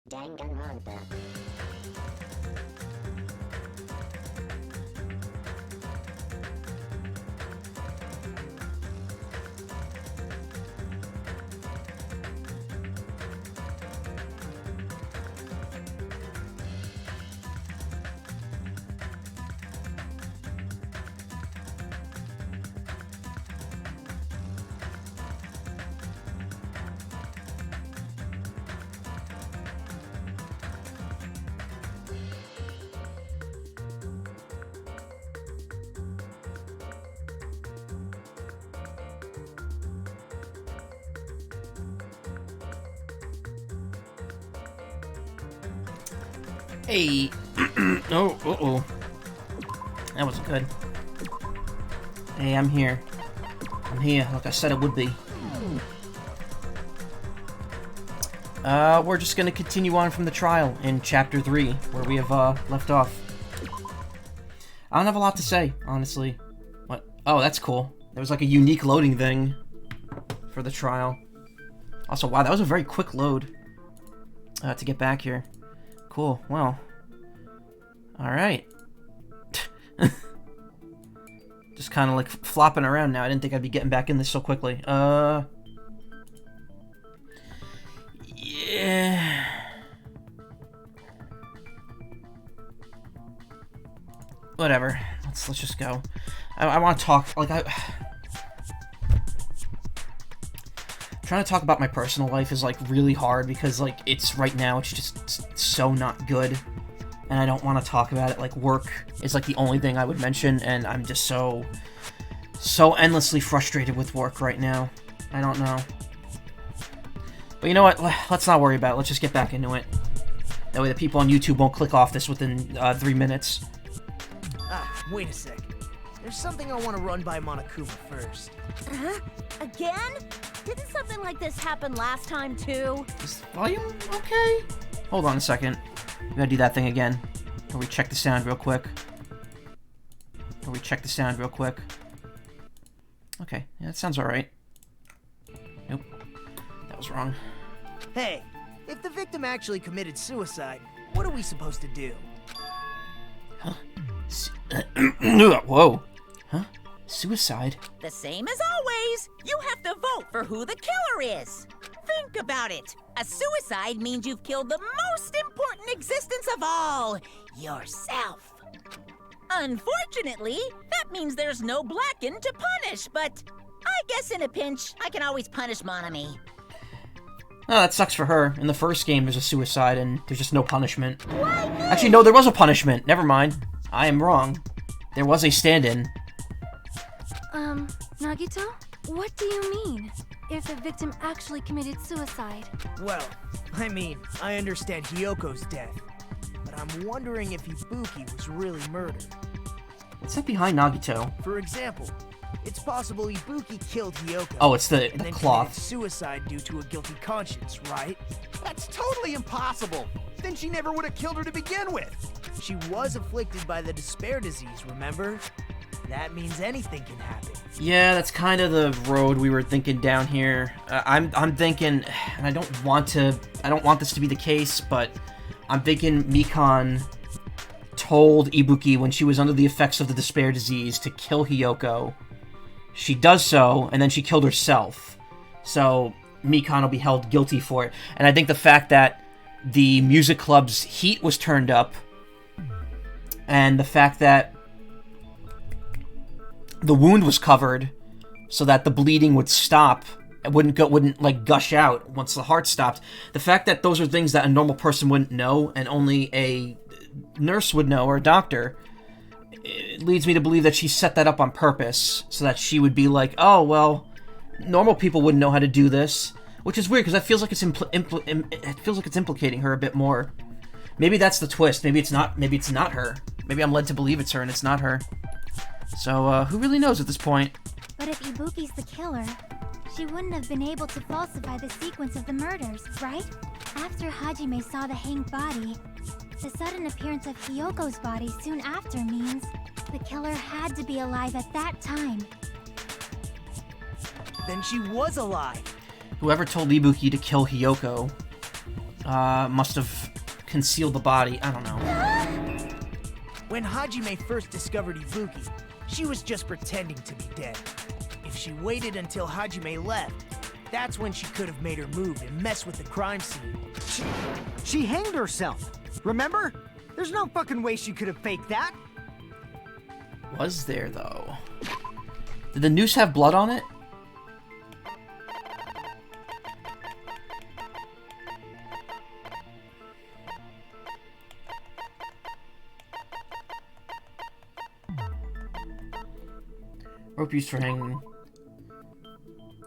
Danganronpa. Hey. Uh-oh. That wasn't good. Hey, I'm here. I'm here, like I said I would be. We're just gonna continue on from the trial in Chapter 3, where we have, left off. I don't have a lot to say, honestly. What? Oh, that's cool. There was, like, a unique loading thing for the trial. Also, wow, that was a very quick load, to get back here. Cool, well. Alright. Just kind of like flopping around now. I didn't think I'd be getting back in this so quickly. Yeah. Whatever. Let's just go. I want to talk, like, trying to talk about my personal life is, like, really hard because, like, it's right now, it's just so not good. And I don't want to talk about it. Like, work is, like, the only thing I would mention, and I'm just so endlessly frustrated with work right now. I don't know. But you know what? Let's not worry about it. Let's just get back into it. That way the people on YouTube won't click off this within 3 minutes. Wait a sec. There's something I want to run by Monokuma first. Again? Didn't something like this happen last time, too? Is volume okay? Hold on a second. We gotta do that thing again. Where we check the sound real quick. Okay, yeah, that sounds alright. Nope. That was wrong. Hey, if the victim actually committed suicide, what are we supposed to do? Huh? Whoa. Huh? Suicide? The same as always. You have to vote for who the killer is. Think about it. A suicide means you've killed the most important existence of all, yourself. Unfortunately, that means there's no Blacken to punish, but I guess in a pinch, I can always punish Monami. Oh, that sucks for her. In the first game, there's a suicide, and there's just no punishment. Why me? Actually, no, there was a punishment. Never mind. I am wrong. There was a stand-in. Nagito? What do you mean? If the victim actually committed suicide? Well, I mean, I understand Hyoko's death, but I'm wondering if Ibuki was really murdered. What's that behind Nagito? For example, it's possible Ibuki killed Hyoko. Oh, it's the and then cloth. committed suicide due to a guilty conscience, right? That's totally impossible! Then she never would have killed her to begin with! She was afflicted by the despair disease, remember? That means anything can happen. Yeah, that's kind of the road we were thinking down here. I'm thinking, and I don't want this to be the case, but I'm thinking Mikan told Ibuki when she was under the effects of the despair disease to kill Hyoko. She does so, and then she killed herself. So Mikan will be held guilty for it. And I think the fact that the music club's heat was turned up, and the fact that the wound was covered so that the bleeding would stop. It wouldn't like gush out once the heart stopped. The fact that those are things that a normal person wouldn't know and only a nurse would know, or a doctor, it leads me to believe that she set that up on purpose so that she would be like, oh, well, normal people wouldn't know how to do this. Which is weird because it feels like it's implicating her a bit more. Maybe that's the twist. Maybe it's not her. Maybe I'm led to believe it's her and it's not her. So, who really knows at this point? But if Ibuki's the killer, she wouldn't have been able to falsify the sequence of the murders, right? After Hajime saw the hanged body, the sudden appearance of Hyoko's body soon after means the killer had to be alive at that time. Then she was alive. Whoever told Ibuki to kill Hyoko Must have concealed the body. I don't know. When Hajime first discovered Ibuki, she was just pretending to be dead. If she waited until Hajime left, that's when she could have made her move and mess with the crime scene. She hanged herself. Remember? There's no fucking way she could have faked that. Was there, though? Did the noose have blood on it? Rope used for hanging.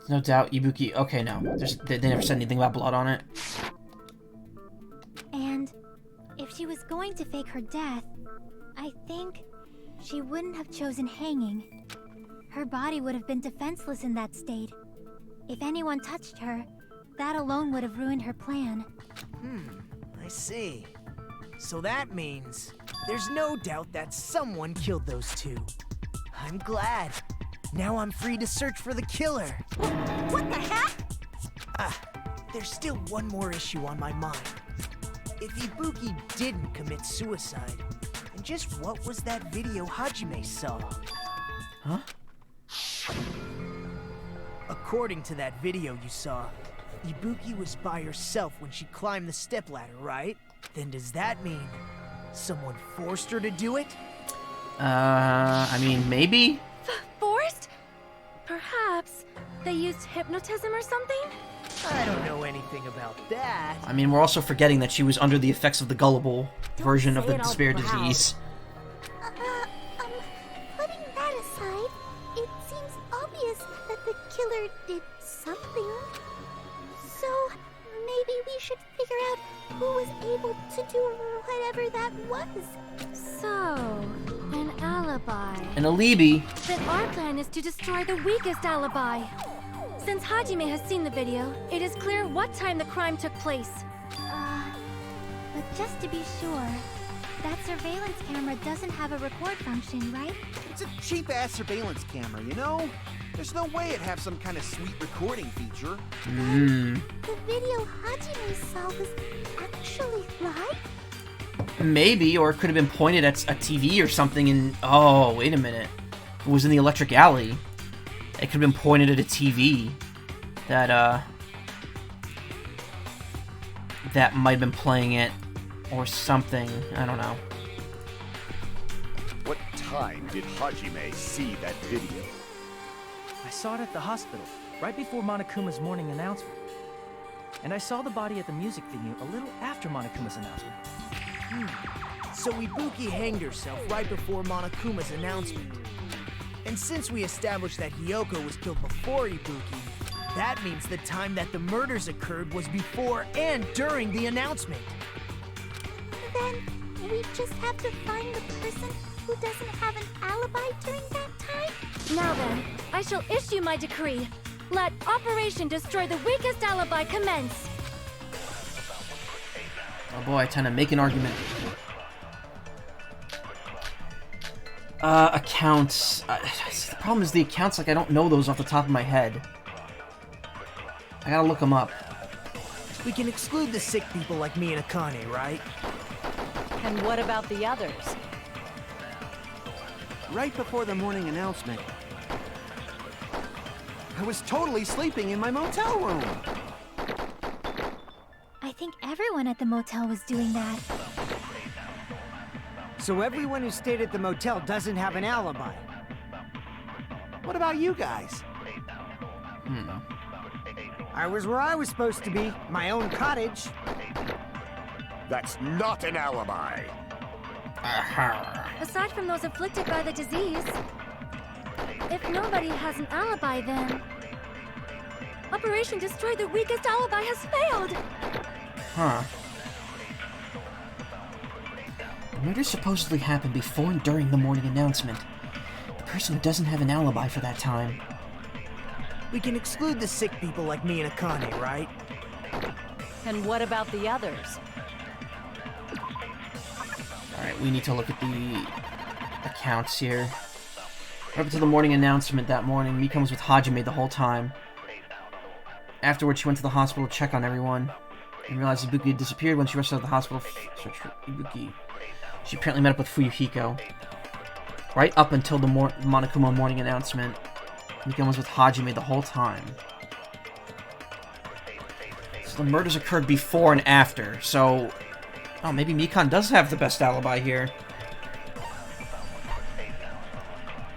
No doubt, Ibuki. Okay, no. They never said anything about blood on it. And if she was going to fake her death, I think she wouldn't have chosen hanging. Her body would have been defenseless in that state. If anyone touched her, that alone would have ruined her plan. I see. So that means there's no doubt that someone killed those two. I'm glad. Now I'm free to search for the killer. What the heck? There's still one more issue on my mind. If Ibuki didn't commit suicide, then just what was that video Hajime saw? Huh? According to that video you saw, Ibuki was by herself when she climbed the stepladder, right? Then does that mean someone forced her to do it? I mean, maybe? Forced? Perhaps they used hypnotism or something? I don't know anything about that. I mean, we're also forgetting that she was under the effects of the gullible version of say the it out despair loud. disease. Putting that aside, it seems obvious that the killer did something. So, maybe we should figure out who was able to do whatever that was. So, an alibi. An alibi. Then our plan is to destroy the weakest alibi. Since Hajime has seen the video, it is clear what time the crime took place. But just to be sure, that surveillance camera doesn't have a record function, right? It's a cheap-ass surveillance camera, you know? There's no way it'd have some kind of sweet recording feature. The video Hajime saw was actually live? Maybe, or it could have been pointed at a TV or something and... Oh, wait a minute. It was in the electric alley. It could have been pointed at a TV that might have been playing it or something. I don't know. What time did Hajime see that video? I saw it at the hospital, right before Monokuma's morning announcement. And I saw the body at the music venue a little after Monokuma's announcement. So Ibuki hanged herself right before Monokuma's announcement. And since we established that Hiyoko was killed before Ibuki, that means the time that the murders occurred was before and during the announcement. Then we just have to find the person who doesn't have an alibi during that time? Now then, I shall issue my decree. Let Operation Destroy the Weakest Alibi commence. Oh boy, time to make an argument. Accounts. The problem is the accounts, like, I don't know those off the top of my head. I gotta look them up. We can exclude the sick people like me and Akane, right? And what about the others? Right before the morning announcement, I was totally sleeping in my motel room. I think everyone at the motel was doing that. So everyone who stayed at the motel doesn't have an alibi. What about you guys? I was where I was supposed to be, my own cottage. That's not an alibi. Aside from those afflicted by the disease, if nobody has an alibi, then Operation Destroy the Weakest Alibi has failed. Huh. The murder supposedly happened before and during the morning announcement. The person who doesn't have an alibi for that time. We can exclude the sick people like me and Akane, right? And what about the others? Alright, we need to look at the accounts here. Right up to the morning announcement that morning, Mika was with Hajime the whole time. Afterwards, she went to the hospital to check on everyone. and realized Ibuki had disappeared when she rushed out of the hospital to search for Ibuki. She apparently met up with Fuyuhiko. Right up until the Monokuma morning announcement, Mikan was with Hajime the whole time. So the murders occurred before and after, so... Oh, maybe Mikan does have the best alibi here.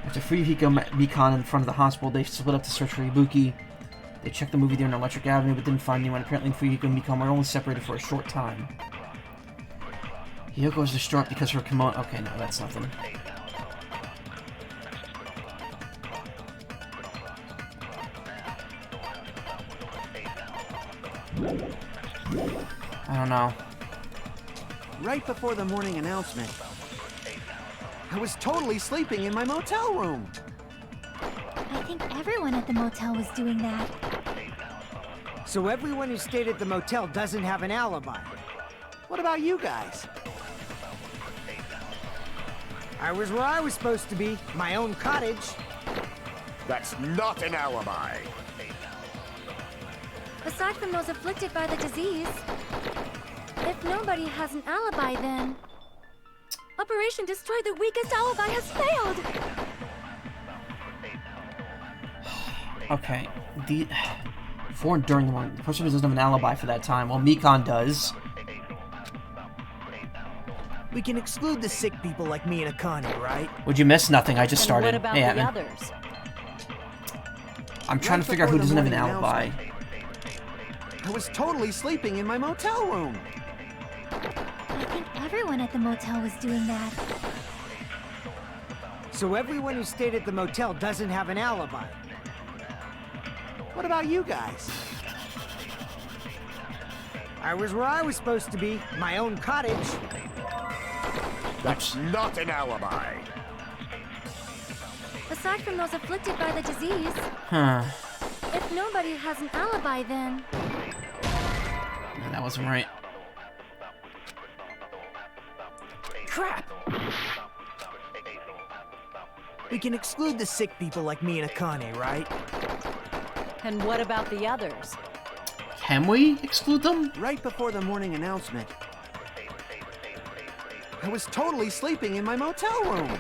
After Fuyuhiko met Mikan in front of the hospital, they split up to search for Ibuki. They checked the movie there on Electric Avenue, but didn't find anyone. Apparently, Fuyuhiko and Mikan were only separated for a short time. Hiyoko was distraught because her kimono... Okay, no, that's nothing. I don't know. Right before the morning announcement, I was totally sleeping in my motel room. I think everyone at the motel was doing that. So everyone who stayed at the motel doesn't have an alibi. What about you guys? I was where I was supposed to be, my own cottage. That's not an alibi. Aside from those afflicted by the disease, if nobody has an alibi, then Operation Destroy the Weakest Alibi has failed. Okay, before and during the morning, the person who doesn't have an alibi for that time, well, Mikan does. We can exclude the sick people like me and Akane, right? Would you miss? Nothing, I just started. What about Hey, the Atman. others? I'm trying to figure out who doesn't have an Before the alibi. morning I was totally sleeping in my motel room. I think everyone at the motel was doing that. So everyone who stayed at the motel doesn't have an alibi. What about you guys? I was where I was supposed to be, my own cottage. That's not an alibi. Aside from those afflicted by the disease, Huh. if nobody has an alibi, then No, that wasn't right. Crap! We can exclude the sick people like me and Akane, right? And what about the others? Can we exclude them? Right before the morning announcement, I was totally sleeping in my motel room.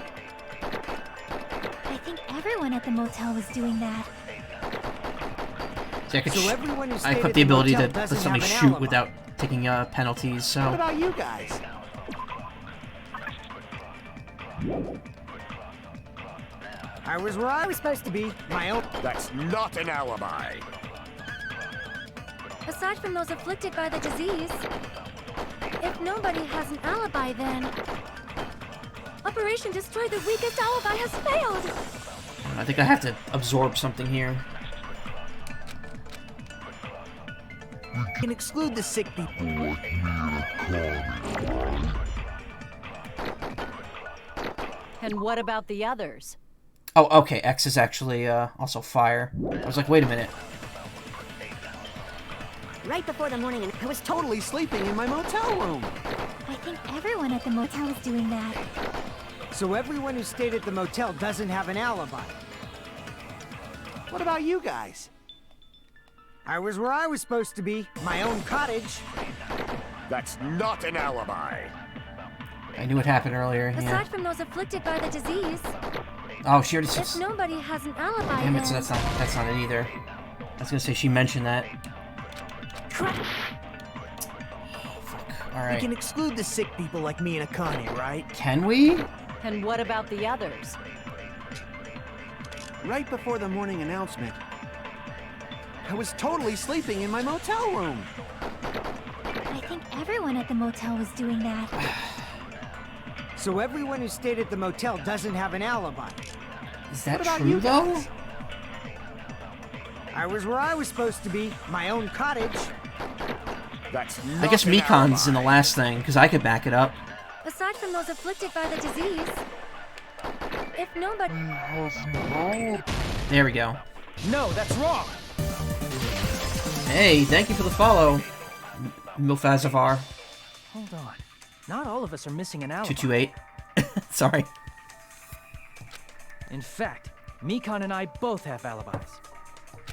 I think everyone at the motel was doing that. See, I could So everyone who I stayed put at the the ability motel to let doesn't somebody have an shoot alibi. without taking penalties, What so... about you guys? I was where I was supposed to be, my own... That's not an alibi. aside from those afflicted by the disease, if nobody has an alibi, then Operation Destroy the Weakest Alibi has failed. I think I have to absorb something here. We can exclude the sick people. And what about the others? Oh, okay, X is actually also fire. I was like, wait a minute. Right before the morning, I was totally sleeping in my motel room. I think everyone at the motel was doing that. So everyone who stayed at the motel doesn't have an alibi. What about you guys? I was where I was supposed to be, my own cottage. That's not an alibi. I knew it happened earlier. Yeah. Aside from those afflicted by the disease, Oh, she already if said. nobody has an alibi, Damn it! then So that's not it either. I was gonna say she mentioned that. Crap! All We right. can exclude the sick people like me and Akane, right? Can we? And what about the others? Right before the morning announcement, I was totally sleeping in my motel room. I think everyone at the motel was doing that. So everyone who stayed at the motel doesn't have an alibi. Is that What about true you though? guys? I was where I was supposed to be, my own cottage. That's I not guess an Mikan's in the alibi. last thing because I could back it up. aside from those afflicted by the disease, if nobody... There we go. No, that's wrong! Hey, thank you for the follow, Milfazavar Hold on. Not all of us are missing an alibi. 228. Sorry. In fact, Mikan and I both have alibis.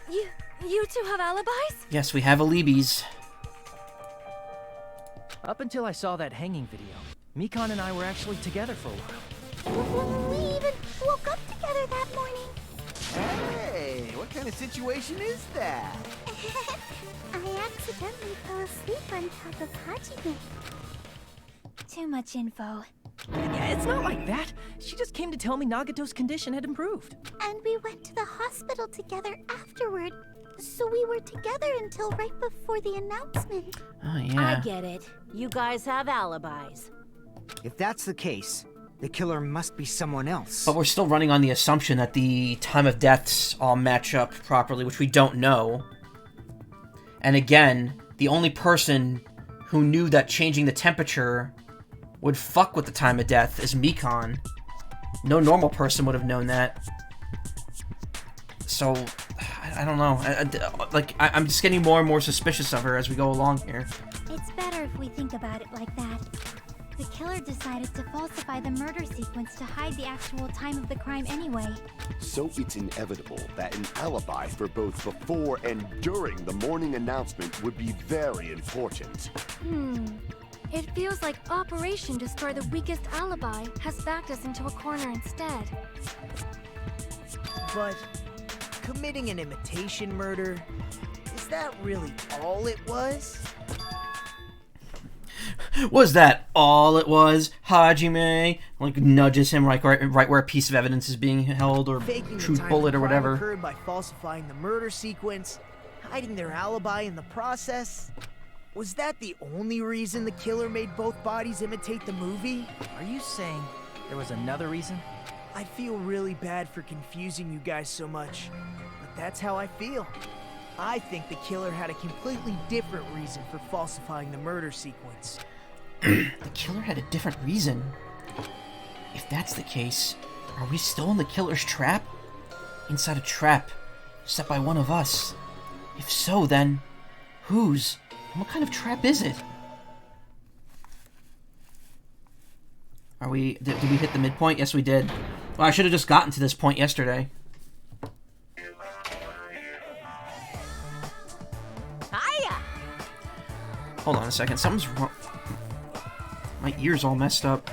You two have alibis? Yes, we have alibis. Up until I saw that hanging video, Macaw and I were actually together for a while. We even woke up together that morning. Hey, what kind of situation is that? I accidentally fell asleep on top of Hajime. Too much info. Yeah, it's not like that. She just came to tell me Nagato's condition had improved. And we went to the hospital together afterward. So we were together until right before the announcement. Oh, yeah. I get it. You guys have alibis. If that's the case, the killer must be someone else. But we're still running on the assumption that the time of deaths all match up properly, which we don't know. And again, the only person who knew that changing the temperature would fuck with the time of death is Macaw. No normal person would have known that. So, I don't know. I'm just getting more and more suspicious of her as we go along here. It's better if we think about it like that. The killer decided to falsify the murder sequence to hide the actual time of the crime anyway. So it's inevitable that an alibi for both before and during the morning announcement would be very important. It feels like Operation Destroy the Weakest Alibi has backed us into a corner instead. But committing an imitation murder, is that really all it was? Was that all it was? Hajime, like, nudges him right where a piece of evidence is being held, or Faking the true time bullet the or crime whatever. occurred by falsifying the murder sequence, hiding their alibi in the process? Was that the only reason the killer made both bodies imitate the movie? Are you saying there was another reason? I feel really bad for confusing you guys so much, but that's how I feel. I think the killer had a completely different reason for falsifying the murder sequence. The killer had a different reason. If that's the case, are we still in the killer's trap? Inside a trap set by one of us? If so, then whose? And what kind of trap is it? Are we... Did we hit the midpoint? Yes, we did. Well, I should have just gotten to this point yesterday. Hiya! Hold on a second. Something's wrong. My ear's all messed up.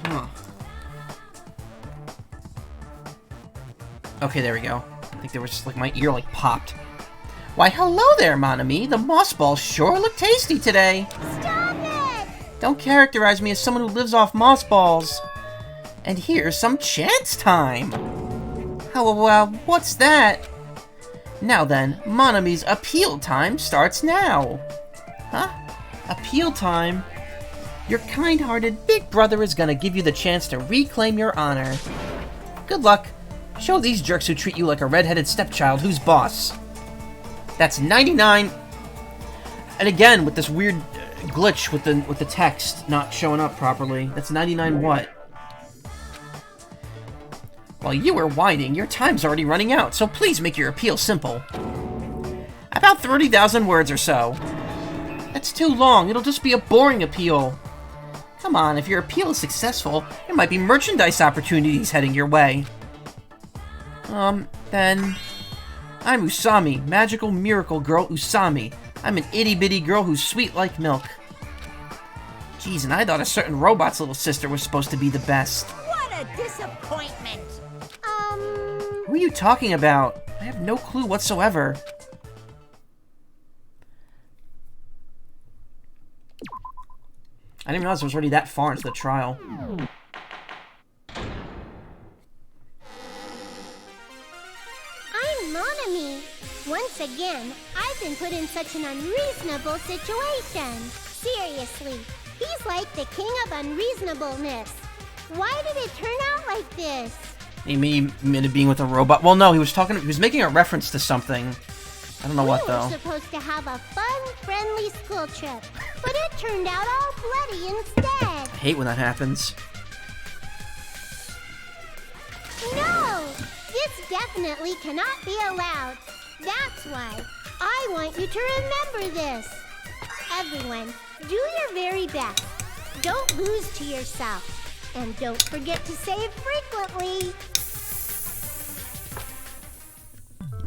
Huh. Okay, there we go. I think there was just, like, my ear, like, popped. Why, hello there, mon ami. The moss balls sure look tasty today. Stop it! Don't characterize me as someone who lives off moss balls. And here's some chance time. Oh, what's that? Now then, mon ami's appeal time starts now. Huh? Appeal time? Your kind-hearted big brother is gonna give you the chance to reclaim your honor. Good luck. Show these jerks who treat you like a red-headed stepchild who's boss. That's 99. And again, with this weird glitch with the text not showing up properly. That's 99 what? While you were whining, your time's already running out, so please make your appeal simple. About 30,000 words or so. That's too long. It'll just be a boring appeal. Come on, if your appeal is successful, there might be merchandise opportunities heading your way. Then... I'm Usami, magical miracle girl Usami. I'm an itty-bitty girl who's sweet like milk. Jeez, and I thought a certain robot's little sister was supposed to be the best. What a disappointment! Who are you talking about? I have no clue whatsoever. I didn't realize I was already that far into the trial. I'm Monami. Once again, I've been put in such an unreasonable situation. Seriously, he's like the king of unreasonableness. Why did it turn out like this? You mean being with a robot? Well, no, he was making a reference to something. I don't know what, though. We were supposed to have a fun, friendly school trip, but it turned out all bloody instead. I hate when that happens. No! This definitely cannot be allowed. That's why I want you to remember this. Everyone, do your very best. Don't lose to yourself. And don't forget to save frequently.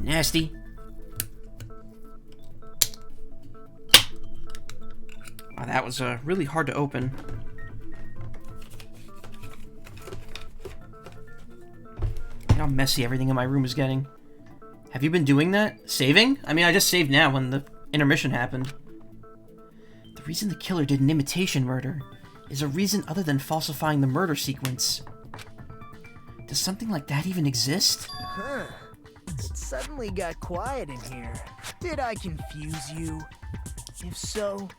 Nasty. Wow, that was really hard to open. Look how messy everything in my room is getting. Have you been doing that? Saving? I mean, I just saved now when the intermission happened. The reason the killer did an imitation murder is a reason other than falsifying the murder sequence. Does something like that even exist? Huh. It suddenly got quiet in here. Did I confuse you? If so,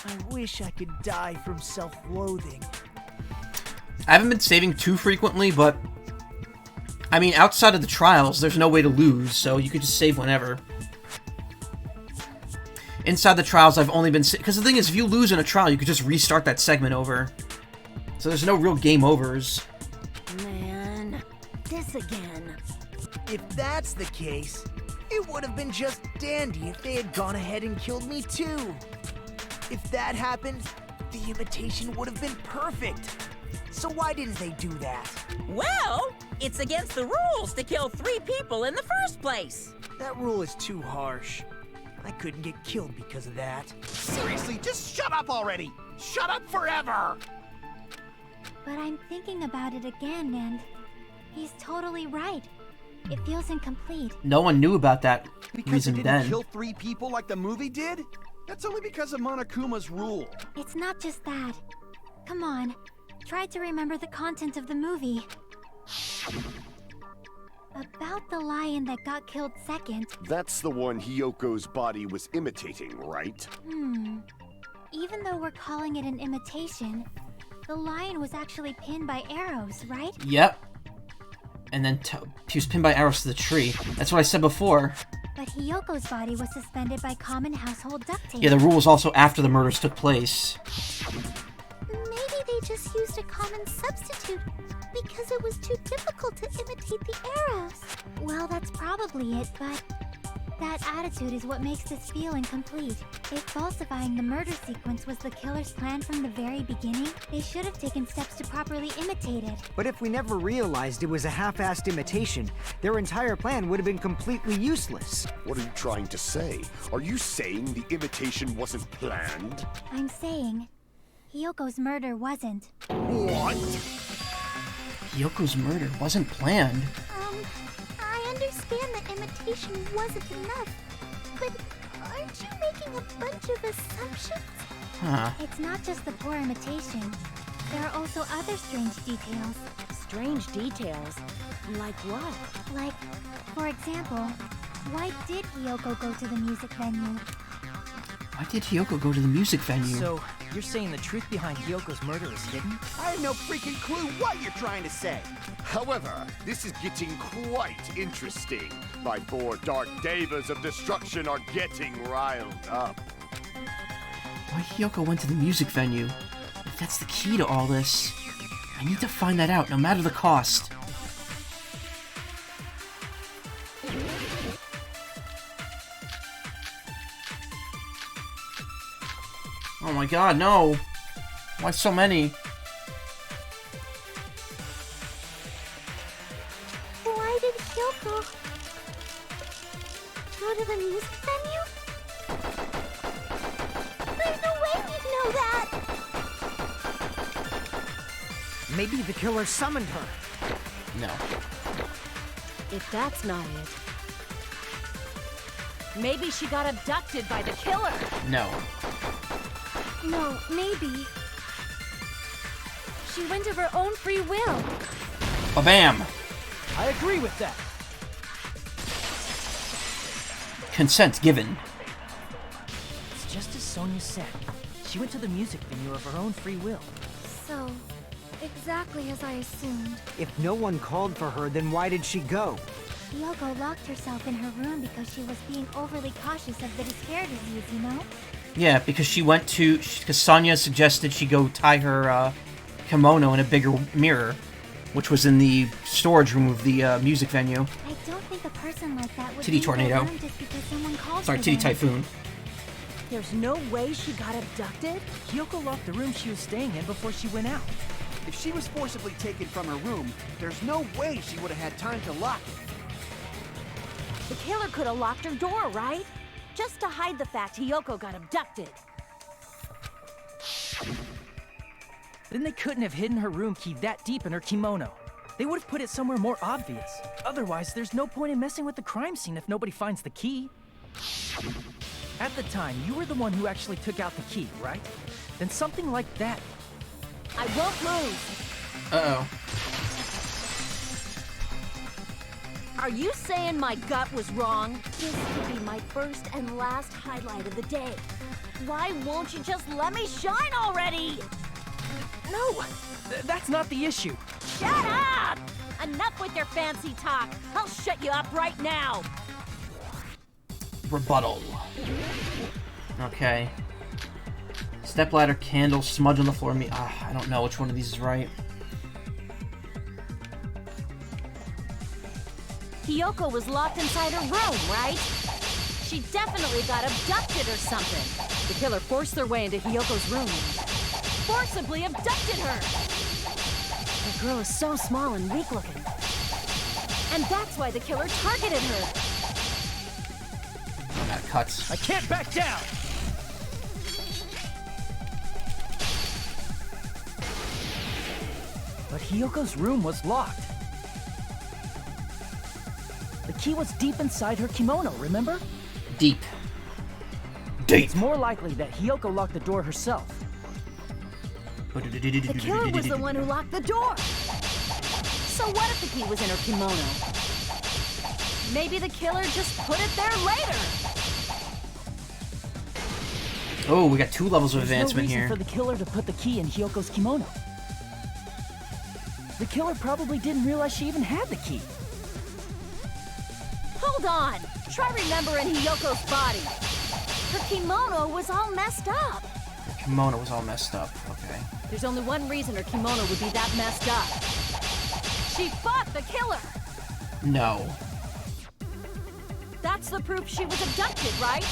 I wish I could die from self-loathing. I haven't been saving too frequently, but I mean, outside of the trials, there's no way to lose, so you could just save whenever. Inside the trials, I've only been... Because the thing is, if you lose in a trial, you could just restart that segment over. So there's no real game overs. Man, this again. If that's the case, it would have been just dandy if they had gone ahead and killed me too. If that happened, the imitation would have been perfect. So why didn't they do that? Well, it's against the rules to kill 3 people in the first place. That rule is too harsh. I couldn't get killed because of that. Seriously, just shut up already! Shut up forever! But I'm thinking about it again, and he's totally right. It feels incomplete. No one knew about that Because reason he didn't then. kill 3 people like the movie did? That's only because of Monokuma's rule. It's not just that. Come on, try to remember the content of the movie. About the lion that got killed second. That's the one Hyoko's body was imitating, right? Even though we're calling it an imitation, the lion was actually pinned by arrows, right? Yep. And then he was pinned by arrows to the tree. That's what I said before. But Hyoko's body was suspended by common household duct tape. Yeah, the rule was also after the murders took place. Maybe they just used a common substitute because it was too difficult to imitate the arrows. Well, that's probably it, but that attitude is what makes this feel incomplete. If falsifying the murder sequence was the killer's plan from the very beginning, they should have taken steps to properly imitate it. But if we never realized it was a half-assed imitation, their entire plan would have been completely useless. What are you trying to say? Are you saying the imitation wasn't planned? I'm saying, Hyoko's murder wasn't. What? Hyoko's murder wasn't planned. I understand that imitation wasn't enough, but aren't you making a bunch of assumptions? Huh. It's not just the poor imitation. There are also other strange details. Strange details? Like what? Like, for example, why did Hyoko go to the music venue? Why did Hyoko go to the music venue? So, you're saying the truth behind Hyoko's murder is hidden? I have no freaking clue what you're trying to say. However, this is getting quite interesting. My 4 dark devas of destruction are getting riled up. Why Hyoko went to the music venue? If that's the key to all this, I need to find that out, no matter the cost. Oh my god, no! Why so many? Why did Hyoko go to the music venue? There's no way we'd know that! Maybe the killer summoned her. No. If that's not it, maybe she got abducted by the killer. No. No, maybe. She went of her own free will. Ba-bam! I agree with that. Consent given. It's just as Sonia said. She went to the music venue of her own free will. So, exactly as I assumed. If no one called for her, then why did she go? Hyoko locked herself in her room because she was being overly cautious of the despair disease, you know? Yeah, because she went to... Because Sonia suggested she go tie her kimono in a bigger mirror, which was in the storage room of the music venue. I don't think a person like that would Titty leave their tornado. room just because someone called Sorry, for Titty them. Typhoon. There's no way she got abducted? Hyoko locked the room she was staying in before she went out. If she was forcibly taken from her room, there's no way she would have had time to lock it. The killer could have locked her door, right? Just to hide the fact Hiyoko got abducted. Then they couldn't have hidden her room key that deep in her kimono. They would have put it somewhere more obvious. Otherwise, there's no point in messing with the crime scene if nobody finds the key. At the time, you were the one who actually took out the key, right? Then something like that. I won't move. Uh-oh. Are you saying my gut was wrong? This could be my first and last highlight of the day. Why won't you just let me shine already? No, that's not the issue. Shut up! Enough with your fancy talk. I'll shut you up right now. Rebuttal. Okay. Stepladder, candle, smudge on the floor. I don't know which one of these is right. Hiyoko was locked inside her room, right? She definitely got abducted or something. The killer forced their way into Hiyoko's room and forcibly abducted her. The girl is so small and weak-looking. And that's why the killer targeted her. Oh, that cuts. I can't back down! But Hiyoko's room was locked. The key was deep inside her kimono, remember? Deep. Deep. It's more likely that Hiyoko locked the door herself. The killer was the one who locked the door. So what if the key was in her kimono? Maybe the killer just put it there later. Oh, we got 2 levels of advancement There's no reason here. for the killer to put the key in Hiyoko's kimono. The killer probably didn't realize she even had the key. Hold on. Try remembering Hiyoko's body. Her kimono was all messed up. The kimono was all messed up. Okay. There's only one reason her kimono would be that messed up. She fought the killer. No. That's the proof she was abducted, right?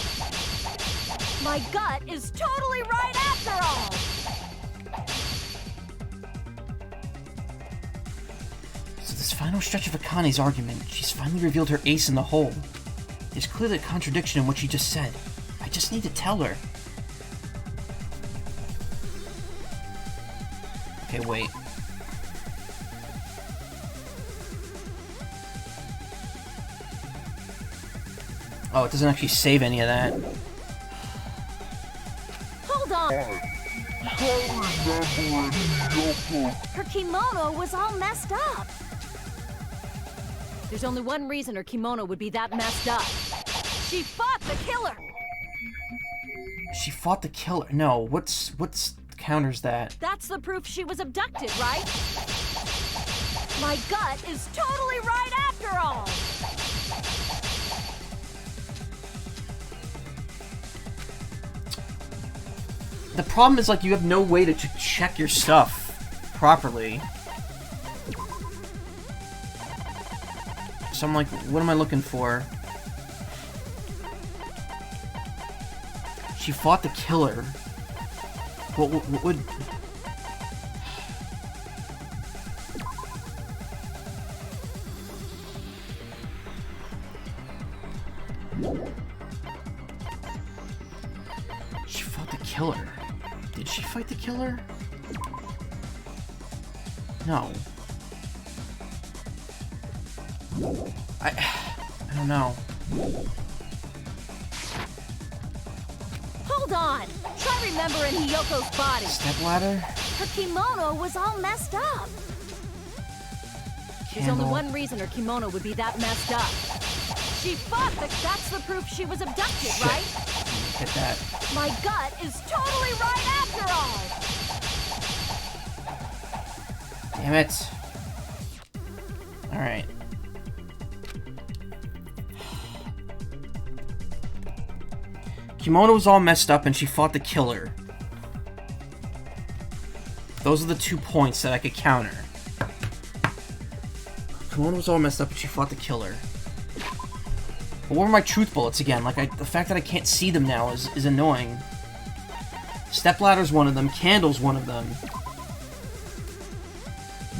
My gut is totally right after all. So this final stretch of Akane's argument, she's finally revealed her ace in the hole. There's clearly a contradiction in what she just said. I just need to tell her. Okay, wait. Oh, it doesn't actually save any of that. Hold on. Her kimono was all messed up. There's only one reason her kimono would be that messed up. She fought the killer. She fought the killer. No, what's counters that? That's the proof she was abducted, right? My gut is totally right after all. The problem is, like, you have no way to check your stuff properly. So I'm like, what am I looking for? She fought the killer. What would... She fought the killer. Did she fight the killer? No. I don't know. Hold on. Try remembering Hiyoko's body. Stepladder? Her kimono was all messed up. There's only one reason her kimono would be that messed up. She fought the... That's the proof she was abducted, Shit. right? Hit that. My gut is totally right after all. Damn it. Alright. Kimono was all messed up and she fought the killer. Those are the 2 points that I could counter. Kimono was all messed up and she fought the killer. But what were my truth bullets again? Like, the fact that I can't see them now is annoying. Stepladder's one of them. Candle's one of them.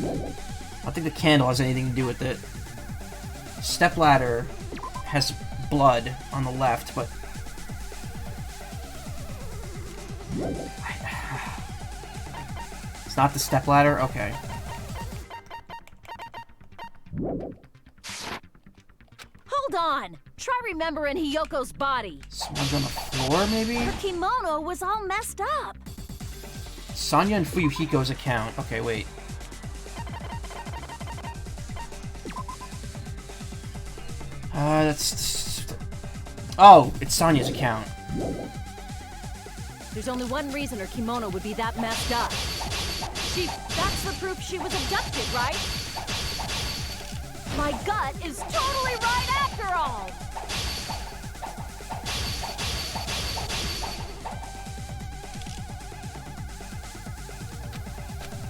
I don't think the candle has anything to do with it. Stepladder has blood on the left, but... It's not the stepladder? Okay. Hold on! Try remembering Hiyoko's body. Smudge on the floor, maybe? Her kimono was all messed up. Sonya and Fuyuhiko's account. Okay, wait. That's... Oh, it's Sonya's account. There's only one reason her kimono would be that messed up. That's the proof she was abducted, right? My gut is totally right after all!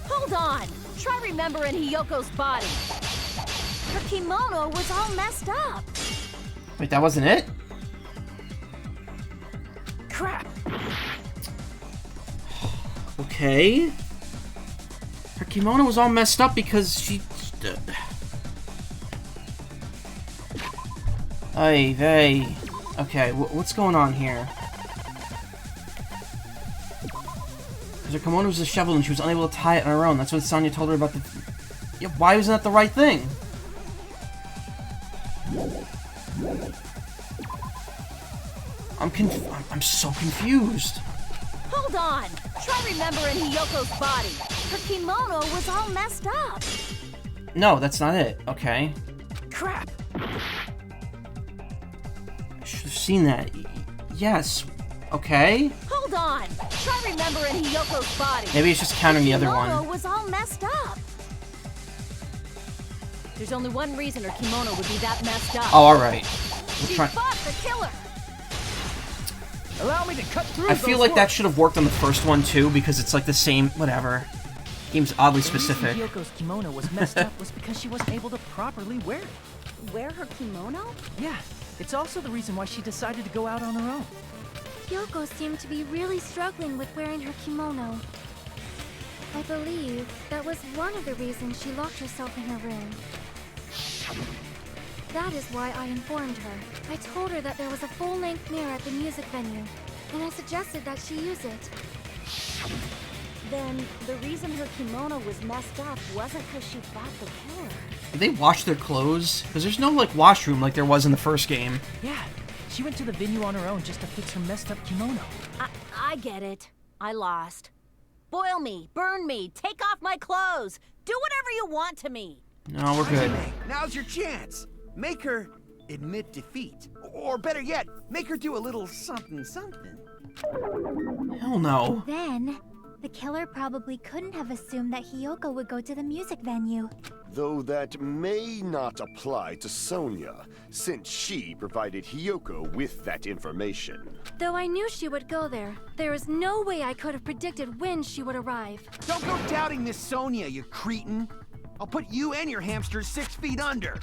Hold on! Try remembering Hiyoko's body. Her kimono was all messed up. Wait, that wasn't it? Crap! Okay. Her kimono was all messed up because she... Ay vey. Okay, what's going on here? Because her kimono was disheveled and she was unable to tie it on her own. That's what Sonya told her about the... Yeah, why wasn't that the right thing? I'm so confused. Hold on! Try remembering Hiyoko's body. Her kimono was all messed up. No, that's not it. Okay. Crap! I should have seen that. Yes. Okay. Hold on! Try remembering Hiyoko's body. Maybe it's just counting the other Kimono one. was all messed up. There's only one reason her kimono would be that messed up. Oh, alright. She fought the killer. Allow me to cut through. I feel like that should have worked on the first one too, because it's like the same, whatever. Game's oddly specific. The reason Hiyoko's kimono was messed up was because she wasn't able to properly wear it. Wear her kimono? Yeah, it's also the reason why she decided to go out on her own. Kyoko seemed to be really struggling with wearing her kimono. I believe that was one of the reasons she locked herself in her room. That is why I informed her. I told her that there was a full-length mirror at the music venue, and I suggested that she use it. Then the reason her kimono was messed up wasn't because she fought the killer. Did they wash their clothes? Because there's no, like, washroom like there was in the first game. Yeah, she went to the venue on her own just to fix her messed up kimono. I get it. I lost. Boil me, burn me, take off my clothes. Do whatever you want to me. No, we're good. Hajime, now's your chance. Make her admit defeat. Or better yet, make her do a little something something. Hell no. Then, the killer probably couldn't have assumed that Hiyoko would go to the music venue. Though that may not apply to Sonya, since she provided Hiyoko with that information. Though I knew she would go there, there is no way I could have predicted when she would arrive. Don't go doubting Miss Sonya, you cretin. I'll put you and your hamsters 6 feet under.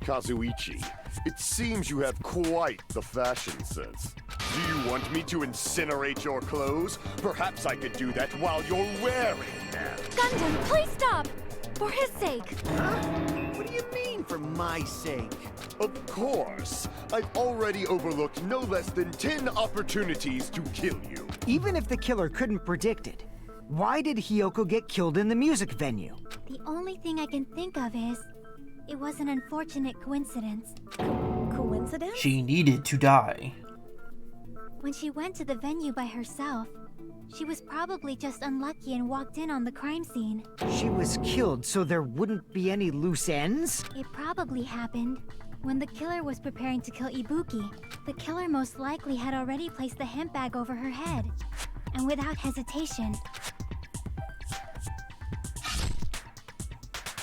Kazuichi, it seems you have quite the fashion sense. Do you want me to incinerate your clothes? Perhaps I could do that while you're wearing them. Gundam, please stop! For his sake! Huh? What do you mean, for my sake? Of course. I've already overlooked no less than 10 opportunities to kill you. Even if the killer couldn't predict it, why did Hiyoko get killed in the music venue? The only thing I can think of is, it was an unfortunate coincidence. Coincidence? She needed to die. When she went to the venue by herself, she was probably just unlucky and walked in on the crime scene. She was killed so there wouldn't be any loose ends? It probably happened when the killer was preparing to kill Ibuki. The killer most likely had already placed the hemp bag over her head, and without hesitation,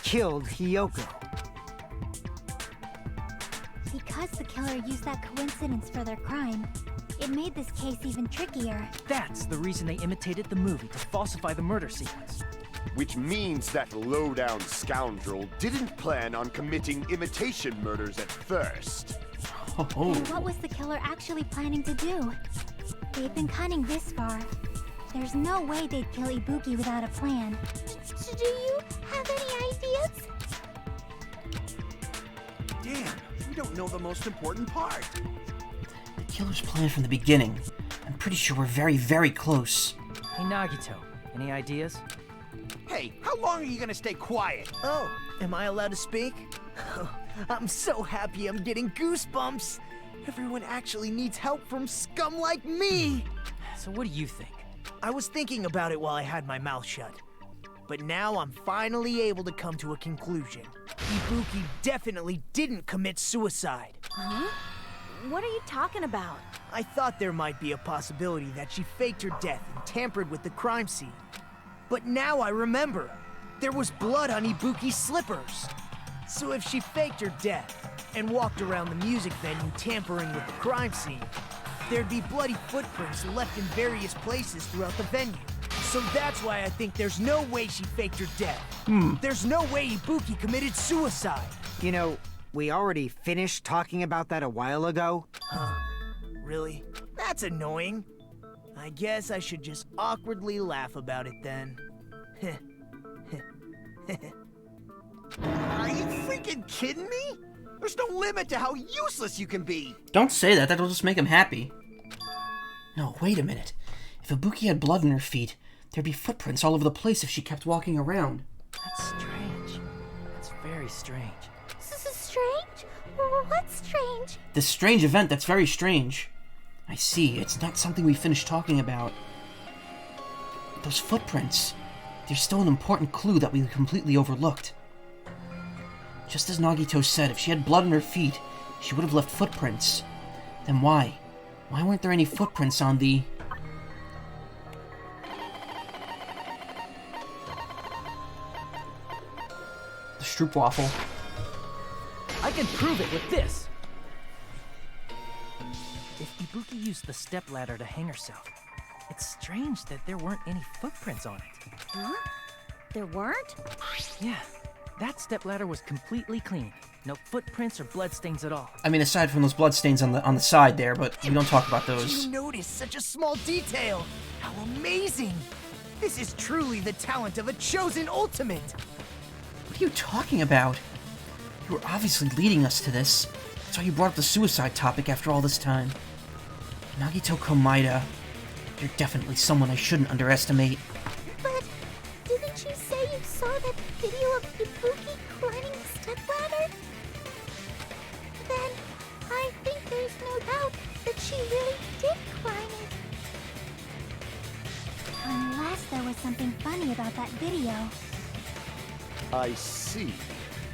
killed Hiyoko. Because the killer used that coincidence for their crime, it made this case even trickier. That's the reason they imitated the movie to falsify the murder sequence. Which means that low-down scoundrel didn't plan on committing imitation murders at first. Oh. And what was the killer actually planning to do? They've been cunning this far. There's no way they'd kill Ibuki without a plan. Do you have any ideas? Damn, we don't know the most important part. The killer's plan from the beginning. I'm pretty sure we're very, very close. Hey, Nagito, any ideas? Hey, how long are you gonna stay quiet? Oh, am I allowed to speak? I'm so happy I'm getting goosebumps. Everyone actually needs help from scum like me. So what do you think? I was thinking about it while I had my mouth shut. But now I'm finally able to come to a conclusion. Ibuki definitely didn't commit suicide. Huh? What are you talking about? I thought there might be a possibility that she faked her death and tampered with the crime scene. But now I remember. There was blood on Ibuki's slippers. So if she faked her death and walked around the music venue tampering with the crime scene, there'd be bloody footprints left in various places throughout the venue. So that's why I think there's no way she faked her death. There's no way Ibuki committed suicide. You know, we already finished talking about that a while ago. Huh? Really? That's annoying. I guess I should just awkwardly laugh about it then. Are you freaking kidding me? There's no limit to how useless you can be. Don't say that, that'll just make him happy. No, wait a minute. If Ibuki had blood in her feet, there'd be footprints all over the place if she kept walking around. That's strange. That's very strange. This is strange? What's strange? This strange event that's very strange. I see, it's not something we finished talking about. Those footprints, they're still an important clue that we completely overlooked. Just as Nagito said, if she had blood on her feet, she would have left footprints. Then why? Why weren't there any footprints on the... Stroopwafel? I can prove it with this! If Ibuki used the stepladder to hang herself, it's strange that there weren't any footprints on it. Huh? There weren't? Yeah, that stepladder was completely clean. No footprints or bloodstains at all. I mean, aside from those bloodstains on the side there, but we don't talk about those. You noticed such a small detail. How amazing! This is truly the talent of a chosen ultimate. What are you talking about? You were obviously leading us to this. That's why you brought up the suicide topic after all this time. Nagito Komaeda, you're definitely someone I shouldn't underestimate. But didn't you say you saw that video of Ibuki climbing the stepladder? Then I think there's no doubt that she really did climb it. Unless there was something funny about that video. I see.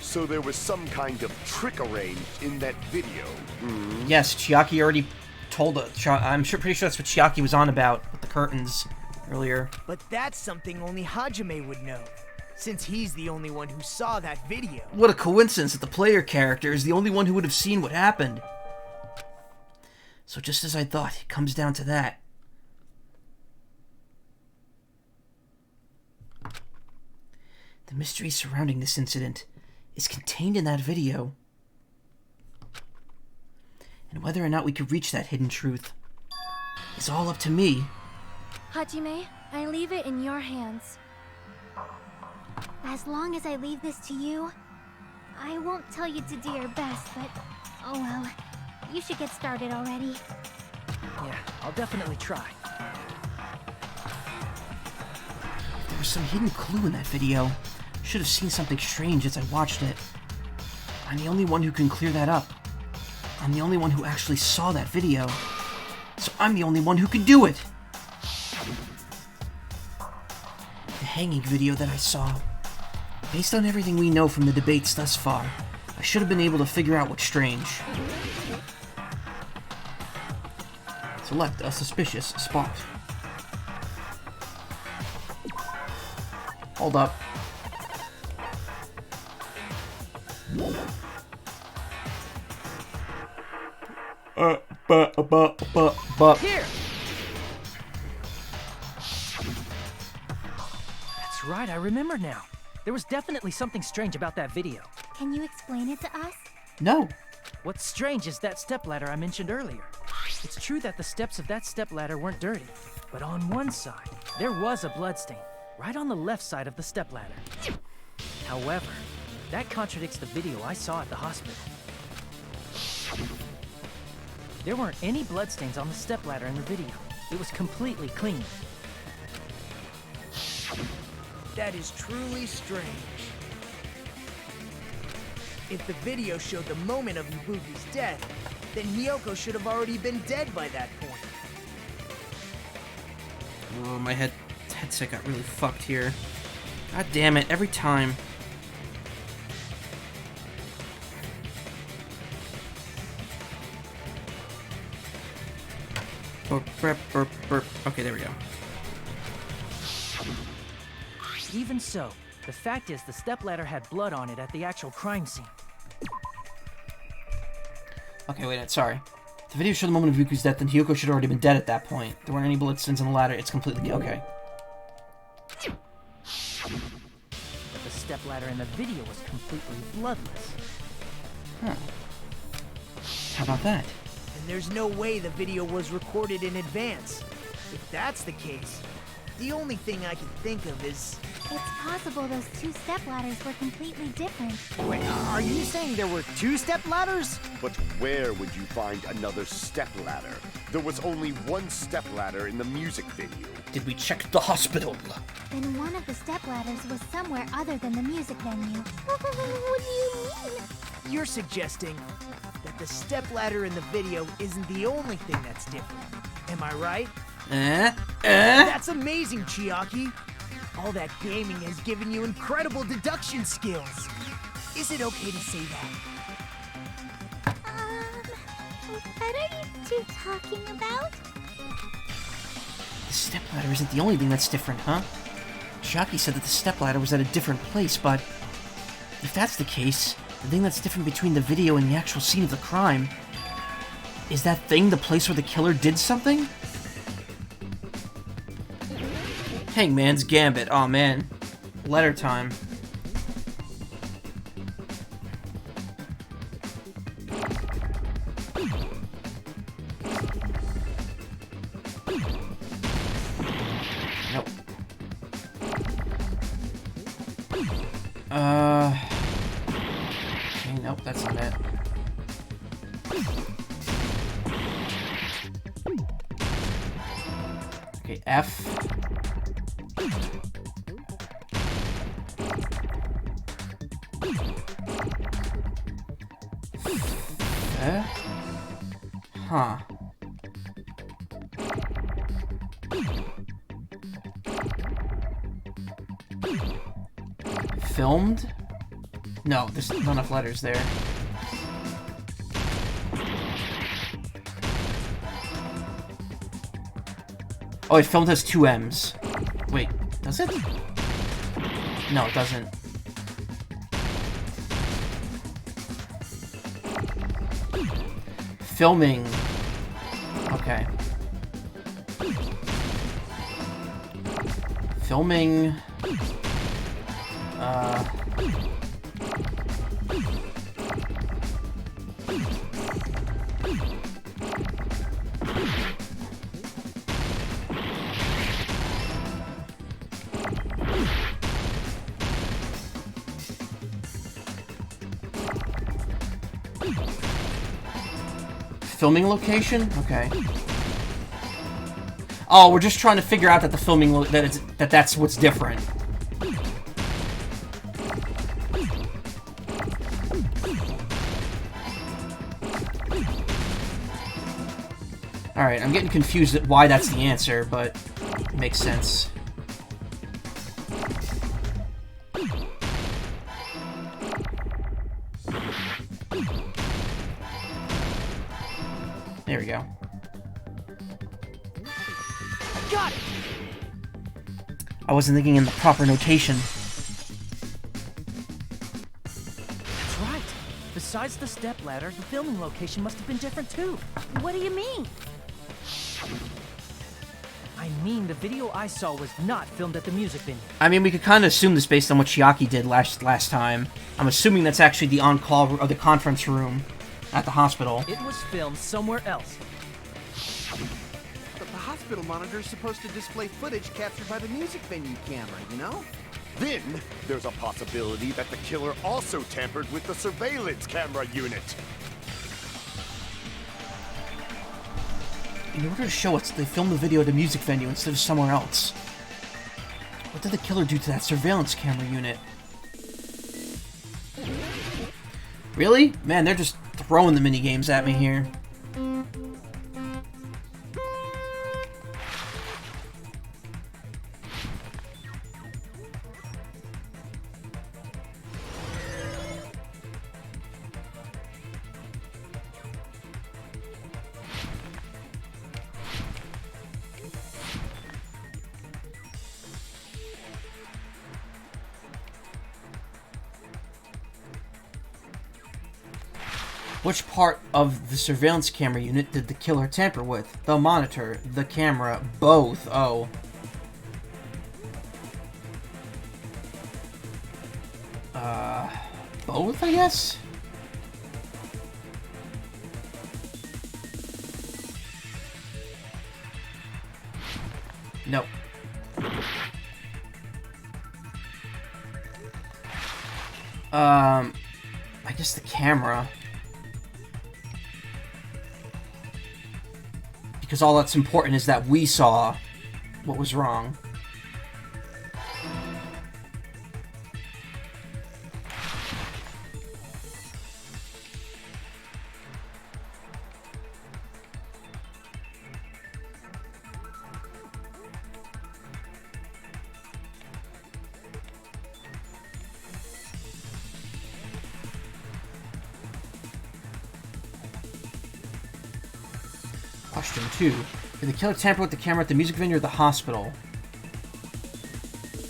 So there was some kind of trick arranged in that video. Yes, Chiaki already told us. I'm pretty sure that's what Chiaki was on about with the curtains earlier. But that's something only Hajime would know, since he's the only one who saw that video. What a coincidence that the player character is the only one who would have seen what happened. So just as I thought, it comes down to that. The mystery surrounding this incident is contained in that video. And whether or not we could reach that hidden truth is all up to me. Hajime, I leave it in your hands. As long as I leave this to you, I won't tell you to do your best, but oh well. You should get started already. Yeah, I'll definitely try. If there was some hidden clue in that video, I should have seen something strange as I watched it. I'm the only one who can clear that up. I'm the only one who actually saw that video. So I'm the only one who could do it! The hanging video that I saw. Based on everything we know from the debates thus far, I should have been able to figure out what's strange. Select a suspicious spot. Hold up. Here! That's right, I remember now. There was definitely something strange about that video. Can you explain it to us? No. What's strange is that stepladder I mentioned earlier. It's true that the steps of that stepladder weren't dirty, but on one side, There was a bloodstain, right on the left side of the stepladder. However, that contradicts the video I saw at the hospital. There weren't any bloodstains on the stepladder in the video. It was completely clean. That is truly strange. If the video showed the moment of Ibuki's death, then Hiyoko should have already been dead by that point. Oh, my headset got really fucked here. God damn it, every time. Burp, burp, burp, burp. Okay, there we go. Even so, the fact is the stepladder had blood on it at the actual crime scene. Okay, wait, sorry. The video showed the moment of Yuki's death, and Hiyoko should have already been dead at that point. There weren't any bloodstains on the ladder, it's completely... okay. But the stepladder in the video was completely bloodless. Huh. How about that? And there's no way the video was recorded in advance. If that's the case, the only thing I can think of is... It's possible those two stepladders were completely different. Wait, are you saying there were two stepladders? But where would you find another stepladder? There was only one stepladder in the music video. Did we check the hospital? Then one of the stepladders was somewhere other than the music venue. What do you mean? You're suggesting that the stepladder in the video isn't the only thing that's different. Am I right? That's amazing, Chiaki. All that gaming has given you incredible deduction skills. Is it okay to say that? What are you two talking about? The stepladder isn't the only thing that's different, huh? Chiaki said that the stepladder was at a different place, but... if that's the case, the thing that's different between the video and the actual scene of the crime... is that thing the place where the killer did something? Hangman's Gambit. Oh man. Letter time. Nope. Okay, nope, that's not it. Okay, F. Huh. Filmed? No, there's not enough letters there. Oh, it filmed has 2 M's. Wait, does it? No, it doesn't. Filming. Okay. Filming. Filming location? Okay. Oh, we're just trying to figure out that the filming that's what's different. Alright, I'm getting confused at why that's the answer, but it makes sense. There we go. Got it! I wasn't thinking in the proper notation. That's right. Besides the stepladder, the filming location must have been different too. What do you mean? I mean, the video I saw was not filmed at the music venue. I mean, we could kind of assume this based on what Chiaki did last time. I'm assuming that's actually the on-call or the conference room at the hospital. It was filmed somewhere else. But the hospital hospital monitor is supposed to display footage captured by the music venue camera, you know? Then, there's a possibility that the killer also tampered with the surveillance camera unit. In order to show us, they filmed the video at a music venue instead of somewhere else. What did the killer do to that surveillance camera unit? Really? Man, they're just throwing the minigames at me here. Which part of the surveillance camera unit did the killer tamper with? The monitor, the camera, both. Oh. Both, I guess? No. I guess the camera. Because all that's important is that we saw what was wrong. Question 2. Did the killer tamper with the camera at the music venue or the hospital?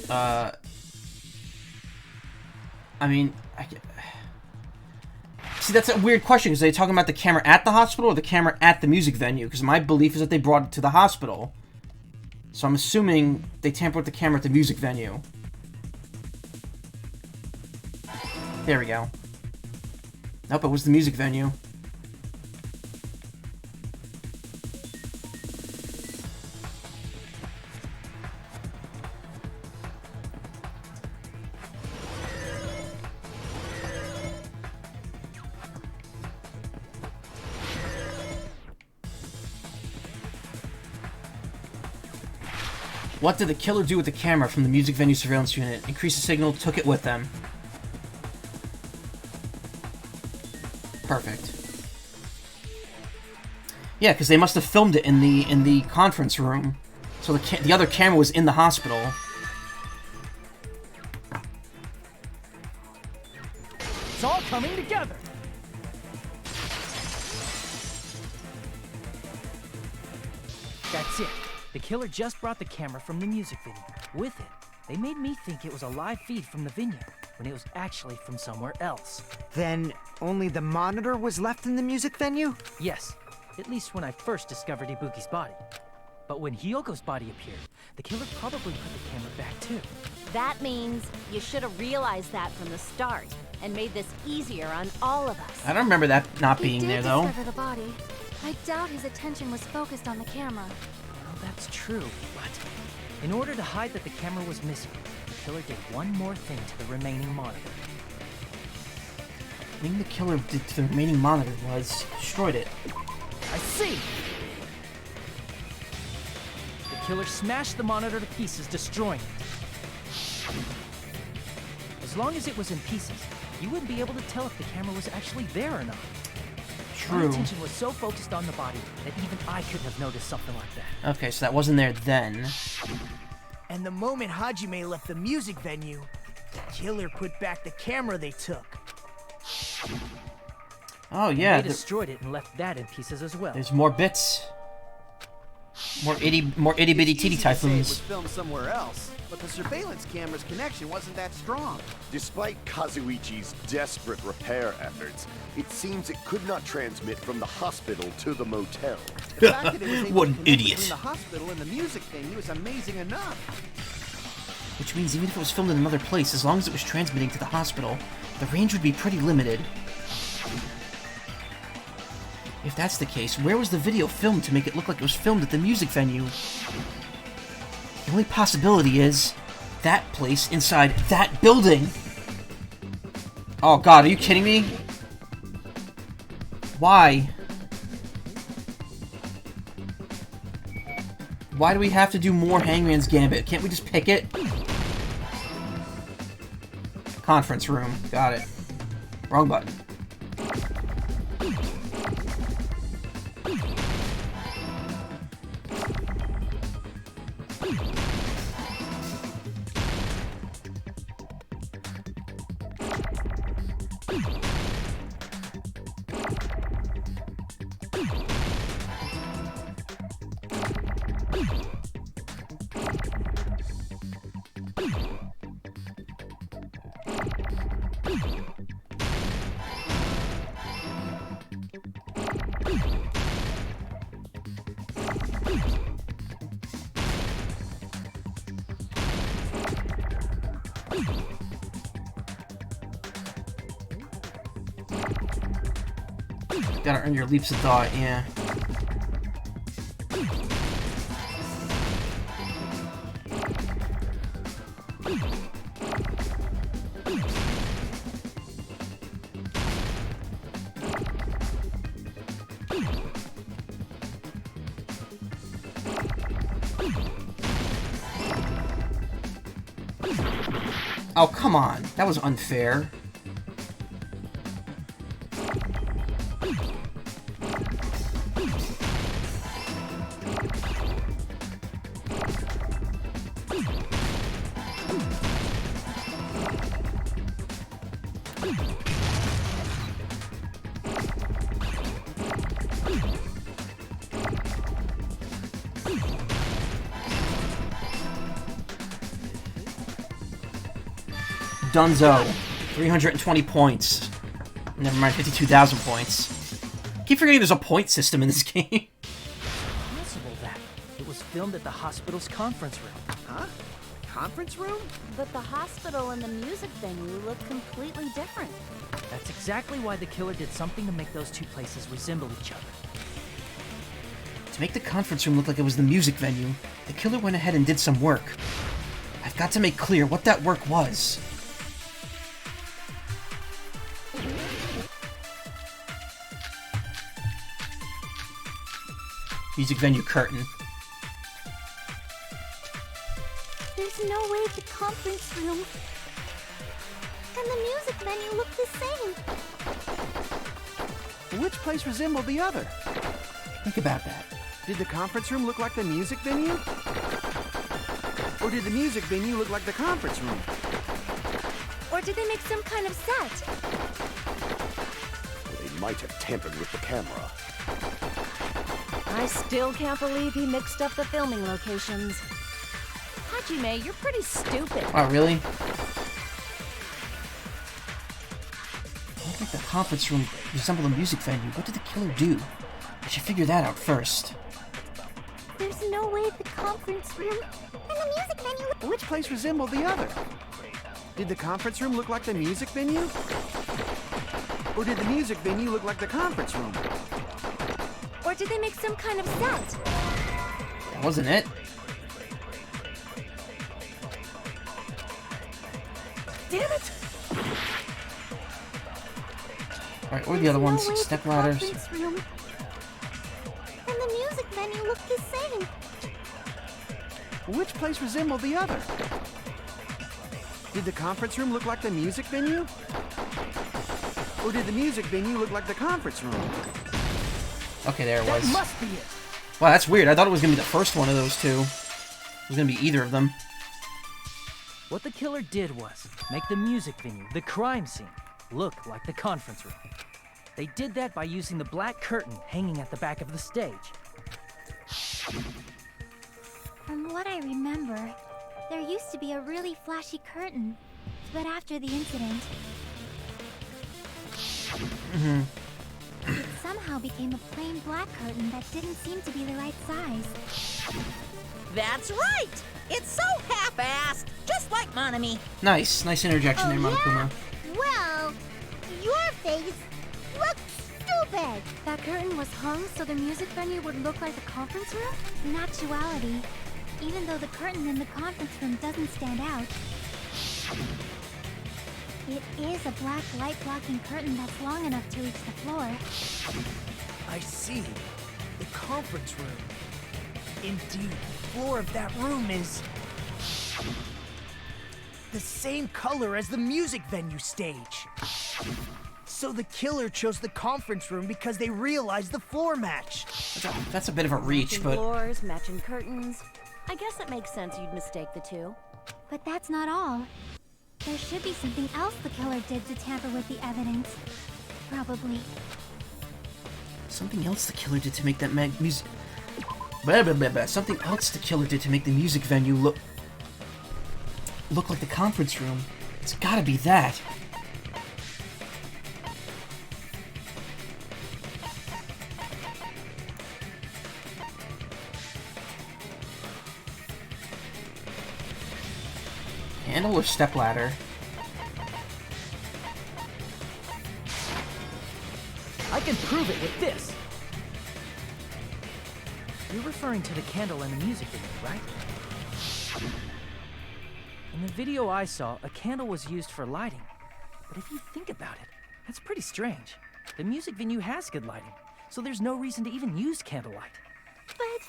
I mean, see, that's a weird question, because are they talking about the camera at the hospital or the camera at the music venue? Because my belief is that they brought it to the hospital. So I'm assuming they tampered with the camera at the music venue. There we go. Nope, it was the music venue. What did the killer do with the camera from the music venue surveillance unit? Increase the signal, took it with them. Perfect. Yeah, because they must have filmed it in the conference room. So the other camera was in the hospital. It's all coming together. That's it. The killer just brought the camera from the music venue. With it, they made me think it was a live feed from the venue, when it was actually from somewhere else. Then only the monitor was left in the music venue? Yes, at least when I first discovered Ibuki's body. But when Hyoko's body appeared, the killer probably put the camera back too. That means you should have realized that from the start and made this easier on all of us. I don't remember that not being there, though. He did discover the body. I doubt his attention was focused on the camera. Well, that's true, but in order to hide that the camera was missing, the killer did one more thing to the remaining monitor. The thing the killer did to the remaining monitor was destroyed it. I see! The killer smashed the monitor to pieces, destroying it. As long as it was in pieces, you wouldn't be able to tell if the camera was actually there or not. True. My attention was so focused on the body that even I couldn't have noticed something like that. Okay, so that wasn't there then. And the moment Hajime left the music venue, the killer put back the camera they took. Oh yeah, They destroyed it and left that in pieces as well. there's more bits. More itty bitty It's titty easy to say it was typhoons. filmed somewhere else, but the surveillance camera's connection wasn't that strong. Despite Kazuichi's desperate repair efforts, it seems it could not transmit from the hospital to the motel. The fact that it was able What to an connect idiot. between the hospital and the music venue is amazing enough. Which means even if it was filmed in another place, as long as it was transmitting to the hospital, the range would be pretty limited. If that's the case, where was the video filmed to make it look like it was filmed at the music venue? The only possibility is that place inside that building. Oh god, are you kidding me? Why? Why do we have to do more Hangman's Gambit? Can't we just pick it? Conference room. Got it. Wrong button. Gotta earn your leaps of thought, yeah. Oh, come on. That was unfair. Dunzo, 320 points. Never mind, 52,000 points. Keep forgetting there's a point system in this game. Possible that it was filmed at the hospital's conference room. Huh? Conference room? But the hospital and the music venue look completely different. That's exactly why the killer did something to make those two places resemble each other. To make the conference room look like it was the music venue, the killer went ahead and did some work. I've got to make clear what that work was. Music venue curtain. There's no way the conference room and the music venue look the same. Which place resembled the other? Think about that. Did the conference room look like the music venue? Or did the music venue look like the conference room? Or did they make some kind of set? They might have tampered with the camera. I still can't believe he mixed up the filming locations. Hajime, you're pretty stupid. Oh, really? I don't think the conference room resembled a music venue. What did the killer do? I should figure that out first. There's no way the conference room and the music venue. Which place resembled the other? Did the conference room look like the music venue? Or did the music venue look like the conference room? Or did they make some kind of set? That wasn't it. Damn it! Alright, what are the other ones? No way Step the ladders. conference room and the music venue look the same. Which place resembled the other? Did the conference room look like the music venue? Or did the music venue look like the conference room? Okay, there it That was. must be it. Wow, that's weird. I thought it was gonna be the first one of those two. It was gonna be either of them. What the killer did was make the music venue, the crime scene, look like the conference room. They did that by using the black curtain hanging at the back of the stage. From what I remember, there used to be a really flashy curtain. But after the incident, it somehow became a plain black curtain that didn't seem to be the right size. That's right! It's so half-assed, just like Monami. Nice interjection there, Monokuma. Well, your face looks bed. That curtain was hung so the music venue would look like the conference room? In actuality, even though the curtain in the conference room doesn't stand out, it is a black light-blocking curtain that's long enough to reach the floor. I see. The conference room. Indeed, the floor of that room is the same color as the music venue stage. So the killer chose the conference room because they realized the floor match. That's a bit of a reach, Matching but... floors, matching curtains. I guess it makes sense you'd mistake the two. But that's not all. There should be something else the killer did to tamper with the evidence. Probably. Something else the killer did to make that music... Something else the killer did to make the music venue look like the conference room. It's gotta be that. Handle or stepladder? I can prove it with this. You're referring to the candle in the music video, right? In the video I saw, a candle was used for lighting. But if you think about it, that's pretty strange. The music venue has good lighting, so there's no reason to even use candlelight. But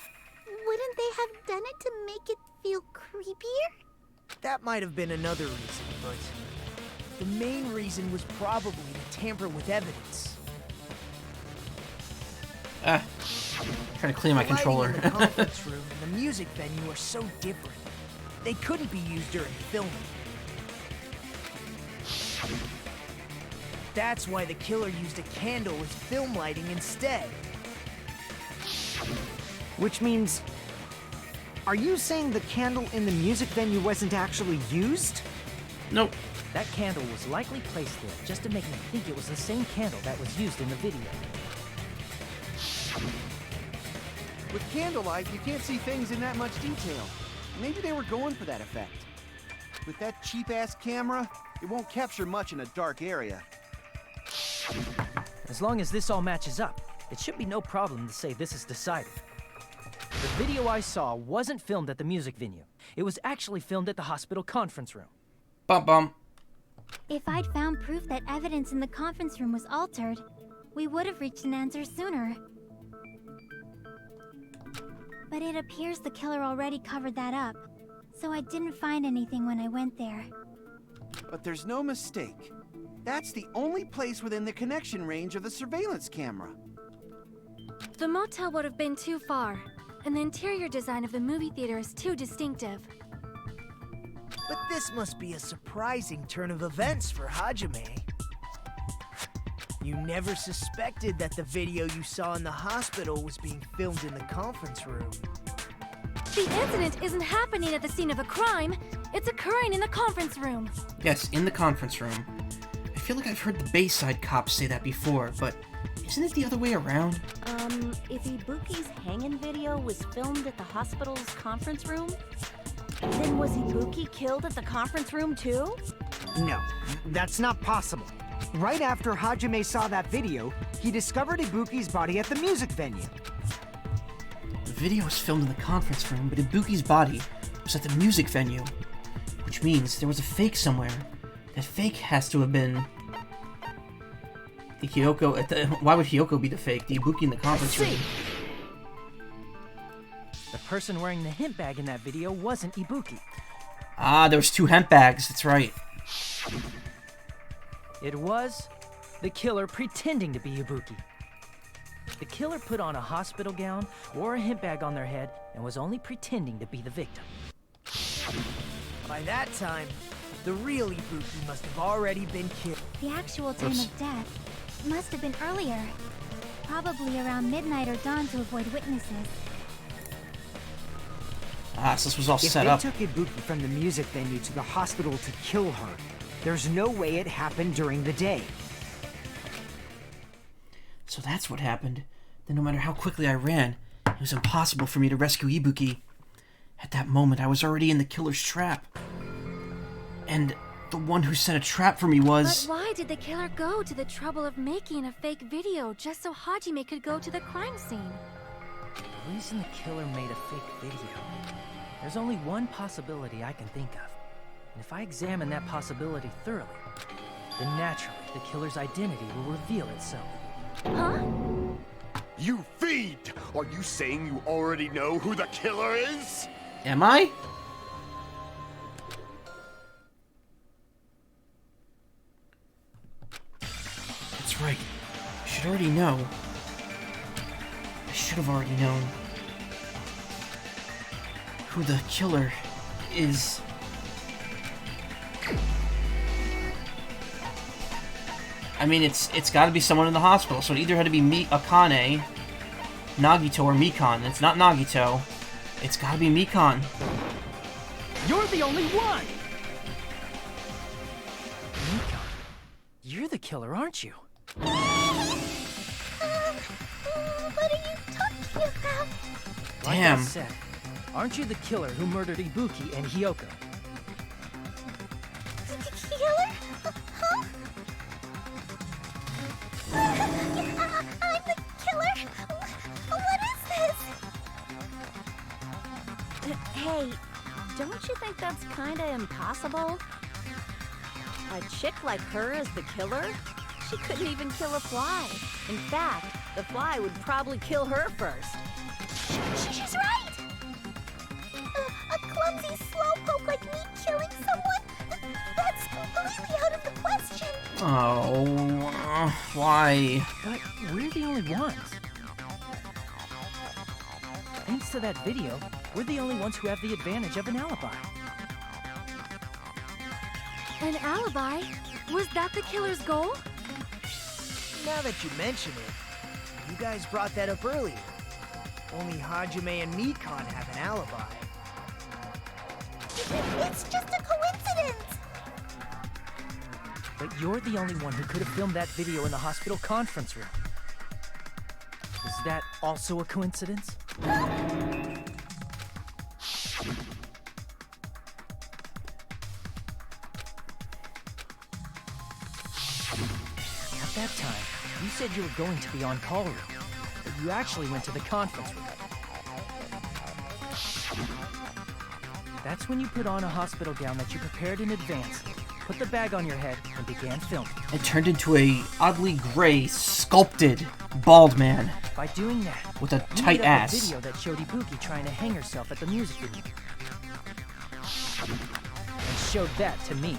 wouldn't they have done it to make it feel creepier? That might have been another reason, but the main reason was probably to tamper with evidence. Trying to clean my controller. The conference room and the music venue are so different. They couldn't be used during filming. That's why the killer used a candle as film lighting instead. Which means... Are you saying the candle in the music venue wasn't actually used? Nope. That candle was likely placed there just to make me think it was the same candle that was used in the video. With candlelight, you can't see things in that much detail. Maybe they were going for that effect. With that cheap-ass camera, it won't capture much in a dark area. As long as this all matches up, it should be no problem to say this is decided. The video I saw wasn't filmed at the music venue. It was actually filmed at the hospital conference room. Bum bum. If I'd found proof that evidence in the conference room was altered, we would have reached an answer sooner. But it appears the killer already covered that up, so I didn't find anything when I went there. But there's no mistake. That's the only place within the connection range of the surveillance camera. The motel would have been too far, and the interior design of the movie theater is too distinctive. But this must be a surprising turn of events for Hajime. You never suspected that the video you saw in the hospital was being filmed in the conference room. The incident isn't happening at the scene of a crime. It's occurring in the conference room. Yes, in the conference room. I feel like I've heard the Bayside cops say that before, but isn't it the other way around? If Ibuki's hanging video was filmed at the hospital's conference room, then was Ibuki killed at the conference room too? No, that's not possible. Right after Hajime saw that video, he discovered Ibuki's body at the music venue. The video was filmed in the conference room, but Ibuki's body was at the music venue, which means there was a fake somewhere. That fake has to have been the Hiyoko. Why would Hiyoko be the fake? The Ibuki in the conference room. The person wearing the hemp bag in that video wasn't Ibuki. Ah, there was two hemp bags. That's right. It was the killer pretending to be Ibuki. The killer put on a hospital gown, wore a hemp bag on their head, and was only pretending to be the victim. By that time, the real Ibuki must have already been killed. The actual time of death must have been earlier. Probably around midnight or dawn to avoid witnesses. Ah, so this was all set up. up. If they took Ibuki from the music venue to the hospital to kill her, there's no way it happened during the day. So that's what happened. Then no matter how quickly I ran, it was impossible for me to rescue Ibuki. At that moment, I was already in the killer's trap. And the one who set a trap for me was... But why did the killer go to the trouble of making a fake video just so Hajime could go to the crime scene? The reason the killer made a fake video, there's only one possibility I can think of. And if I examine that possibility thoroughly, then naturally the killer's identity will reveal itself. Huh? You fiend! Are you saying you already know who the killer is? Am I? That's right. I should already know. I should have already known who the killer is. I mean, it's got to be someone in the hospital, so it either had to be Akane, Nagito, or Mikan. It's not Nagito. It's got to be Mikan. You're the only one! Mikan, you're the killer, aren't you? What are you talking about? Like Damn. I said, aren't you the killer who murdered Ibuki and Hyoko? Killer? Huh? I'm the killer? What is this? Hey, don't you think that's kinda impossible? A chick like her as the killer? She couldn't even kill a fly. In fact, the fly would probably kill her first. She's right! A clumsy slowpoke like me killing someone? That's completely out of the question. Oh, why? But we're the only ones. Thanks to that video, we're the only ones who have the advantage of an alibi. An alibi? Was that the killer's goal? Now that you mention it, you guys brought that up earlier. Only Hajime and Mikan have an alibi. It's just a coincidence! But you're the only one who could have filmed that video in the hospital conference room. Is that also a coincidence? At that time, you said you were going to the on-call room, but you actually went to the conference room. That's when you put on a hospital gown that you prepared in advance, put the bag on your head, and began filming. It turned into a oddly gray, sculpted, bald man By doing that, with a you tight made up ass. a video that showed Ibuki trying to hang herself at the music video. And showed that to me.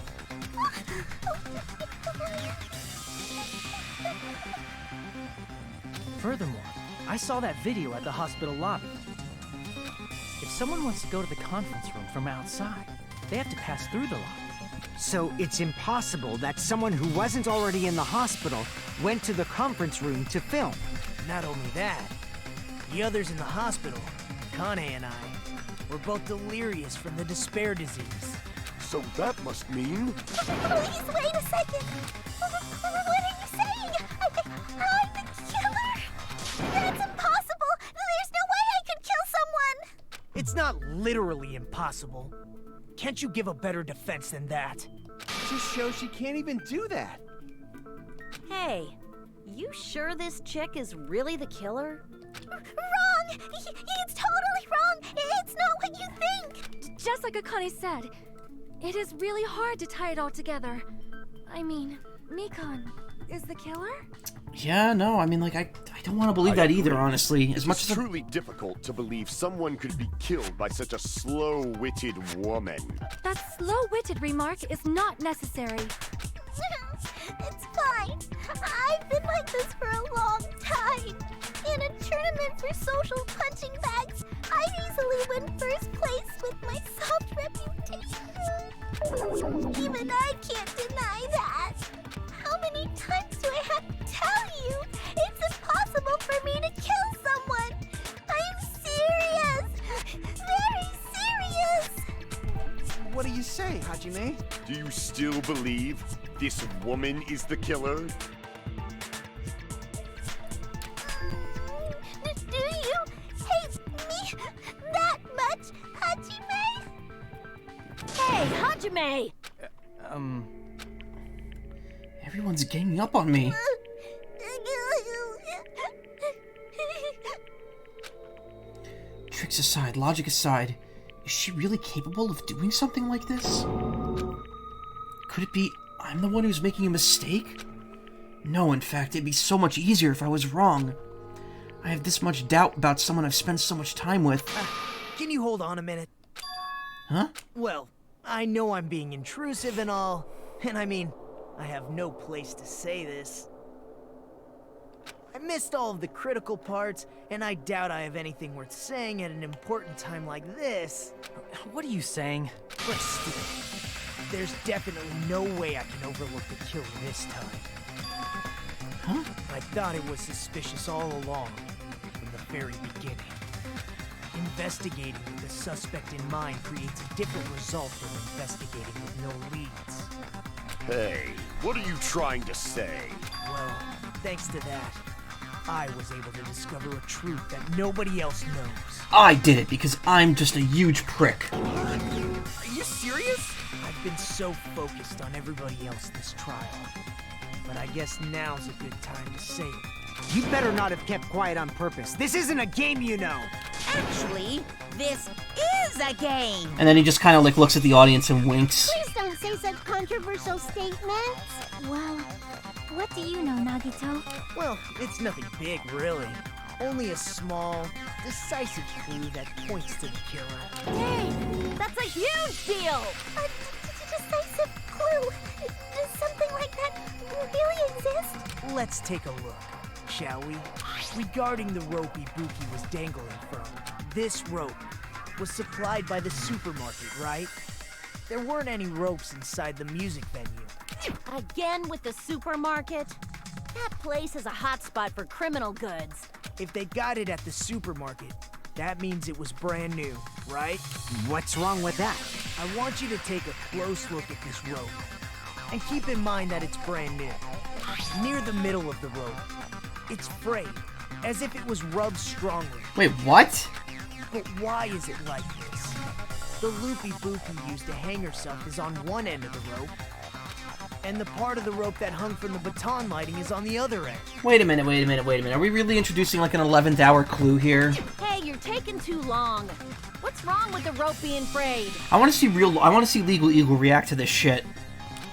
Furthermore, I saw that video at the hospital lobby. If someone wants to go to the conference room from outside, they have to pass through the lobby. So it's impossible that someone who wasn't already in the hospital went to the conference room to film. Not only that, the others in the hospital, Kane and I, were both delirious from the despair disease. So that must mean... Please wait a second! What are you saying? I'm the killer? That's impossible! There's no way I could kill someone! It's not literally impossible. Can't you give a better defense than that? Just shows she can't even do that. Hey, you sure this chick is really the killer? Wrong! It's totally wrong! It's not what you think! Just like Akane said, it is really hard to tie it all together. I mean, Mikan is the killer? Yeah, no, I mean, like, I don't want to believe that either, honestly. As much It's as truly difficult to believe someone could be killed by such a slow-witted woman. That slow-witted remark is not necessary. It's fine. I've been like this for a long time. In a tournament for social punching bags, I'd easily win first place with my soft reputation. Even I can't deny that. How many times do I have to tell you? It's impossible for me to kill someone. I'm serious. Very serious. What do you say, Hajime? Do you still believe this woman is the killer? Do you hate me that much, Hajime? Hey, Hajime! Everyone's ganging up on me. Tricks aside, logic aside, is she really capable of doing something like this? Could it be I'm the one who's making a mistake? No, in fact, it'd be so much easier if I was wrong. I have this much doubt about someone I've spent so much time with. Can you hold on a minute? Huh? Well, I know I'm being intrusive and all, and I mean, I have no place to say this. I missed all of the critical parts, and I doubt I have anything worth saying at an important time like this. What are you saying? But still, there's definitely no way I can overlook the killer this time. Huh? I thought it was suspicious all along, from the very beginning. Investigating with a suspect in mind creates a different result than investigating with no leads. Hey, what are you trying to say? Well, thanks to that, I was able to discover a truth that nobody else knows. I did it because I'm just a huge prick. Are you serious? I've been so focused on everybody else this trial. But I guess now's a good time to say it. You better not have kept quiet on purpose. This isn't a game, you know. Actually, this is a game. And then he just kind of like looks at the audience and winks. Please don't say such controversial statements. Well, what do you know, Nagito? Well, it's nothing big, really. Only a small, decisive clue that points to the killer. Dang, that's a huge deal! A decisive clue? Does something like that really exist? Let's take a look, shall we? Regarding the rope Ibuki was dangling from, this rope was supplied by the supermarket, right? There weren't any ropes inside the music venue. Again with the supermarket? That place is a hotspot for criminal goods. If they got it at the supermarket, that means it was brand new, right? What's wrong with that? I want you to take a close look at this rope. And keep in mind that it's brand new. Near the middle of the rope, it's frayed, as if it was rubbed strongly. Wait, what? But why is it like this? The loop Ibuki used to hang herself is on one end of the rope, and the part of the rope that hung from the baton lighting is on the other end. Wait a minute. Are we really introducing like an 11th hour clue here? Hey, you're taking too long. What's wrong with the rope being frayed? I want to see Legal Eagle react to this shit.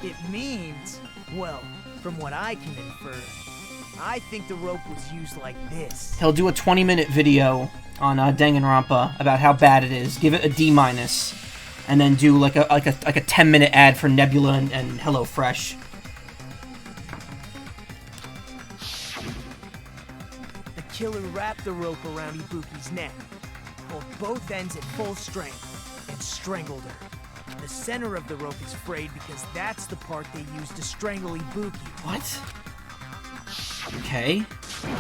It means, well, from what I can infer, I think the rope was used like this. He'll do a 20-minute video on Danganronpa about how bad it is, give it a D-, and then do like a 10-minute ad for Nebula and HelloFresh. The killer wrapped the rope around Ibuki's neck, pulled both ends at full strength, and strangled her. The center of the rope is frayed because that's the part they used to strangle Ibuki. What? Okay.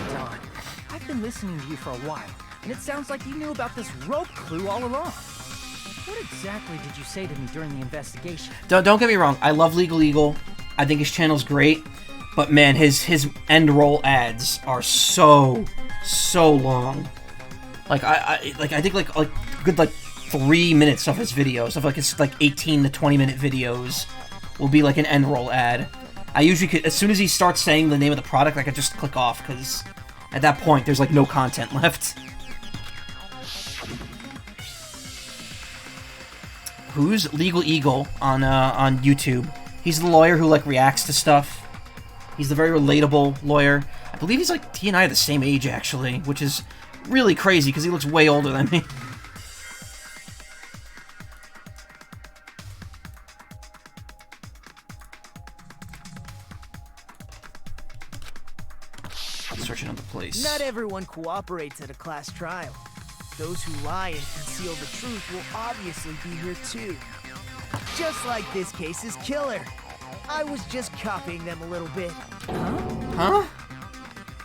Don, I've been listening to you for a while, and it sounds like you knew about this rope clue all along. What exactly did you say to me during the investigation? Don't get me wrong. I love Legal Eagle. I think his channel's great, but man, his end roll ads are so long. Like I think like good 3 minutes of his videos, of like his 18 to 20 minute videos, will be like an end roll ad. I usually could, as soon as he starts saying the name of the product, I could just click off because at that point there's like no content left. Who's Legal Eagle on YouTube? He's the lawyer who like reacts to stuff. He's the very relatable lawyer. I believe he's like, he and I are the same age actually, which is really crazy because he looks way older than me. Searching on the place. Not everyone cooperates at a class trial. Those who lie and conceal the truth will obviously be here too. Just like this case's killer. I was just copying them a little bit. Huh?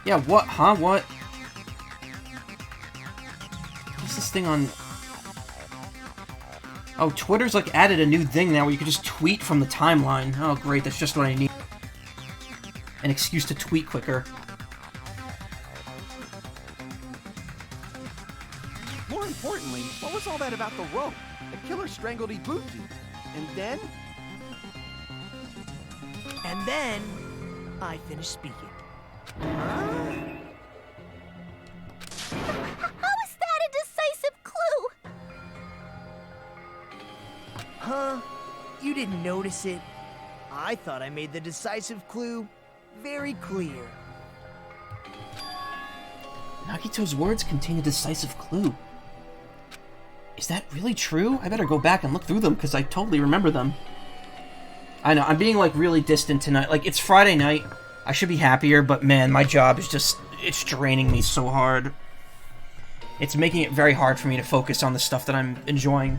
Yeah, what? Huh? What? What's this thing on... Oh, Twitter's like added a new thing now where you can just tweet from the timeline. Oh, great, that's just what I need. An excuse to tweet quicker. More importantly, what was all that about the rope? The killer strangled Ibuki. And then? then I finish speaking. How is that a decisive clue? Huh? You didn't notice it? I thought I made the decisive clue very clear. Nagito's words contain a decisive clue. Is that really true? I better go back and look through them, because I totally remember them. I know, I'm being, like, really distant tonight. Like, it's Friday night. I should be happier, but man, my job is just... it's draining me so hard. It's making it very hard for me to focus on the stuff that I'm enjoying.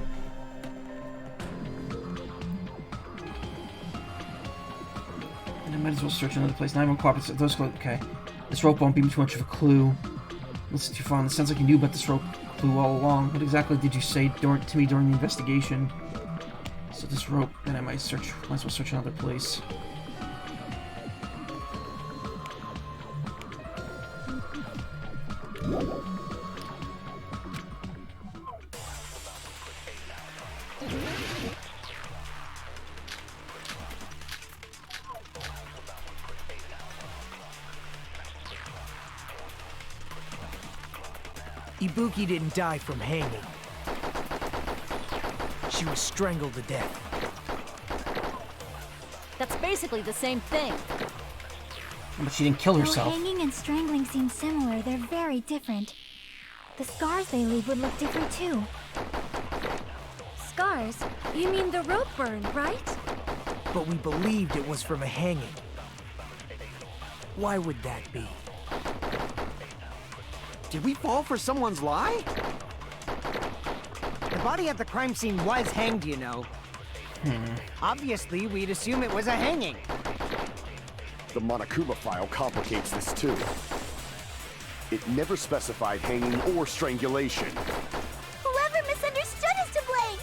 And I might as well search another place. 9-1 cooperative. Those okay. This rope won't be too much of a clue. Listen to your phone. It sounds like you knew about this rope clue all along. What exactly did you say to me during the investigation? So this rope, then I might as well search another place. Ibuki didn't die from hanging. She was strangled to death. That's basically the same thing. But she didn't kill herself. Though hanging and strangling seem similar, they're very different. The scars they leave would look different too. Scars? You mean the rope burn, right? But we believed it was from a hanging. Why would that be? Did we fall for someone's lie? The body at the crime scene was hanged, you know. Obviously, we'd assume it was a hanging. The Monokuma file complicates this too. It never specified hanging or strangulation. Whoever misunderstood is to blame.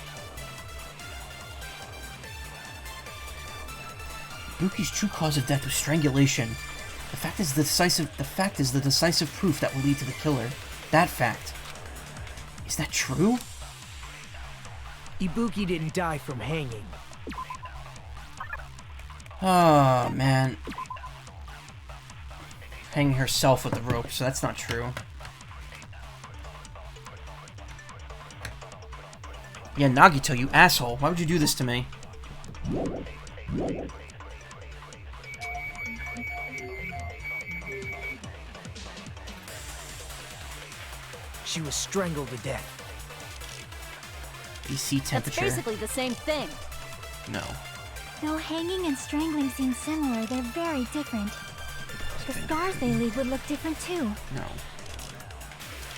Buki's true cause of death was strangulation. The fact is the decisive proof that will lead to the killer. That fact. Is that true? Ibuki didn't die from hanging. Oh, man. Hanging herself with the rope, so that's not true. Yeah, Nagito, you asshole. Why would you do this to me? She was strangled to death. AC temperature. That's basically the same thing. No. Though hanging and strangling seem similar, they're very different. The scars they leave would look different too. No.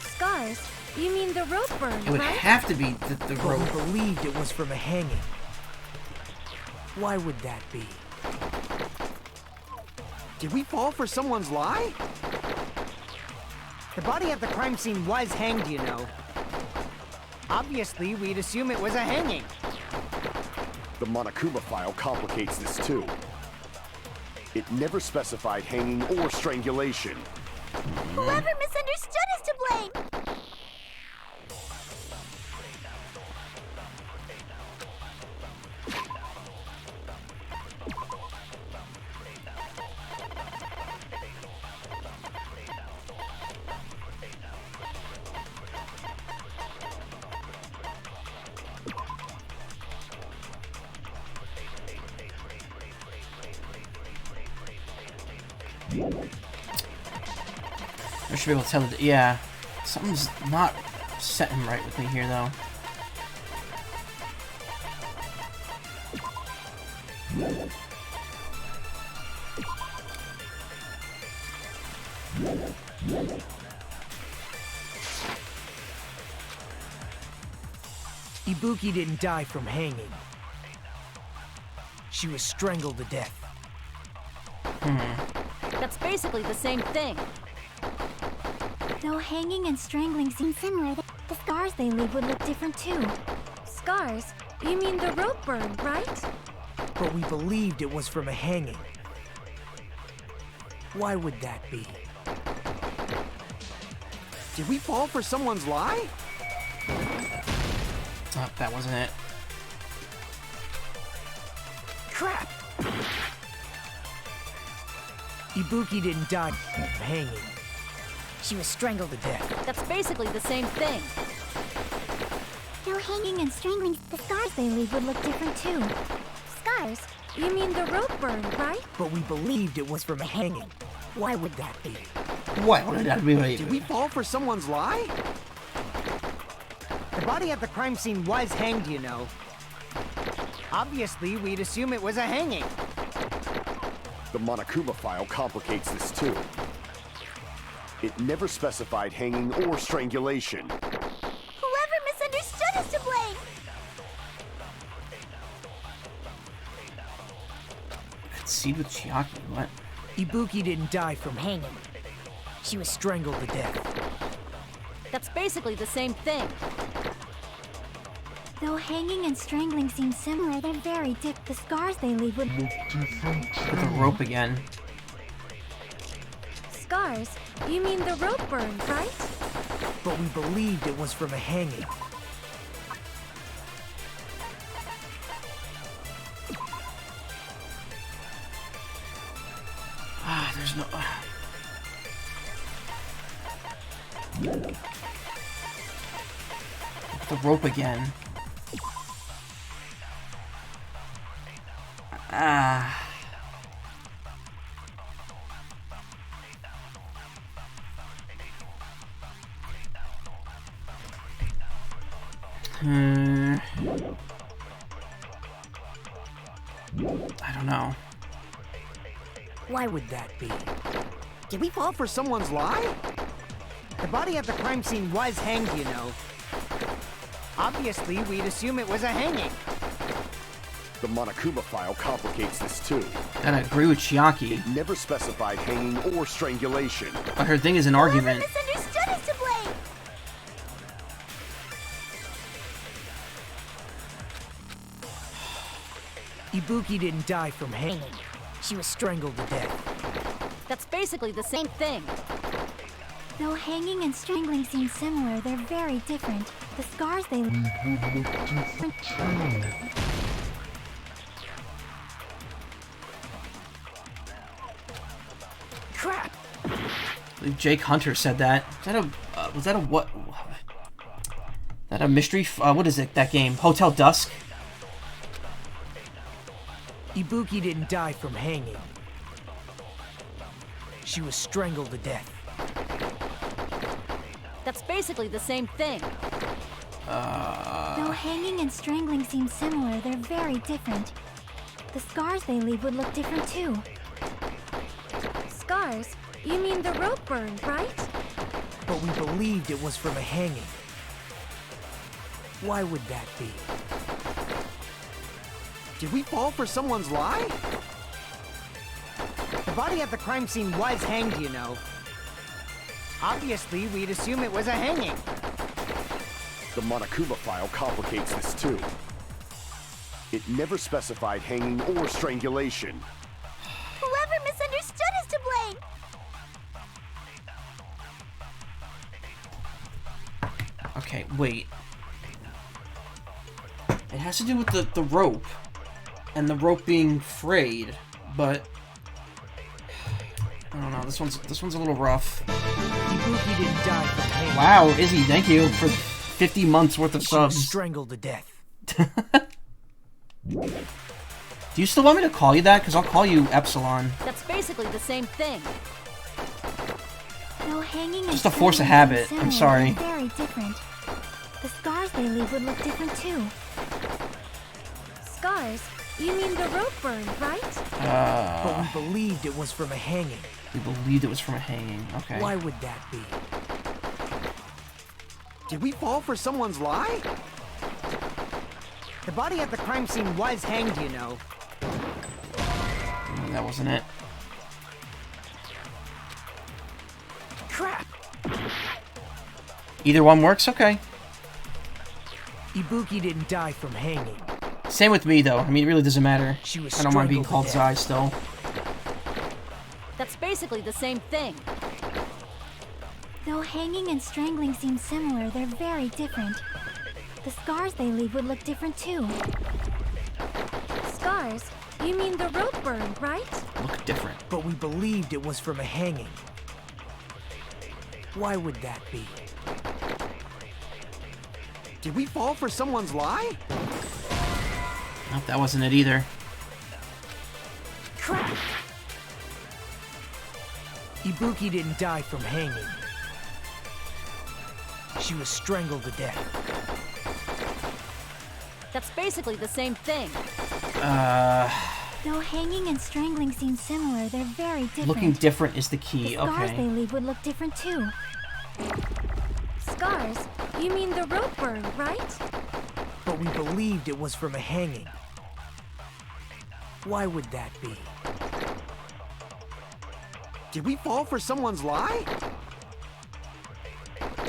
Scars? You mean the rope burn, It would right? have to be the But rope. we believed it was from a hanging. Why would that be? Did we fall for someone's lie? The body at the crime scene was hanged, you know. Obviously, we'd assume it was a hanging. The Monokuma file complicates this too. It never specified hanging or strangulation. Whoever misunderstood is to blame. I should be able to tell it. Yeah. Something's not setting right with me here, though. Ibuki didn't die from hanging. She was strangled to death. That's basically the same thing. Though hanging and strangling seem similar, the scars they leave would look different too. Scars? You mean the rope burn, right? But we believed it was from a hanging. Why would that be? Did we fall for someone's lie? Oh, that wasn't it. Crap! Ibuki didn't die from hanging. She was strangled to death. That's basically the same thing. Though hanging and strangling, the scars they leave would look different too. Scars? You mean the rope burn, right? But we believed it was from hanging. Why would that be? What would that be? Did we fall for someone's lie? The body at the crime scene was hanged, you know. Obviously, we'd assume it was a hanging. The Monokuma file complicates this too. It never specified hanging or strangulation. Whoever misunderstood is to blame. See with Chiaki, what? Ibuki didn't die from hanging. She was strangled to death. That's basically the same thing. Though hanging and strangling seem similar, they're very different. The scars they leave would look different. With the rope again. Scars? You mean the rope burn, right? But we believed it was from a hanging. Ah, there's no... The rope again. Ah. I don't know. Why would that be? Did we fall for someone's lie? The body at the crime scene was hanged, you know. Obviously, we'd assume it was a hanging. The Monokuma file complicates this too. Gotta agree with Chiaki. It never specified hanging or strangulation. But her thing is an argument. Whoever misunderstood is to blame. Ibuki didn't die from hanging. She was strangled to death. That's basically the same thing. Though hanging and strangling seem similar, they're very different. The scars they leave would look different too. Crap! I believe Jake Hunter said that. Was that a what? That a mystery? What is it? That game? Hotel Dusk? Ibuki didn't die from hanging. She was strangled to death. That's basically the same thing. Though hanging and strangling seem similar, they're very different. The scars they leave would look different too. Scars? You mean the rope burn, right? But we believed it was from a hanging. Why would that be? Did we fall for someone's lie? The body at the crime scene was hanged, you know. Obviously, we'd assume it was a hanging. The Monokuma file complicates this too. It never specified hanging or strangulation. Whoever misunderstood is to blame. Okay, wait. It has to do with the rope. And the rope being frayed, but... I don't know, this one's a little rough. Ibuki didn't die from hanging. Wow, Izzy, thank you for 50 months worth of She was subs. strangled to death. Do you still want me to call you that? Because I'll call you Epsilon. That's basically the same thing. Though hanging and Just a force of strangling habit. seem I'm similar, sorry. they're very different. The scars they leave would look different too. Scars? You mean the rope burn, right? But we believed it was from a hanging. We believed it was from a hanging. Okay. Why would that be? Did we fall for someone's lie? The body at the crime scene was hanged, you know. That wasn't it. Crap! Either one works? Okay. Ibuki didn't die from hanging. Same with me, though. I mean, it really doesn't matter. She was I don't mind being strangled called to death. Zai still. That's basically the same thing. Though hanging and strangling seem similar, they're very different. The scars they leave would look different too. Scars? You mean the rope burn, right? look different. But we believed it was from a hanging. Why would that be? Did we fall for someone's lie? Nope, that wasn't it either. Crap! Ibuki didn't die from hanging. She was strangled to death. That's basically the same thing. Though hanging and strangling seem similar, they're very different. Looking different is the key, The scars okay. they leave would look different too. Scars? You mean the rope burn, right? But we believed it was from a hanging. Why would that be? Did we fall for someone's lie?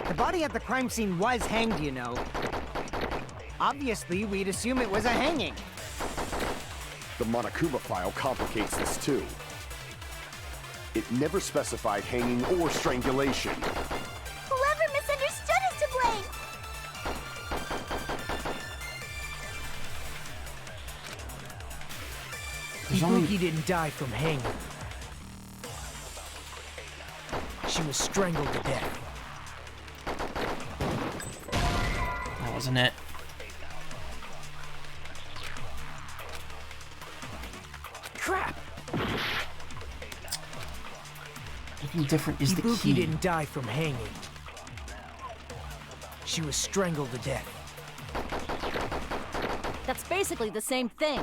The body at the crime scene was hanged, you know. Obviously, we'd assume it was a hanging. The Monokuma file complicates this too. It never specified hanging or strangulation. Whoever misunderstood is to blame. Ibuki didn't die from hanging. She was strangled to death. That wasn't it. Crap! Looking different is the Ibuki key. didn't die from hanging. She was strangled to death. That's basically the same thing.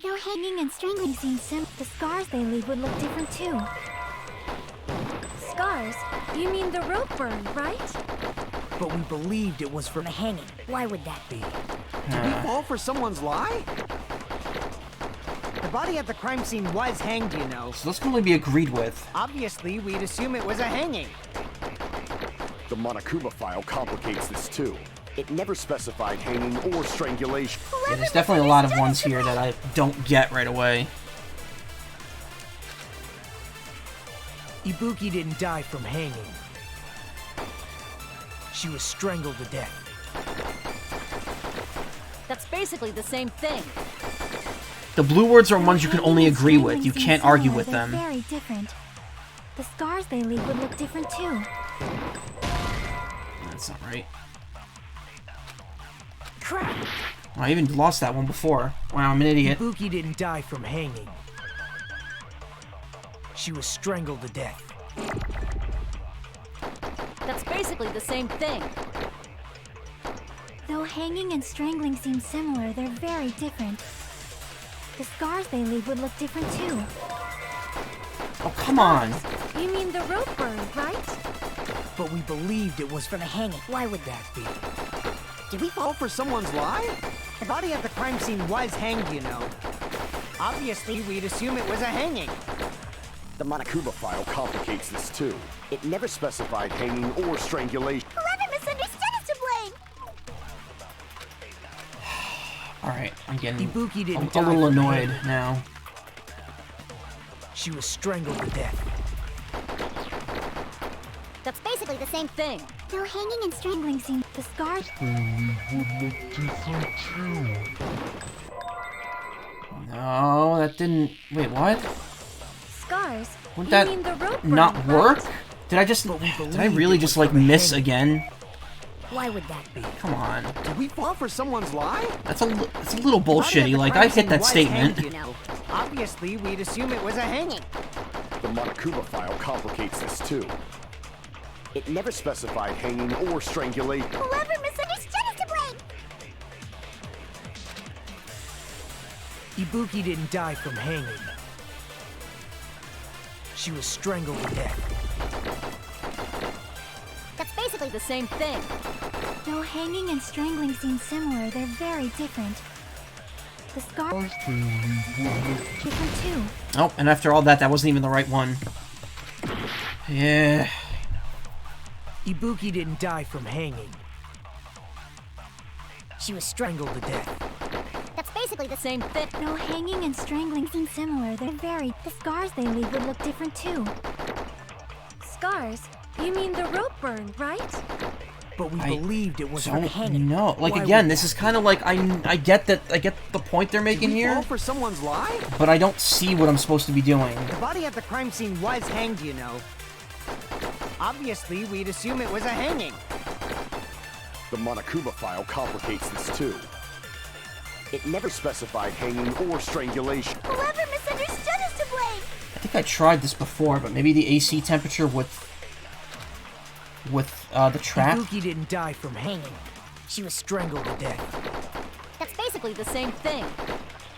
Though hanging and strangling seem similar, the scars they leave would look different too. Scars? You mean the rope burn, right? But we believed it was from a hanging. Why would that be? Did we fall for someone's lie? The body at the crime scene was hanged, you know. So this can only be agreed with. Obviously, we'd assume it was a hanging. The Monokuma file complicates this too. It never specified hanging or strangulation. Yeah, there's definitely a lot of ones here that I don't get right away. Ibuki didn't die from hanging. She was strangled to death. That's basically the same thing. The blue words are ones you can Hanging only and agree with. strangling You seem can't argue similar, with they're them. very different. The scars they leave would look different too. That's not right. Crap! I even lost that one before. Wow, I'm an idiot. Ibuki didn't die from hanging. She was strangled to death. That's basically the same thing. Though hanging and strangling seem similar, they're very different. The scars they leave would look different too. Oh, come on. You mean the rope burn, right? But we believed it was from a hanging. Why would that be? Did we fall for someone's lie? The body at the crime scene was hanged, you know. Obviously, we'd assume it was a hanging. The Monokuma file complicates this too. It never specified hanging or strangulation. Whoever misunderstood is to blame. Alright, I'm getting Ibuki a didn't little die from annoyed hanging. now. She was strangled to death. That's basically the same thing. Though hanging and strangling seem, the scars No, that didn't... Wait, what? Scars? Wouldn't You that mean the rope burn, not work? right? Did I just... But we Did I believed really it just, was like, from a miss hanging. again? Why would that be? Come on. Did we fall for someone's lie? That's a little The body at bullshitty. the Like, crime I hit scene that was statement. hanged, you know. Obviously, we'd assume it was a hanging. The Monokuma file complicates this too. It never specified hanging or strangulation. Whoever misunderstood is to blame. Ibuki didn't die from hanging. She was strangled to death. That's basically the same thing. though hanging and strangling seem similar, they're very different. The scars different too. Oh, and after all that, that wasn't even the right one. Yeah. Ibuki didn't die from hanging. She was strangled to death. That's basically the same thing. Though hanging and strangling seem similar, they're very... The scars they leave would look different too. Scars? You mean the rope burn, right? But we believed it was from don't hanging. know. Like, Why again, would this that is kind of like, I get the point they're making Did we here, fall for someone's lie? but I don't see what I'm supposed to be doing. The body at the crime scene was hanged, you know. Obviously, we'd assume it was a hanging. The Monokuma file complicates this too. It never specified hanging or strangulation. Whoever misunderstood is to blame. I think I tried this before, but maybe the AC temperature with the trap. Ibuki didn't die from hanging. She was strangled to death. That's basically the same thing.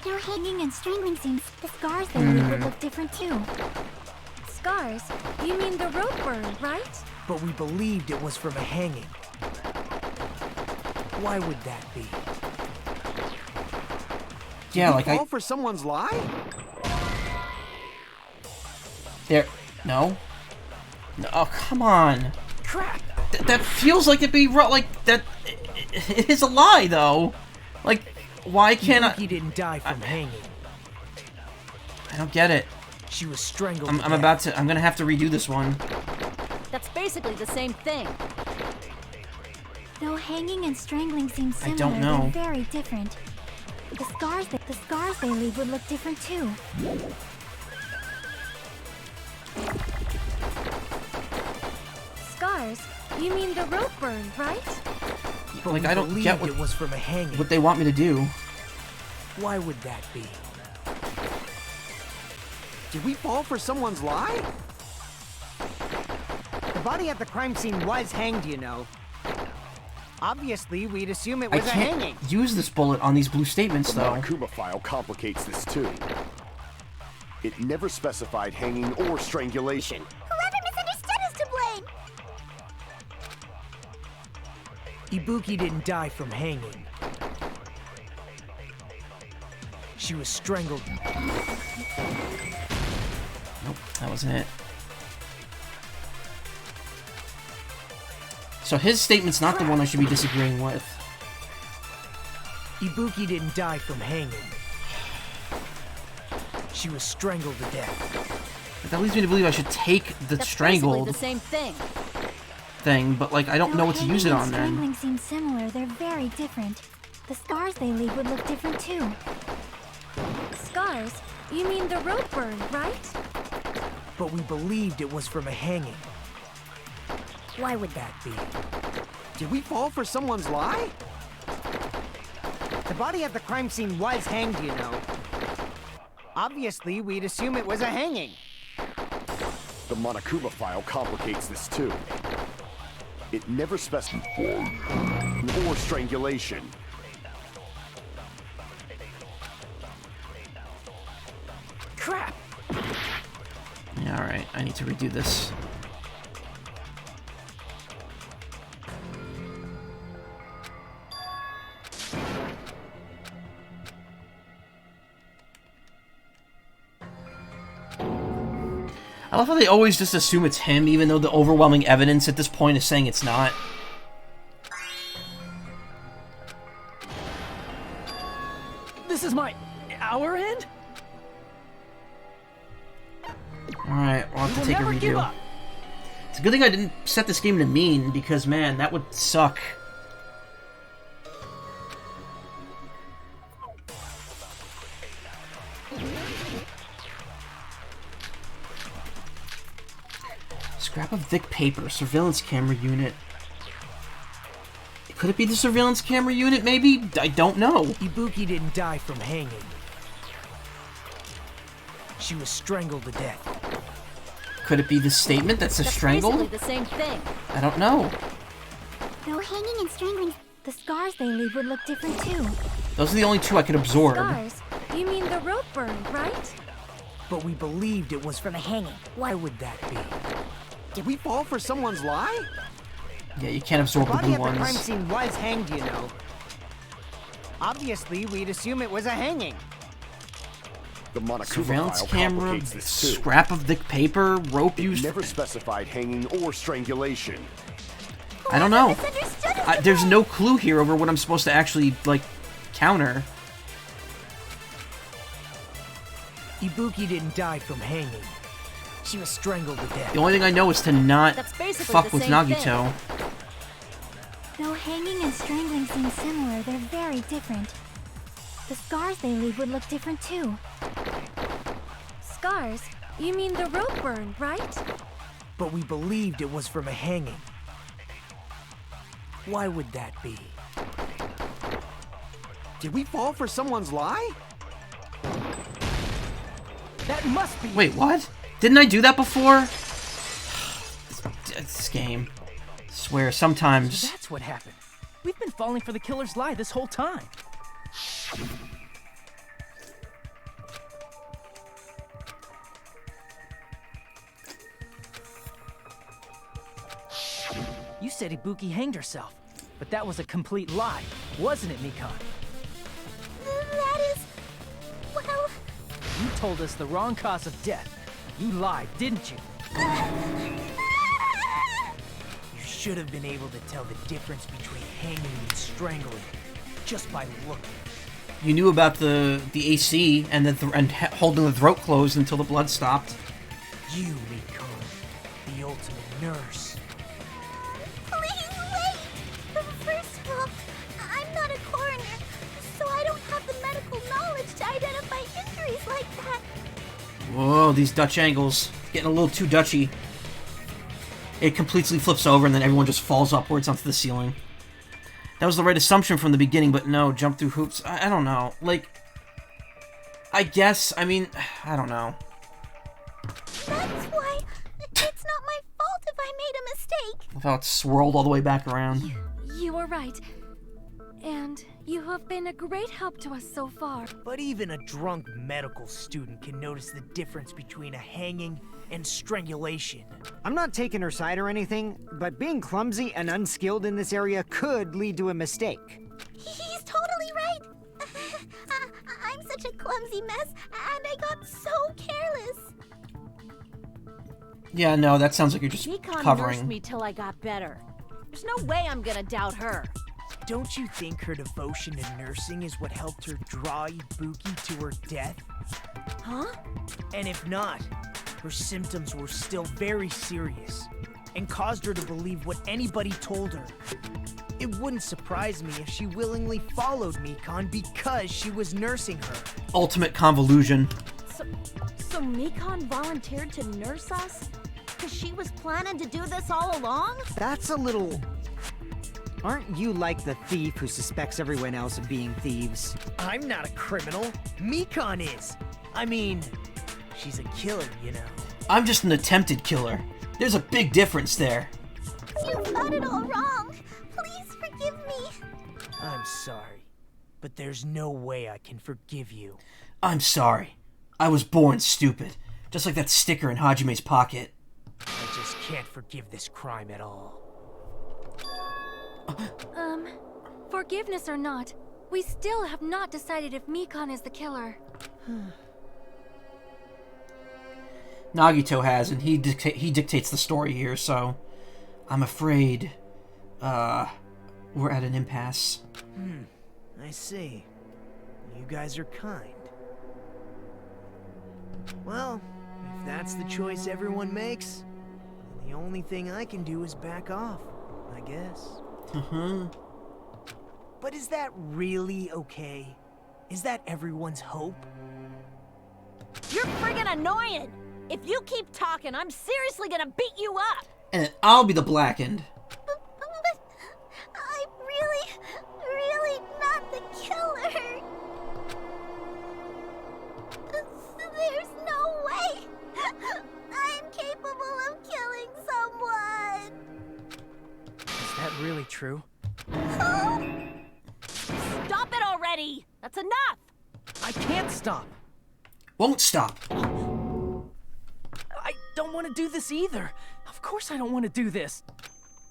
No hanging and strangling seems. The scars they leave would look different too. Scars? You mean the rope burn, right? But we believed it was from a hanging. Why would that be? Yeah, like Fall for someone's lie? there. No. No. Oh, come on. Crap! That feels like it'd be like that. It is a lie, though. Like, why can't I? Ibuki didn't die from hanging. I don't get it. She was strangled. I'm about to. I'm gonna have to redo this one. That's basically the same thing. Though hanging and strangling seem I similar, don't know. they're very different. The scars they leave would look different too. Scars? You mean the rope burn, right? But like, I don't get it was from a hanging. what they want me to do. Why would that be? Did we fall for someone's lie? The body at the crime scene was hanged, you know. Obviously, we'd assume it I was a can't hanging. use this bullet on these blue statements, The though. Monokuma file complicates this too. It never specified hanging or strangulation. Whoever misunderstood is to blame. Ibuki didn't die from hanging. She was strangled. Nope, that wasn't it. So his statement's not the one I should be disagreeing with. Ibuki didn't die from hanging. She was strangled to death. But that leads me to believe I should take the That's strangled basically the same thing. thing, but like, I don't know what to use it on Hanging and then. strangling seem similar, they're very different. The scars they leave would look different too. Scars? You mean the rope burn, right? But we believed it was from a hanging. Why would that be? Did we fall for someone's lie? The body at the crime scene was hanged, you know. Obviously, we'd assume it was a hanging. The Monokuma file complicates this too. It never specified or strangulation. Crap! Yeah, alright, I need to redo this. I love how they always just assume it's him, even though the overwhelming evidence at this point is saying it's not. This is our end? Alright, we'll have to We'll take a never give redo. up. It's a good thing I didn't set this game to mean, because man, that would suck. Scrap of thick paper, surveillance camera unit. Could it be the surveillance camera unit, maybe? I don't know. Ibuki didn't die from hanging. She was strangled to death. Could it be the statement that's a That's strangle? basically the same thing. I don't know. Though hanging and strangling, the scars they leave would look different too. Those are the only two I could absorb. Scars? You mean the rope burn, right? But we believed it was from a hanging. Why would that be? Did we fall for someone's lie? Yeah, you can't The absorb the body blue at the crime ones. scene was hanged, you know. Obviously, we'd assume it was a hanging. The Monokuma Surveillance file camera, complicates this too. scrap of thick paper, rope It used. never specified hanging or strangulation. I don't know. Misunderstood is to There's blame. no clue here over what I'm supposed to actually, like, counter. Ibuki didn't die from hanging. She was strangled to death. The only thing I know is to not That's basically fuck the with same Nagito. Though hanging and strangling seem similar, they're very different. The scars they leave would look different too. Scars? You mean the rope burn, right? But we believed it was from a hanging. Why would that be? Did we fall for someone's lie? That must be. Wait, what? Didn't I do that before? This game. I swear, sometimes. So that's what happened. We've been falling for the killer's lie this whole time. You said Ibuki hanged herself, but that was a complete lie, wasn't it, Macaw? That is... well... You told us the wrong cause of death. You lied, didn't you? You should have been able to tell the difference between hanging and strangling just by looking. You knew about the AC and holding the throat closed until the blood stopped. You, Macaw, the ultimate nurse. Please wait! First of all, I'm not a coroner, so I don't have the medical knowledge to identify injuries like that. Whoa, these Dutch angles. Getting a little too Dutchy. It completely flips over and then everyone just falls upwards onto the ceiling. That was the right assumption from the beginning, but no, jump through hoops. I don't know. Like, I guess, I mean, I don't know. That's why it's not my fault if I made a mistake. I thought it swirled all the way back around. You were right. And you have been a great help to us so far. But even a drunk medical student can notice the difference between a hanging and strangulation. I'm not taking her side or anything, but being clumsy and unskilled in this area could lead to a mistake. He's totally right. I'm such a clumsy mess, and I got so careless. Yeah, no, that sounds like you're just Macaw covering. nursed me till I got better. There's no way I'm gonna doubt her. Don't you think her devotion to nursing is what helped her draw Ibuki to her death? Huh? And if not, her symptoms were still very serious and caused her to believe what anybody told her. It wouldn't surprise me if she willingly followed Mikan because she was nursing her. Ultimate convolution. So Macaw volunteered to nurse us? Because she was planning to do this all along? That's a little... Aren't you like the thief who suspects everyone else of being thieves? I'm not a criminal. Mikan is. I mean, she's a killer, you know. I'm just an attempted killer. There's a big difference there. You've got it all wrong. Please forgive me. I'm sorry, but there's no way I can forgive you. I'm sorry. I was born stupid. Just like that sticker in Hajime's pocket. I just can't forgive this crime at all. Forgiveness or not, we still have not decided if Mikan is the killer. Nagito has, and he dictates the story here, so I'm afraid we're at an impasse. I see. You guys are kind. Well, if that's the choice everyone makes, then the only thing I can do is back off, I guess. But is that really okay? Is that everyone's hope? You're friggin' annoying! If you keep talking, I'm seriously gonna beat you up! And then I'll be the blackened. But I'm really not the killer. There's no way I'm capable of killing someone. Is that really true? Stop it already! That's enough! I can't stop. Won't stop. I don't want to do this either. Of course I don't want to do this.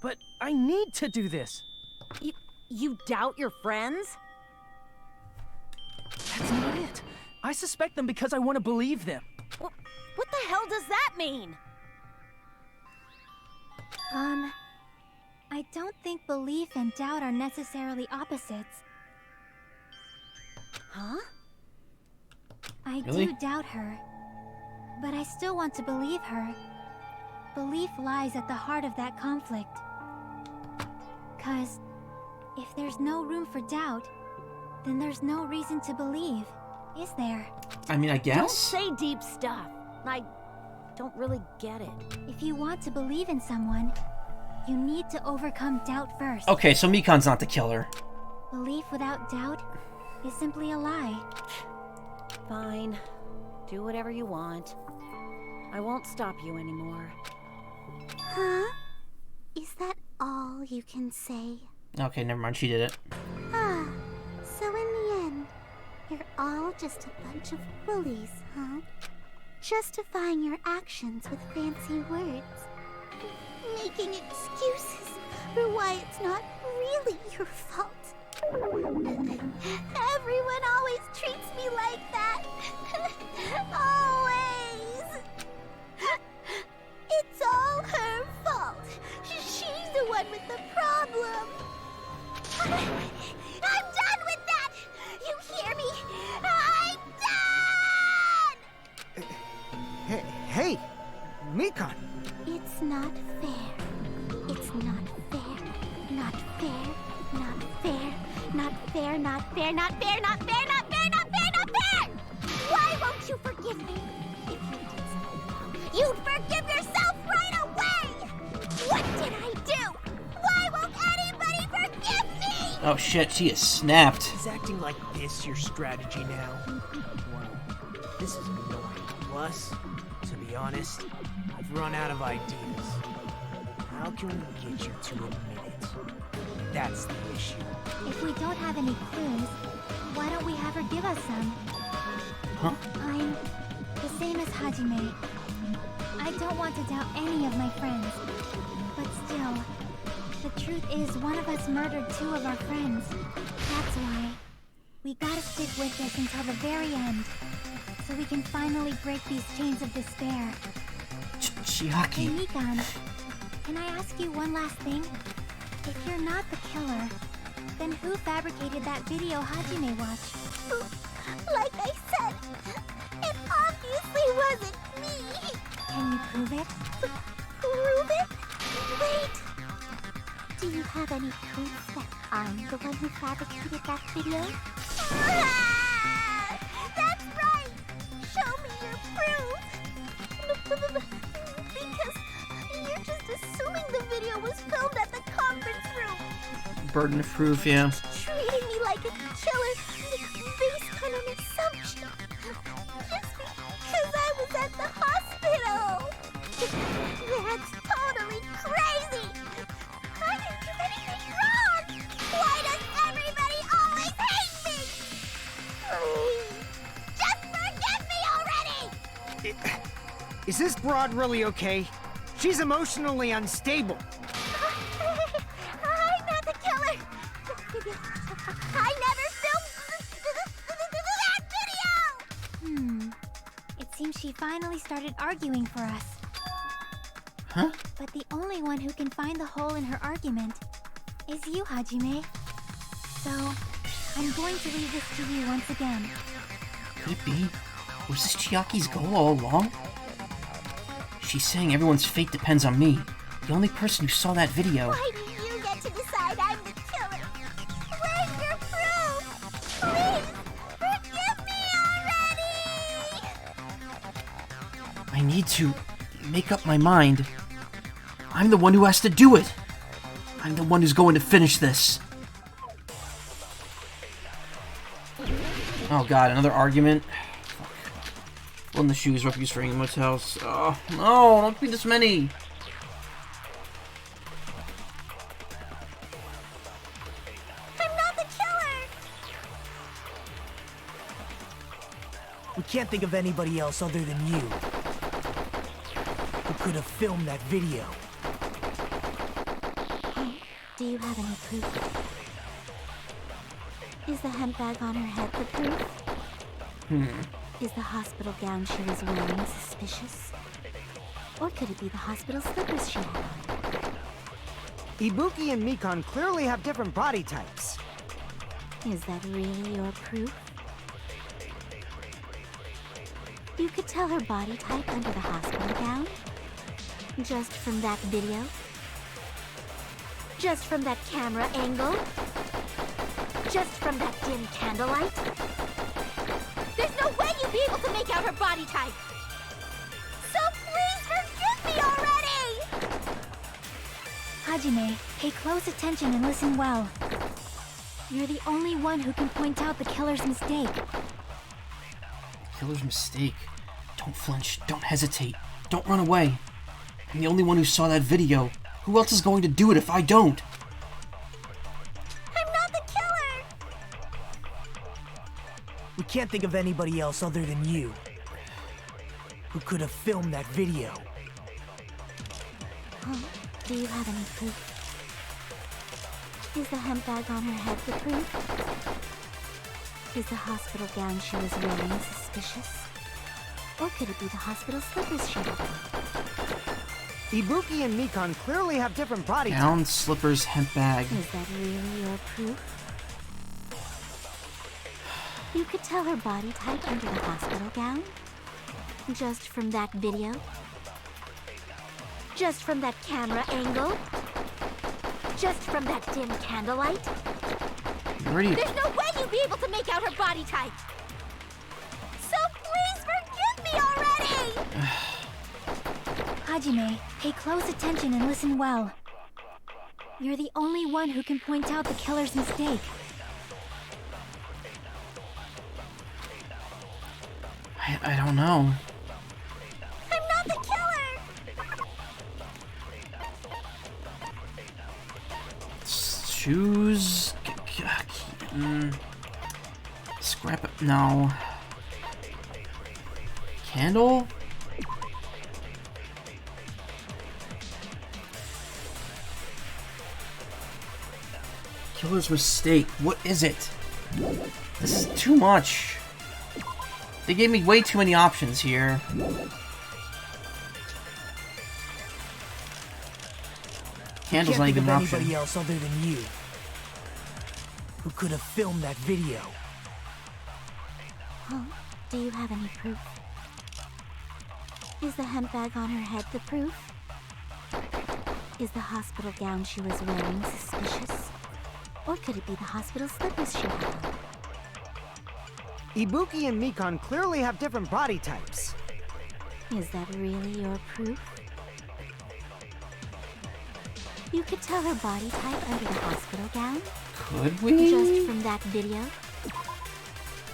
But I need to do this. You doubt your friends? That's not it. I suspect them because I want to believe them. What the hell does that mean? I don't think belief and doubt are necessarily opposites. Huh? I Really? do doubt her, but I still want to believe her. Belief lies at the heart of that conflict. 'Cause If there's no room for doubt, then there's no reason to believe, is there? I mean, I Don't guess. say deep stuff. I don't really get it. If you want to believe in someone, you need to overcome doubt first. Okay, so Mikan's not the killer. Belief without doubt is simply a lie. Fine. Do whatever you want. I won't stop you anymore. Huh? Is that all you can say? Okay, never mind. She did it. Ah, so in the end, you're all just a bunch of bullies, huh? Justifying your actions with fancy words. Making excuses for why it's not really your fault. Everyone always treats me like that. Always. It's all her fault. She's the one with the problem. I'm done with that! You hear me? I'm done! Hey, Mikan. It's not fair. It's not fair. Not fair. Not fair. Not fair. Not fair. Not fair. Not fair. Not fair. Not fair. Not fair! Why won't you forgive me? If you did something wrong, you'd forgive yourself right away! What did I do? Why won't anybody forgive me? Oh shit, she is snapped. Is acting like this your strategy now? Well, this is annoying. Plus, to be honest, I've run out of ideas. How can we get you to admit it? That's the issue. If we don't have any clues, why don't we have her give us some? Huh? I'm the same as Hajime. I don't want to doubt any of my friends. But still, the truth is one of us murdered two of our friends. That's why we gotta stick with this until the very end, so we can finally break these chains of despair. Hey, Chiaki. Mikan, can I ask you one last thing? If you're not the killer, then who fabricated that video Hajime watched? Like I said, it obviously wasn't me. Can you prove it? Prove it? Wait. Do you have any proof that I'm the one who fabricated that video? Ah! That's right! Show me your proof! Because you're just assuming the video was filmed at the conference room. Burden of proof, yeah. Treating me like a killer based on an assumption. Just because I was at the hospital. That's totally crazy. I didn't do anything wrong. Why does everybody always hate me? Please, just forgive me already. Is this broad really okay? She's emotionally unstable. I'm not the killer. I never filmed that video. It seems she finally started arguing for us. Huh? But the only one who can find the hole in her argument is you, Hajime. So, I'm going to leave this to you once again. Could it be? Was this Chiaki's goal all along? She's saying everyone's fate depends on me. The only person who saw that video. Why do you get to decide I'm the killer? Where's your proof? Please, forgive me already! I need to make up my mind. I'm the one who has to do it. I'm the one who's going to finish this. Oh god, another argument? Fuck. On the shoes, refuse for English house. Oh, no, don't be this many. I'm not the killer! We can't think of anybody else other than you who could have filmed that video. Do you have any proof? Is the hemp bag on her head the proof? Is the hospital gown she was wearing suspicious? Or could it be the hospital slippers she had on? Ibuki and Mikan clearly have different body types. Is that really your proof? You could tell her body type under the hospital gown? Just from that video? Just from that camera angle? Just from that dim candlelight? There's no way you'd be able to make out her body type! So please forgive me already! Hajime, pay close attention and listen well. You're the only one who can point out the killer's mistake. Killer's mistake. Don't flinch. Don't hesitate. Don't run away. I'm the only one who saw that video. Who else is going to do it if I don't? I'm not the killer! We can't think of anybody else other than you who could have filmed that video. Huh? Do you have any proof? Is the hemp bag on her head the proof? Is the hospital gown she was wearing suspicious? Or could it be the hospital slippers she had on? Ibuki and Mikan clearly have different body types. Gown, slippers, hemp bag. Is that really your proof? You could tell her body type under the hospital gown? Just from that video? Just from that camera angle? Just from that dim candlelight? There's no way you'd be able to make out her body type! So please forgive me already! Hajime, pay close attention and listen well. You're the only one who can point out the killer's mistake. I don't know. I'm not the killer! Shoes. Scrap it. No. Candle? Killer's mistake. What is it? This is too much. They gave me way too many options here. Candle's not even an option. Anybody else other than you who could have filmed that video. Huh? Do you have any proof? Is the hemp bag on her head the proof? Is the hospital gown she was wearing suspicious? Or could it be the hospital slippers she had on? Ibuki and Mikan clearly have different body types. Is that really your proof? You could tell her body type under the hospital gown? Could we? Just from that video?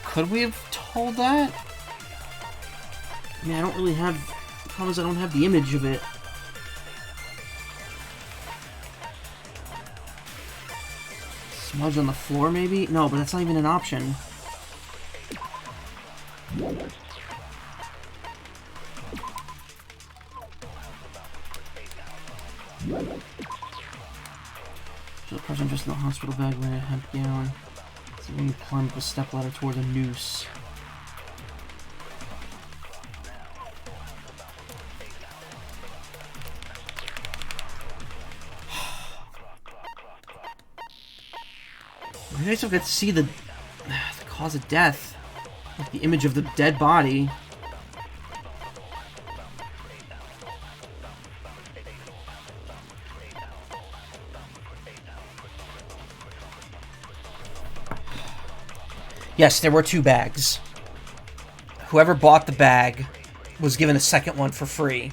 Could we have told that? I mean, I don't really have... The problem is I don't have the image of it. Smudge on the floor, maybe? No, but that's not even an option. So the person just in the hospital bag wearing a hemp gown. So when you climb up a stepladder toward a noose. Maybe I still get to see the cause of death. Like the image of the dead body. Yes, there were 2 bags. Whoever bought the bag was given a second one for free.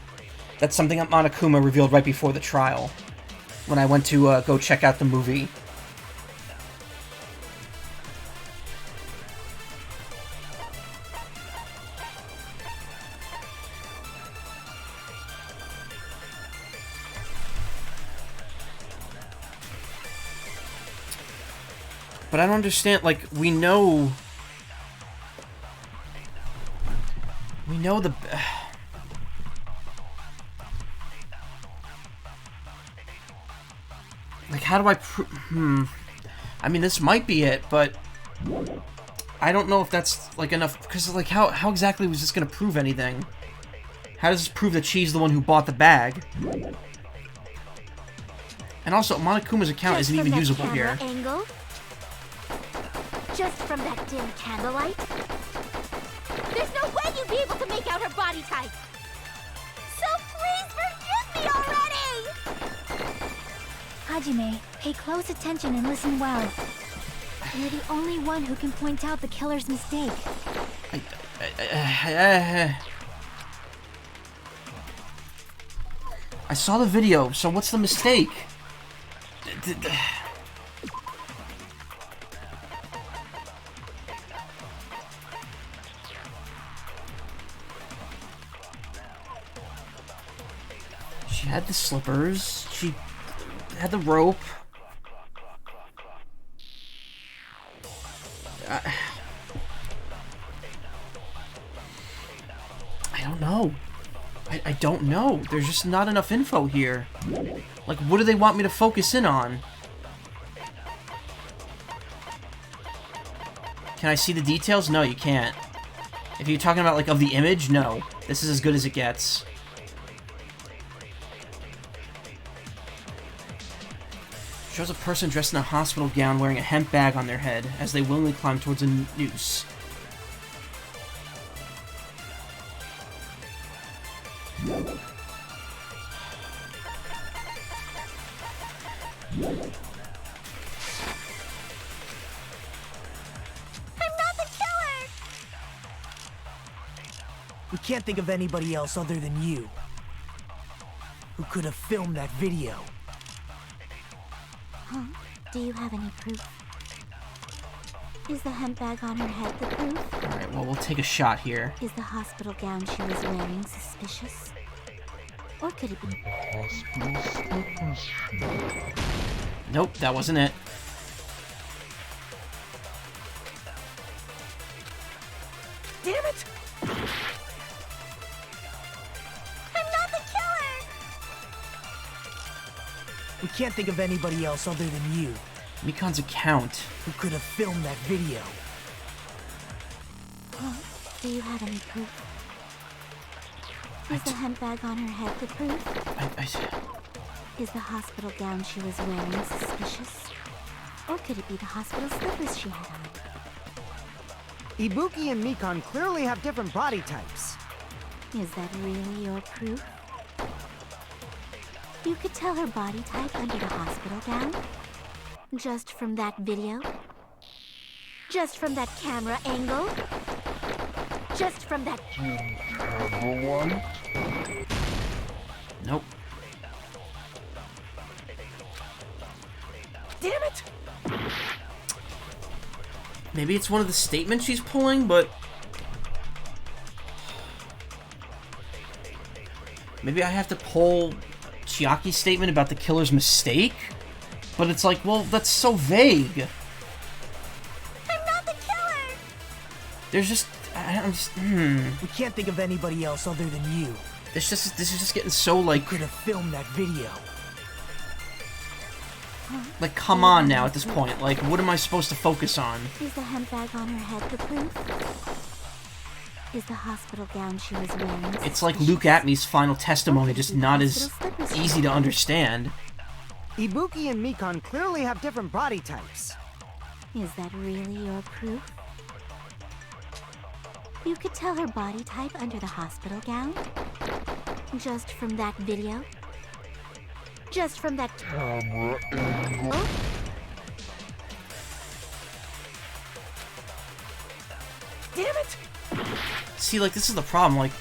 That's something that Monokuma revealed right before the trial. When I went to go check out the movie. But I don't understand, like, we know the... Like, how do I I mean, this might be it, but I don't know if that's, like, enough, because, like, how exactly was this gonna prove anything? How does this prove that she's the one who bought the bag? And also, Monokuma's account isn't even usable here. Angle? Just from that dim candlelight? There's no way you'd be able to make out her body type! So please forgive me already! Hajime, pay close attention and listen well. You're the only one who can point out the killer's mistake. I saw the video, so what's the mistake? She had the slippers, she had the rope. I don't know. I don't know. There's just not enough info here. Like, what do they want me to focus in on? Can I see the details? No, you can't. If you're talking about, like, of the image, no. This is as good as it gets. Shows a person dressed in a hospital gown wearing a hemp bag on their head as they willingly climb towards a noose. We can't think of anybody else other than you who could have filmed that video. Huh? Do you have any proof? Is the hemp bag on her head the proof? Alright, well, we'll take a shot here. Is the hospital gown she was wearing suspicious? Or could it be... Nope, that wasn't it. Damn it! We can't think of anybody else other than you Mikan's account. who could have filmed that video. Huh? Do you have any proof? Is the hemp bag on her head the proof? Is the hospital gown she was wearing suspicious? Or could it be the hospital slippers she had on? Ibuki and Mikan clearly have different body types. Is that really your proof? You could tell her body type under the hospital gown? Just from that video? Just from that camera angle? Just from that... Nope. Damn it! Maybe it's one of the statements she's pulling, but... Maybe I have to pull Chiaki's statement about the killer's mistake? But it's like, well, that's so vague. I'm not the killer! There's just... I'm just... We can't think of anybody else other than you. This is just getting so, like... Could have filmed that video. Like, come on now at this point. Like, what am I supposed to focus on? Is the hemp bag on her head the proof? Is the hospital gown she was wearing... It's like Luke Atmey's final testimony, just not as easy to understand. Ibuki and Mikan clearly have different body types. Is that really your proof? You could tell her body type under the hospital gown? Just from that video? Just from that camera angle? Damn it! See, like, this is the problem. Like,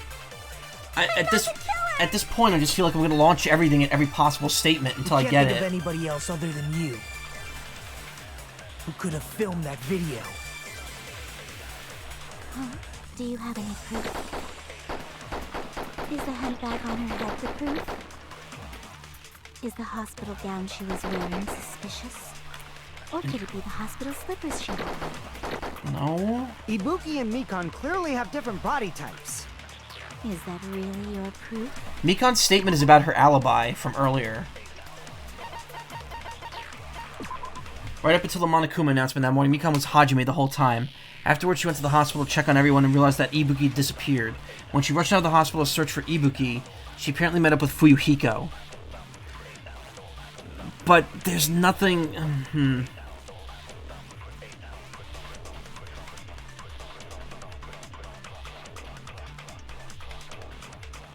at this point, I just feel like I'm gonna launch everything at every possible statement until I get Can't it. think of anybody else other than you who could have filmed that video. Huh? Do you have any proof? Is the hemp bag on her head the proof? Is the hospital gown she was wearing suspicious? Or could it be the hospital slippers she had on? No. Ibuki and Mikan clearly have different body types. Is that really your proof? Mikan's statement is about her alibi from earlier. Right up until the Monokuma announcement that morning, Mikan was Hajime the whole time. Afterwards, she went to the hospital to check on everyone and realized that Ibuki had disappeared. When she rushed out of the hospital to search for Ibuki, she apparently met up with Fuyuhiko. But there's nothing...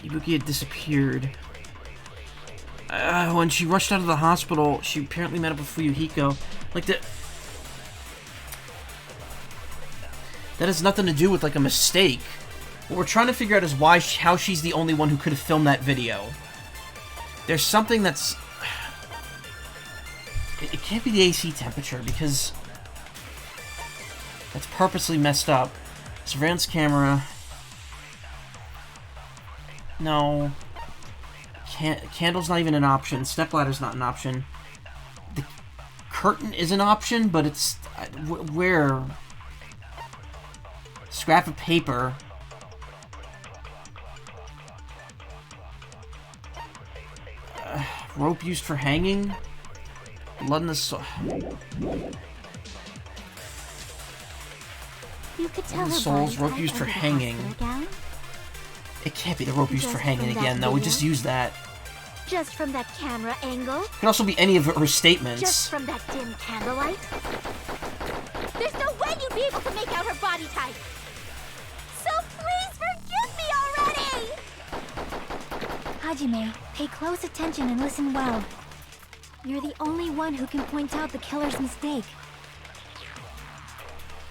Ibuki had disappeared. When she rushed out of the hospital, she apparently met up with Fuyuhiko. Like, That has nothing to do with, like, a mistake. What we're trying to figure out is how she's the only one who could have filmed that video. There's something that's... It can't be the AC temperature, because... That's purposely messed up. Surveillance camera... No. Candle's not even an option. Stepladder's not an option. The curtain is an option, but it's... Where? Scrap of paper. Rope used for hanging? Blood in the You could tell her souls, body rope used for under the hanging. hospital gown. It can't be the rope used for Just hanging from that again, though. We video? just used that. Just from that camera angle. It could also be any of her statements. Just from that dim candlelight. There's no way you'd be able to make out her body type. So please forgive me already! Hajime, pay close attention and listen well. You're the only one who can point out the killer's mistake.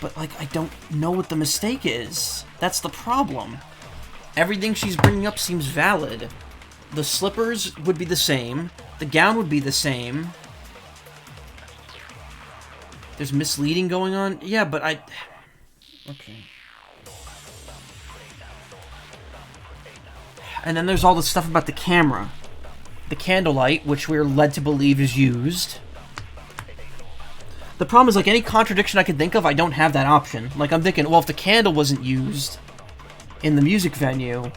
But, like, I don't know what the mistake is. That's the problem. Everything she's bringing up seems valid. The slippers would be the same. The gown would be the same. There's misleading going on? Yeah, but I... Okay. And then there's all the stuff about the camera. The candlelight, which we're led to believe is used. The problem is, like, any contradiction I could think of, I don't have that option. Like, I'm thinking, well, if the candle wasn't used in the music venue,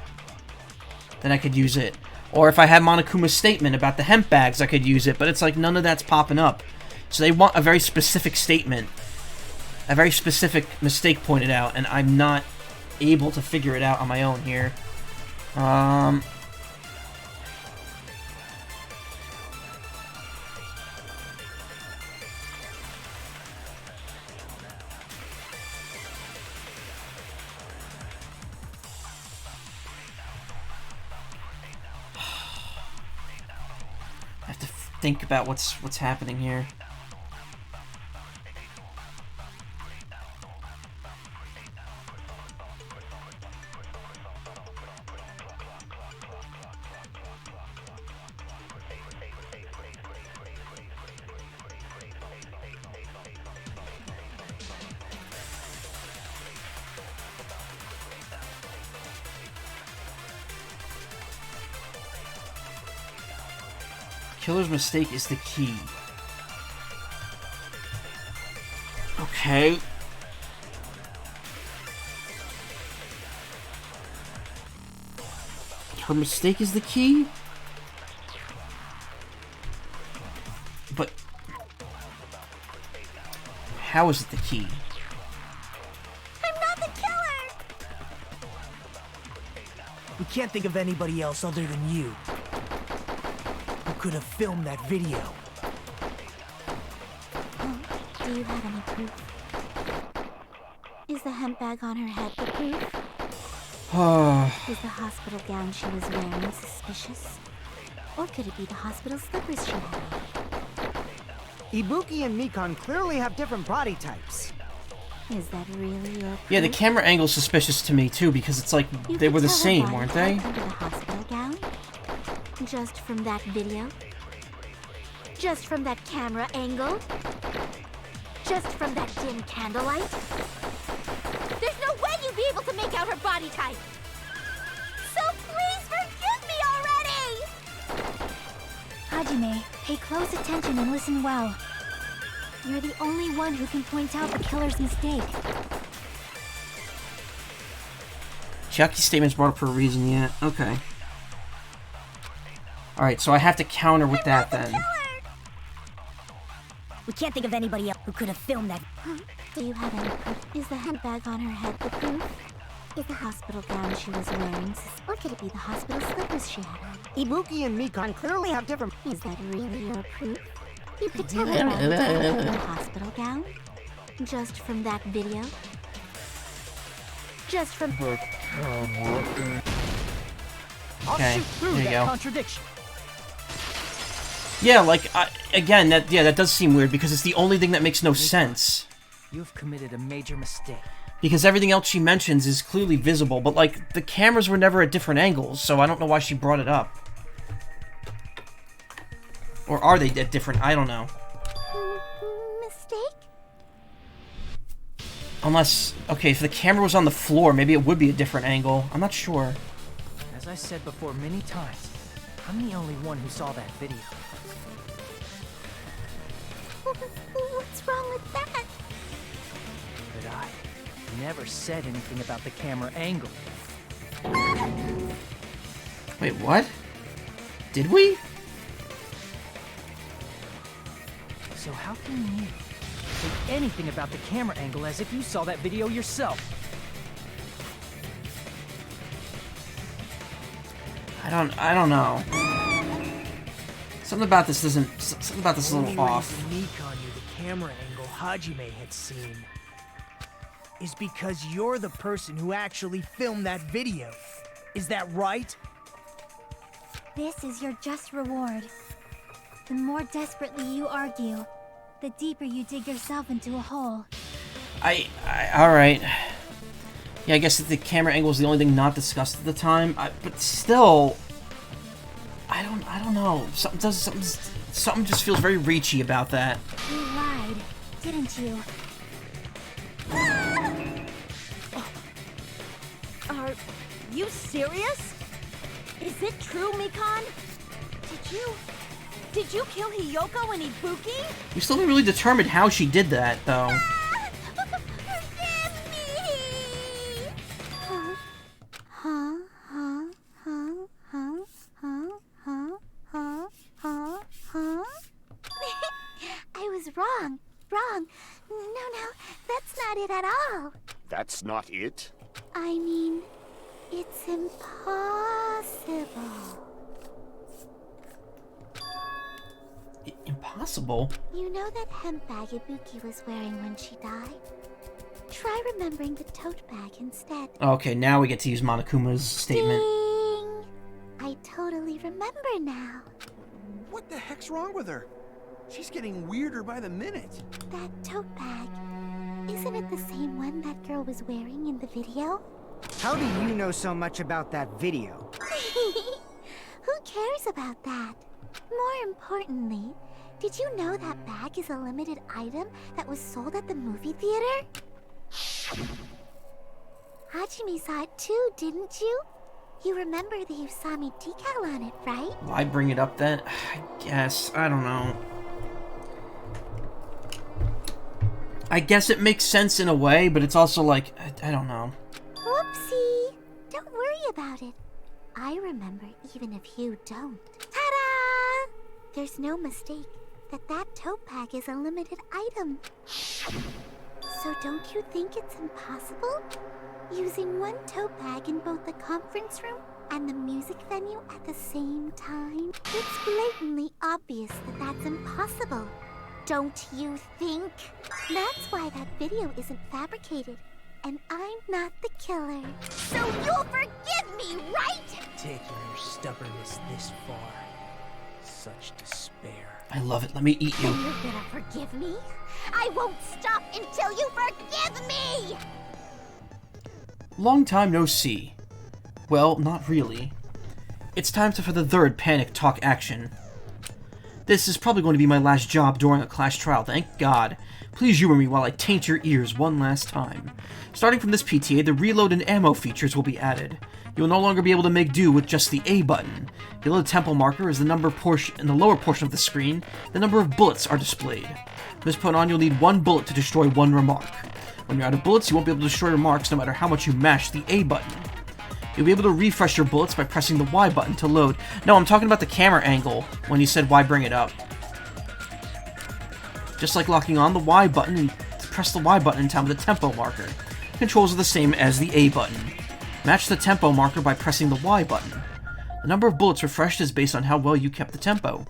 then I could use it. Or if I had Monokuma's statement about the hemp bags, I could use it. But it's like, none of that's popping up. So they want a very specific statement. A very specific mistake pointed out, and I'm not able to figure it out on my own here. I have to think about what's happening here. Killer's mistake is the key. Okay. Her mistake is the key? But... how is it the key? I'm not the killer! We can't think of anybody else other than you who could have filmed that video. Do you have any proof? Is the hemp bag on her head the proof? Is the hospital gown she was wearing suspicious? Or could it be the hospital slippers she had on? Ibuki and Mikan clearly have different body types. Is that really your proof? Yeah, the camera angle's suspicious to me too, because it's like You they could were the tell her same, body weren't type they? Under the hospital gown? Just from that video? Just from that camera angle? Just from that dim candlelight? There's no way you'd be able to make out her body type. So please forgive me already! Hajime, pay close attention and listen well. You're the only one who can point out the killer's mistake. Chiaki's statement's brought up for a reason, yeah. Okay. Alright, so I have to counter with that then. We can't think of anybody else who could have filmed that. Do you have any proof? Is the hemp bag on her head the proof? Is the hospital gown she was wearing or could it be the hospital slippers she had on? Ibuki and Mikan clearly have different... Is that really your proof? You could tell her body type under the hospital gown? Just from that video? Just from... I'll Okay, shoot through there you that go. contradiction. Yeah, like, again, that does seem weird, because it's the only thing that makes no sense. You've committed a major mistake. Because everything else she mentions is clearly visible, but, like, the cameras were never at different angles, so I don't know why she brought it up. Or are they at different? I don't know. Mistake? Unless, okay, if the camera was on the floor, maybe it would be a different angle. I'm not sure. As I said before many times, I'm the only one who saw that video. What's wrong with that? But I never said anything about the camera angle. Wait, what? Did we? So how can you say anything about the camera angle as if you saw that video yourself? I don't know. Something about this is a little off. The only reason Macaw knew the camera angle Hajime had seen is because you're the person who actually filmed that video. Is that right? This is your just reward. The more desperately you argue, the deeper you dig yourself into a hole. Alright. Yeah, I guess the camera angle is the only thing not discussed at the time, but still, I don't know. Something just feels very reachy about that. You lied, didn't you? Are you serious? Is it true, Mikan? Did you kill Hiyoko and Ibuki? We still haven't really determined how she did that, though. I was wrong. Wrong. No, that's not it at all. That's not it? I mean, it's impossible. Impossible? You know that hemp bag Ibuki was wearing when she died? Try remembering the tote bag instead. Okay, now we get to use Monokuma's statement. Ding! I totally remember now. What the heck's wrong with her? She's getting weirder by the minute. That tote bag, isn't it the same one that girl was wearing in the video? How do you know so much about that video? Who cares about that? More importantly, did you know that bag is a limited item that was sold at the movie theater? Hajime saw it too, didn't you? You remember the Usami decal on it, right? Why bring it up then? I guess. I don't know. I guess it makes sense in a way, but it's also like, I don't know. Whoopsie! Don't worry about it. I remember even if you don't. Ta-da! There's no mistake that tote bag is a limited item. So don't you think it's impossible? Using one tote bag in both the conference room and the music venue at the same time? It's blatantly obvious that that's impossible. Don't you think? That's why that video isn't fabricated. And I'm not the killer. So you'll forgive me, right? Taking your stubbornness this far. Such despair. I love it. Let me eat you. Then you're gonna forgive me? I won't stop until you forgive me! Long time no see. Well, not really. It's time for the third panic talk action. This is probably going to be my last job during a class trial, thank God. Please humor me while I taint your ears one last time. Starting from this PTA, the reload and ammo features will be added. You'll no longer be able to make do with just the A button. Below the tempo marker is the number portion in the lower portion of the screen. The number of bullets are displayed. From this point on, you'll need one bullet to destroy one remark. When you're out of bullets, you won't be able to destroy remarks no matter how much you mash the A button. You'll be able to refresh your bullets by pressing the Y button to load. No, I'm talking about the camera angle when you said why bring it up. Just like locking on the Y button, you press the Y button in time with the tempo marker. Controls are the same as the A button. Match the tempo marker by pressing the Y button. The number of bullets refreshed is based on how well you kept the tempo.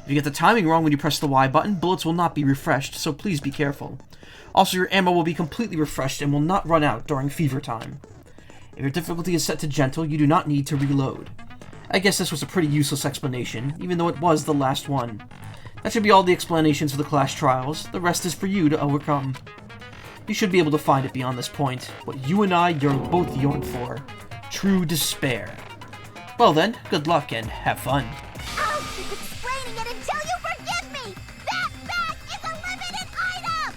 If you get the timing wrong when you press the Y button, bullets will not be refreshed, so please be careful. Also, your ammo will be completely refreshed and will not run out during fever time. If your difficulty is set to gentle, you do not need to reload. I guess this was a pretty useless explanation, even though it was the last one. That should be all the explanations for the class trials. The rest is for you to overcome. You should be able to find it beyond this point. What you and I both yearn for. True despair. Well then, good luck and have fun. I'll keep explaining it until you forgive me! That bag is a limited item!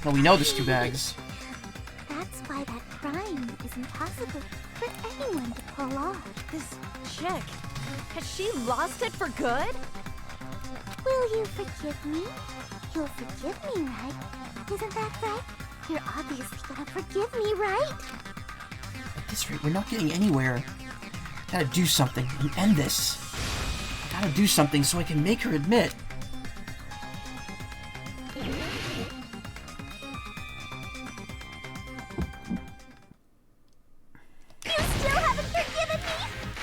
Well, we know there's 2 bags. That's why that crime is impossible for anyone to pull off. This chick, has she lost it for good? Will you forgive me? You'll forgive me, right? Isn't that right? You're obviously gonna forgive me, right? At this rate, we're not getting anywhere. Gotta do something and end this. Gotta do something so I can make her admit. You still haven't forgiven me?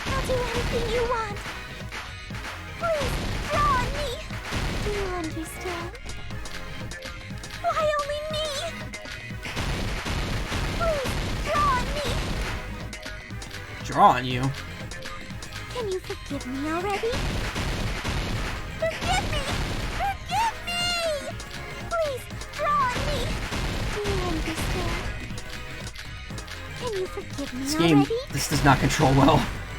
I'll do anything you want. Please, draw on me. Do you understand? Why only me? Please, draw on me. Draw on you. Can you forgive me already? Forgive me! Forgive me! Please, draw on me. Do you understand? Can you forgive me This game, already? this does not control well.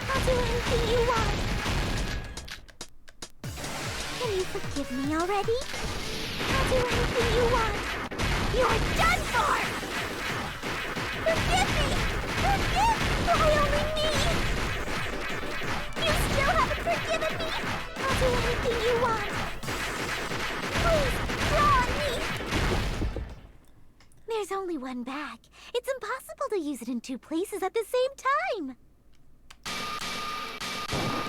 I'll do anything you want. Can you forgive me already? I'll do anything you want. You're done for! Forgive me! Forgive! Why only me? You still haven't forgiven me? I'll do anything you want. Please, draw on me! There's only one bag. It's impossible to use it in 2 places at the same time.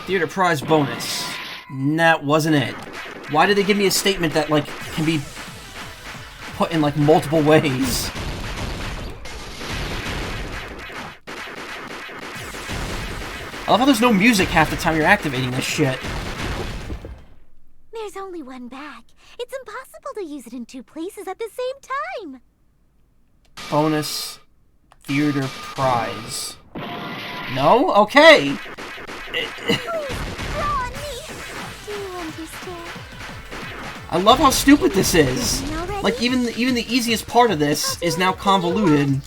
Theater prize bonus. That wasn't it. Why did they give me a statement that, like, can be put in, like, multiple ways? I love how there's no music half the time you're activating this shit. There's only one bag. It's impossible to use it in 2 places at the same time. Bonus theater prize. No? Okay. Draw on me! Do you understand? I love how stupid this is. Like, even the easiest part of this is now convoluted.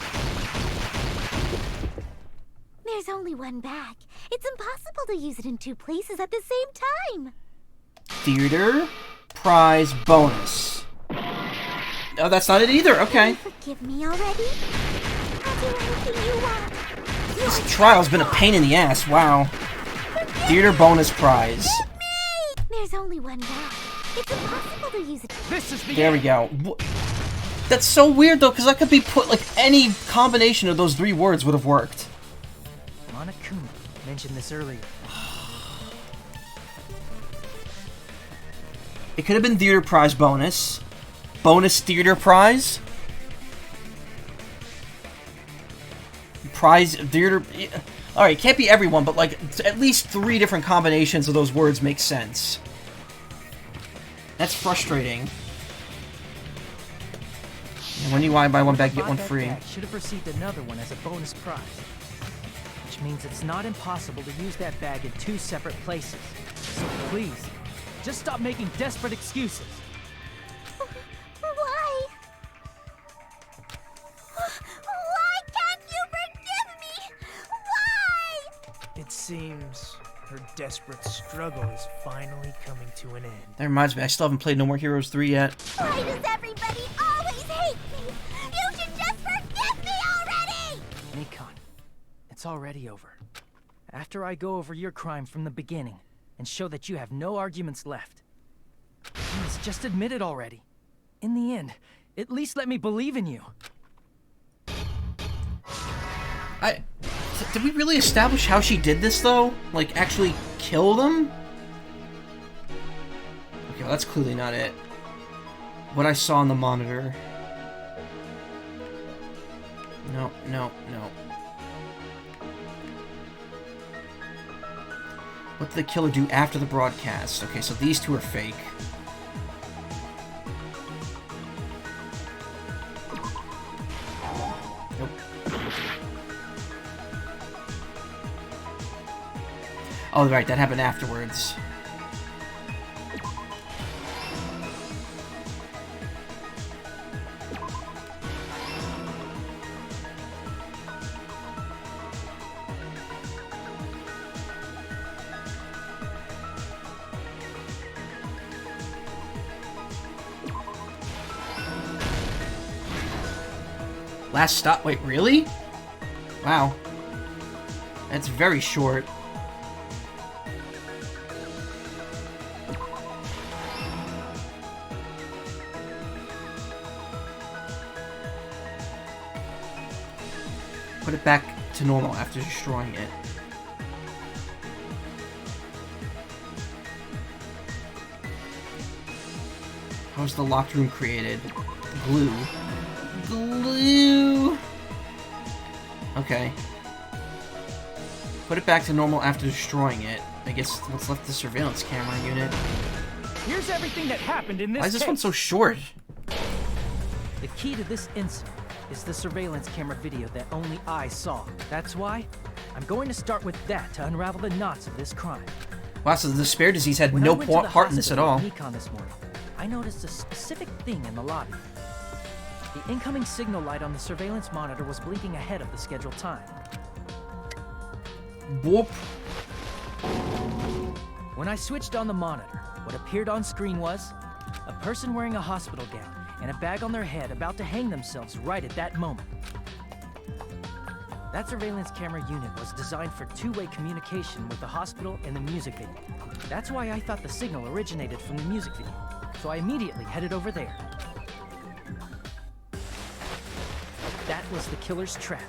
There's only one bag. It's impossible to use it in 2 places at the same time. Theater prize bonus. No, that's not it either. Okay. Forgive me already? I'll do anything you want. This trial's been a pain in the ass. Wow. Theater bonus prize. There's only one bag. It's impossible to use it. This is the There we go. That's so weird though, because that could be put like any combination of those 3 words would have worked. Monokuma mentioned this earlier. It could have been theater prize bonus. Bonus theater prize. Prize theater. Alright, can't be everyone, but like at least 3 different combinations of those words make sense. That's frustrating. And when you buy 1 bag, get 1 free. Should have received another one as a bonus prize. Which means it's not impossible to use that bag in 2 separate places. So please, just stop making desperate excuses. Why? Why can't you forgive me? Why? It seems her desperate struggle is finally coming to an end. That reminds me, I still haven't played No More Heroes 3 yet. Why does everybody always hate me? You should just forgive me already! Macaw, it's already over. After I go over your crime from the beginning and show that you have no arguments left, please just admit it already. In the end, at least let me believe in you. Did we really establish how she did this, though? Like, actually kill them? Okay, well, that's clearly not it. What I saw on the monitor. No, no, no. What did the killer do after the broadcast? Okay, so these 2 are fake. Nope. Oh, right, that happened afterwards. Last stop. Wait, really? Wow. That's very short. Put it back to normal after destroying it. How was the locked room created? Glue. Glue! Okay. Put it back to normal after destroying it. I guess what's left of the surveillance camera unit. Here's everything that happened in this Why is this case. one so short? The key to this incident is the surveillance camera video that only I saw. That's why I'm going to start with that to unravel the knots of this crime. Wow, so the spare disease had When no I went to the part in this at hospital all. with Macaw this morning, I noticed a specific thing in the lobby. The incoming signal light on the surveillance monitor was blinking ahead of the scheduled time. Whoop. When I switched on the monitor, what appeared on screen was a person wearing a hospital gown and a bag on their head about to hang themselves right at that moment. That surveillance camera unit was designed for two-way communication with the hospital and the music video. That's why I thought the signal originated from the music video, so I immediately headed over there. That was the killer's trap.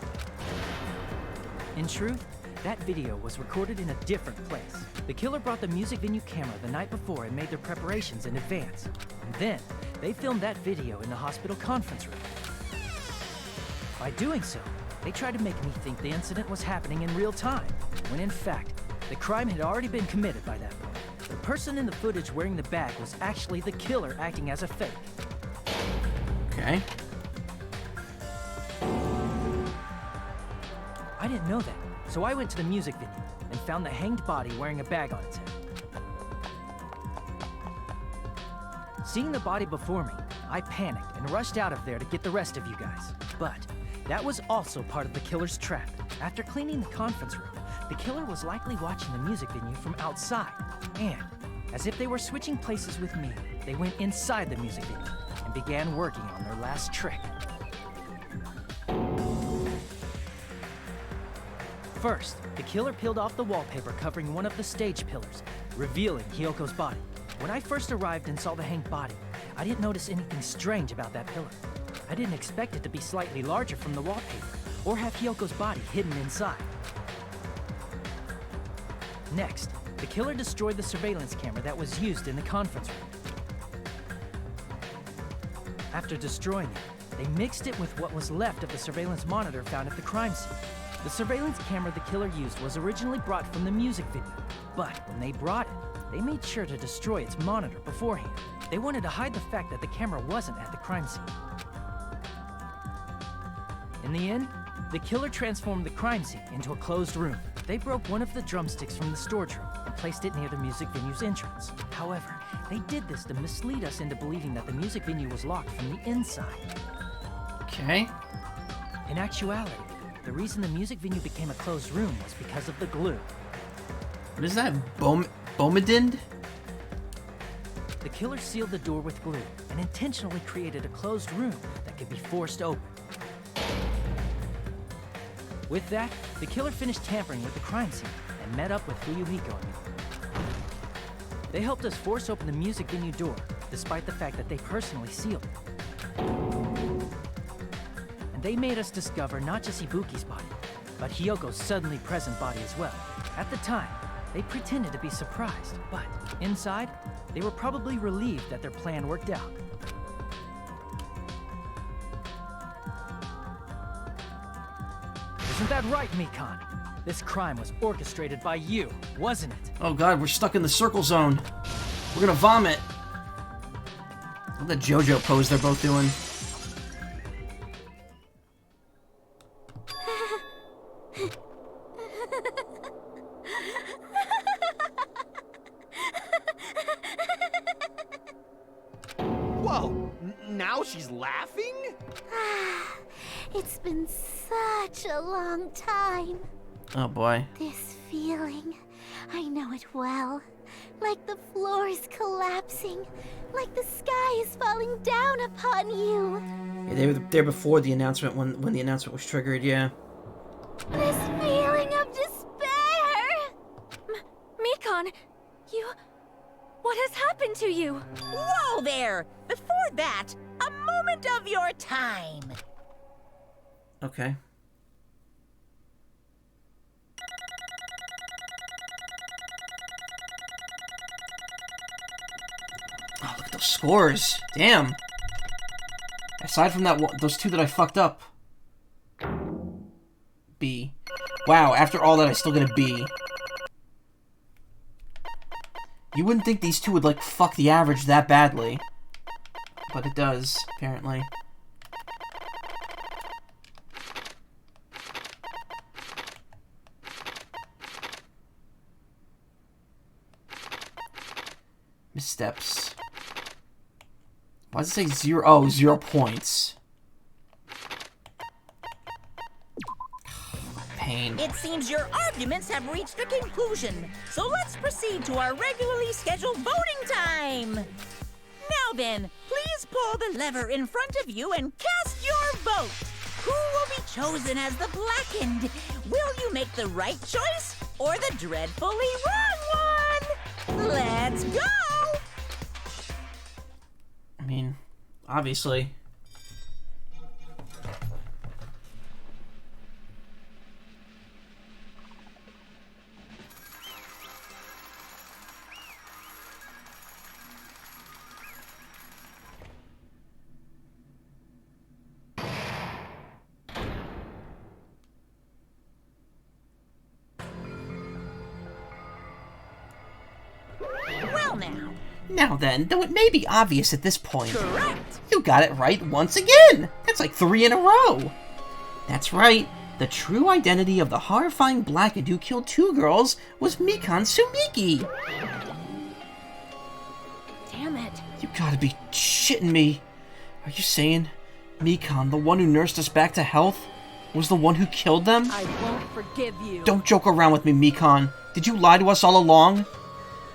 In truth, that video was recorded in a different place. The killer brought the music venue camera the night before and made their preparations in advance. And then, they filmed that video in the hospital conference room. By doing so, they tried to make me think the incident was happening in real time, when in fact, the crime had already been committed by that point. The person in the footage wearing the bag was actually the killer acting as a fake. Okay. I didn't know that, so I went to the music venue and found the hanged body wearing a bag on its head. Seeing the body before me, I panicked and rushed out of there to get the rest of you guys. But that was also part of the killer's trap. After cleaning the conference room, the killer was likely watching the music venue from outside. And, as if they were switching places with me, they went inside the music venue and began working on their last trick. First, the killer peeled off the wallpaper covering one of the stage pillars, revealing Hyoko's body. When I first arrived and saw the hanged body, I didn't notice anything strange about that pillar. I didn't expect it to be slightly larger from the wallpaper, or have Hyoko's body hidden inside. Next, the killer destroyed the surveillance camera that was used in the conference room. After destroying it, they mixed it with what was left of the surveillance monitor found at the crime scene. The surveillance camera the killer used was originally brought from the music video, but when they brought it, they made sure to destroy its monitor beforehand. They wanted to hide the fact that the camera wasn't at the crime scene. In the end, the killer transformed the crime scene into a closed room. They broke one of the drumsticks from the storage room and placed it near the music venue's entrance. However, they did this to mislead us into believing that the music venue was locked from the inside. Okay. In actuality, the reason the music venue became a closed room was because of the glue. What is that? Bomadind? The killer sealed the door with glue and intentionally created a closed room that could be forced open. With that, the killer finished tampering with the crime scene and met up with Fuyuhiko and me. They helped us force open the music venue door, despite the fact that they personally sealed it. And they made us discover not just Ibuki's body, but Hyoko's suddenly present body as well. At the time, they pretended to be surprised, but inside, they were probably relieved that their plan worked out. Isn't that right, Mikan? This crime was orchestrated by you, wasn't it? Oh god, we're stuck in the circle zone. We're gonna vomit. Look at the JoJo pose they're both doing. Whoa! Now she's laughing? It's been such a long time. Oh boy. This feeling, I know it well. Like the floor is collapsing. Like the sky is falling down upon you. Yeah, they were there before the announcement, when the announcement was triggered, yeah. This feeling of despair! Mikan, you... What has happened to you? Whoa there! Before that, a moment of your time. Okay. Oh, look at those scores. Damn. Aside from that, those two that I fucked up. B. Wow, after all that, I still get a B. You wouldn't think these two would, like, fuck the average that badly. But it does, apparently. Missteps. Why does it say 0? Oh, 0 points. Pain. It seems your arguments have reached a conclusion, so let's proceed to our regularly scheduled voting time. Now then, please pull the lever in front of you and cast your vote. Who will be chosen as the blackened? Will you make the right choice or the dreadfully wrong one? Let's go! I mean, obviously. Well now. Now then, though it may be obvious at this point, Correct. you got it right once again! That's like 3 in a row! That's right, the true identity of the horrifying blackened who killed 2 girls was Mikan Sumiki! Damn it. You gotta be shitting me. Are you saying Mikan, the one who nursed us back to health, was the one who killed them? I won't forgive you. Don't joke around with me, Mikan. Did you lie to us all along?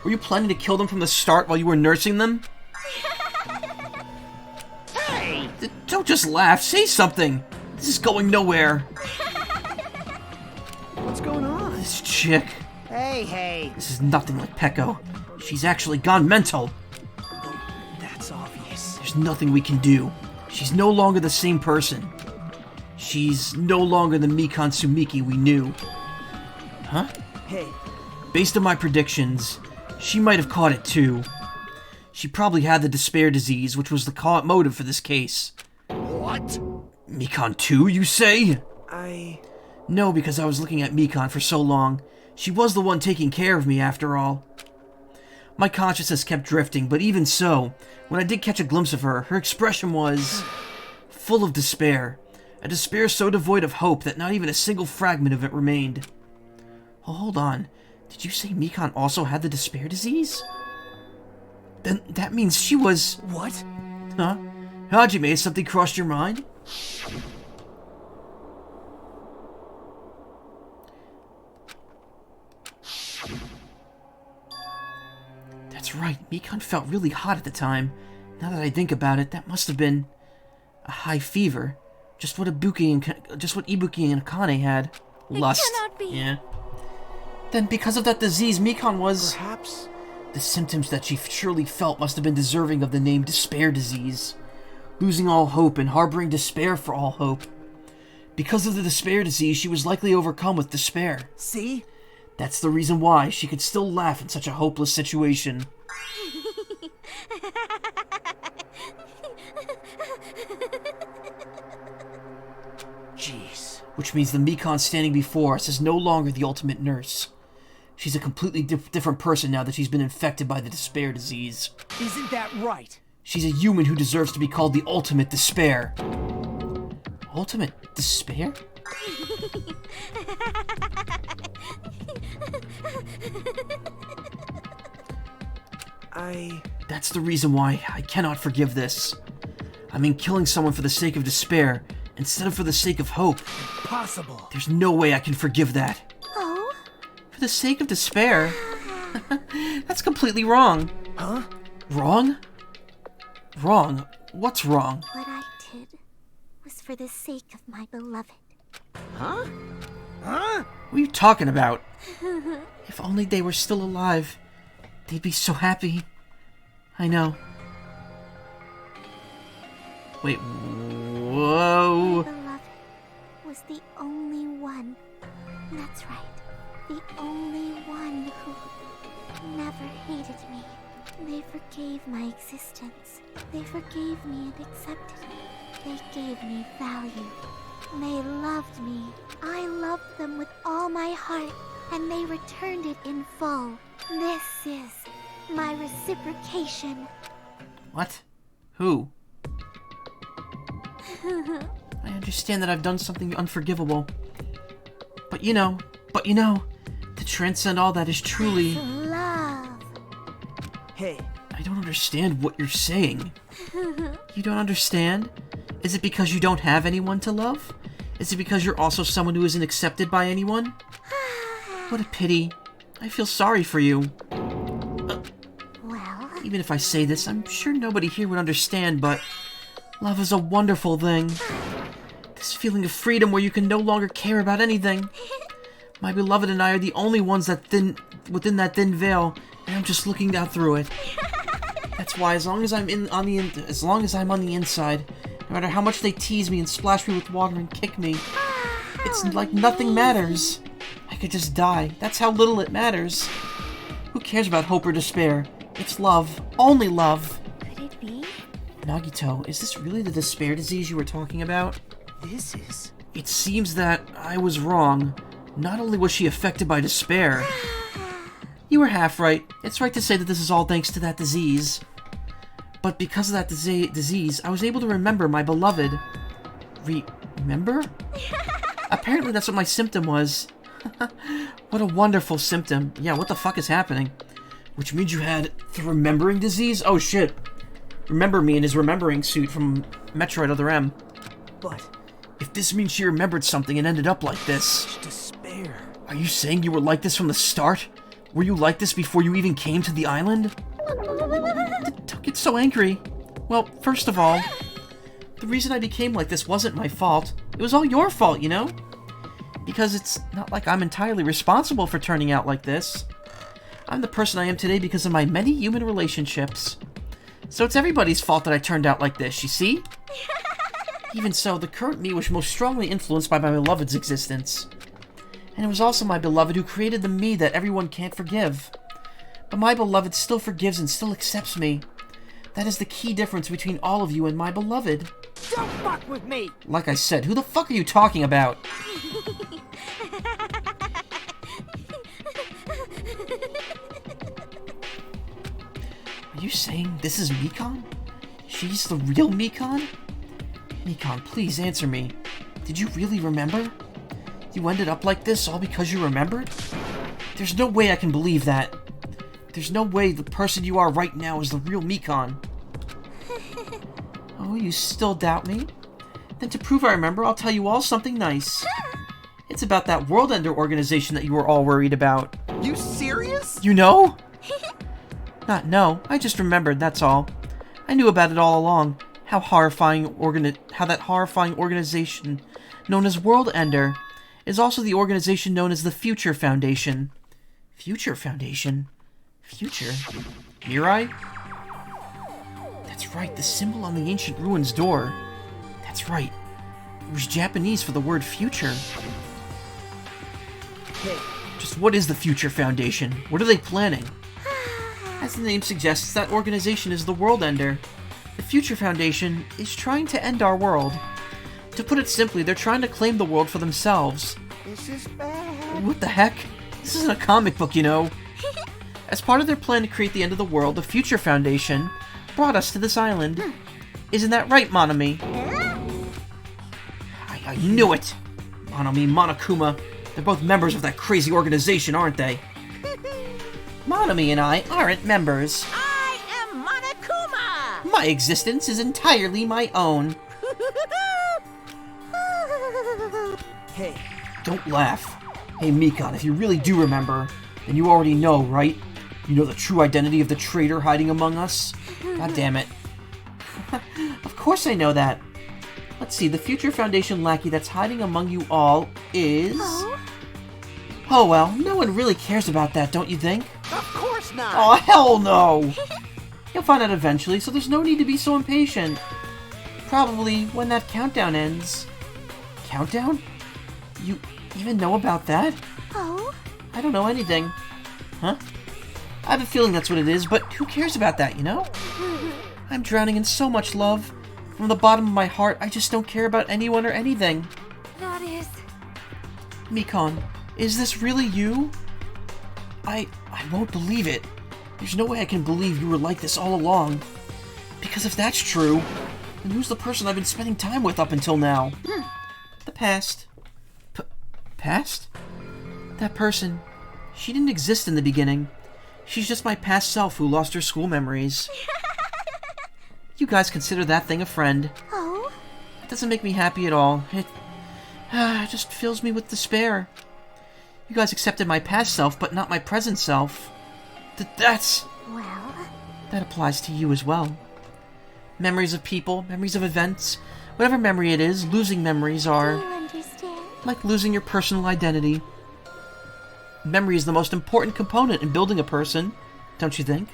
Were you planning to kill them from the start while you were nursing them? Hey! Don't just laugh, say something! This is going nowhere. What's going on? This chick. Hey. This is nothing like Peko. She's actually gone mental. That's obvious. There's nothing we can do. She's no longer the same person. She's no longer the Mikan Sumiki we knew. Huh? Hey. Based on my predictions, she might have caught it too. She probably had the despair disease, which was the motive for this case. What? Mikan too, you say? No, because I was looking at Mikan for so long. She was the one taking care of me, after all. My consciousness kept drifting, but even so, when I did catch a glimpse of her, her expression was full of despair. A despair so devoid of hope that not even a single fragment of it remained. Oh, hold on. Did you say Mikan also had the despair disease? Then that means she was... What? Huh? Hajime, has something crossed your mind? That's right, Mikan felt really hot at the time. Now that I think about it, that must have been a high fever. Just what Ibuki and Akane had. Lust. It cannot be. Yeah. Then because of that disease, Mikan was... Perhaps. The symptoms that she surely felt must have been deserving of the name despair disease. Losing all hope and harboring despair for all hope. Because of the despair disease, she was likely overcome with despair. See? That's the reason why she could still laugh in such a hopeless situation. Jeez. Which means the Mikan standing before us is no longer the ultimate nurse. She's a completely different person now that she's been infected by the despair disease. Isn't that right? She's a human who deserves to be called the ultimate despair. Ultimate despair? That's the reason why I cannot forgive this. I mean, killing someone for the sake of despair, instead of for the sake of hope. Possible. There's no way I can forgive that. Oh? For the sake of despair? That's completely wrong. Huh? Wrong? Wrong? What's wrong? What I did was for the sake of my beloved. Huh? Huh? What are you talking about? If only they were still alive, they'd be so happy. I know. Wait, whoa. My beloved was the only one. That's right. The only one who never hated me. They forgave my existence. They forgave me and accepted me. They gave me value. They loved me. I loved them with all my heart, and they returned it in full. This is my reciprocation. What? Who? I understand that I've done something unforgivable. But you know, to transcend all that is truly... Love. Hey, I don't understand what you're saying. You don't understand? Is it because you don't have anyone to love? Is it because you're also someone who isn't accepted by anyone? What a pity. I feel sorry for you. Well, Even if I say this, I'm sure nobody here would understand, but love is a wonderful thing. This feeling of freedom where you can no longer care about anything. My beloved and I are the only ones within that thin veil, and I'm just looking out through it. That's why, as long as I'm on the inside, no matter how much they tease me and splash me with water and kick me, it's like nothing matters. I could just die. That's how little it matters. Who cares about hope or despair? It's love. Only love. could it be? Nagito, is this really the despair disease you were talking about? this is... It seems that I was wrong. Not only was she affected by despair. You were half right. It's right to say that this is all thanks to that disease. But because of that disease, I was able to remember my beloved. Remember? Apparently that's what my symptom was. What a wonderful symptom. Yeah, what the fuck is happening? Which means you had the remembering disease? Oh shit. Remember me in his remembering suit from Metroid Other M. But... If this means she remembered something and ended up like this... despair. Are you saying you were like this from the start? Were you like this before you even came to the island? Don't get so angry. Well, first of all, the reason I became like this wasn't my fault. It was all your fault, you know? Because it's not like I'm entirely responsible for turning out like this. I'm the person I am today because of my many human relationships. So it's everybody's fault that I turned out like this, you see? Even so, the current me was most strongly influenced by my beloved's existence. And it was also my beloved who created the me that everyone can't forgive. But my beloved still forgives and still accepts me. That is the key difference between all of you and my beloved. Don't fuck with me! Like I said, who the fuck are you talking about? Are you saying this is Mikan? She's the real Mikan? Mikan, please answer me. Did you really remember? You ended up like this all because you remembered? There's no way I can believe that. There's no way the person you are right now is the real Mikan. Oh, you still doubt me? Then to prove I remember, I'll tell you all something nice. It's about that World Ender organization that you were all worried about. You serious? You know? Not know, I just remembered, that's all. I knew about it all along. How that horrifying organization known as World Ender is also the organization known as the Future Foundation. Future Foundation? Future? Mirai? That's right, the symbol on the ancient ruins door. That's right. It was Japanese for the word future. Hey, Just what is the Future Foundation? What are they planning? As the name suggests, that organization is the World Ender. The Future Foundation is trying to end our world. To put it simply, they're trying to claim the world for themselves. This is bad. What the heck? This isn't a comic book, you know. As part of their plan to create the end of the world, the Future Foundation brought us to this island. Isn't that right, Monomi? I knew it! Monomi, Monokuma, they're both members of that crazy organization, aren't they? Monomi and I aren't members. I am Monokuma! My existence is entirely my own. hey, Don't laugh. Hey, Mikan, if you really do remember, then you already know, right? You know the true identity of the traitor hiding among us? God damn it. Of course I know that. Let's see, the future Foundation lackey that's hiding among you all is... Oh well, no one really cares about that, don't you think? Of course not! Oh, hell no! You'll find out eventually, so there's no need to be so impatient. Probably when that countdown ends. Countdown? You even know about that? Oh? I don't know anything. Huh? I have a feeling that's what it is, but who cares about that, you know? I'm drowning in so much love. From the bottom of my heart, I just don't care about anyone or anything. That is... Macaw, is this really you? I won't believe it. There's no way I can believe you were like this all along. Because if that's true, then who's the person I've been spending time with up until now? The past. Past? That person. She didn't exist in the beginning. She's just my past self who lost her school memories. You guys consider that thing a friend. Oh? It doesn't make me happy at all. It just fills me with despair. You guys accepted my past self, but not my present self. That's... Well... That applies to you as well. Memories of people, memories of events, whatever memory it is, losing memories are... Do you understand? Like losing your personal identity. Memory is the most important component in building a person, don't you think?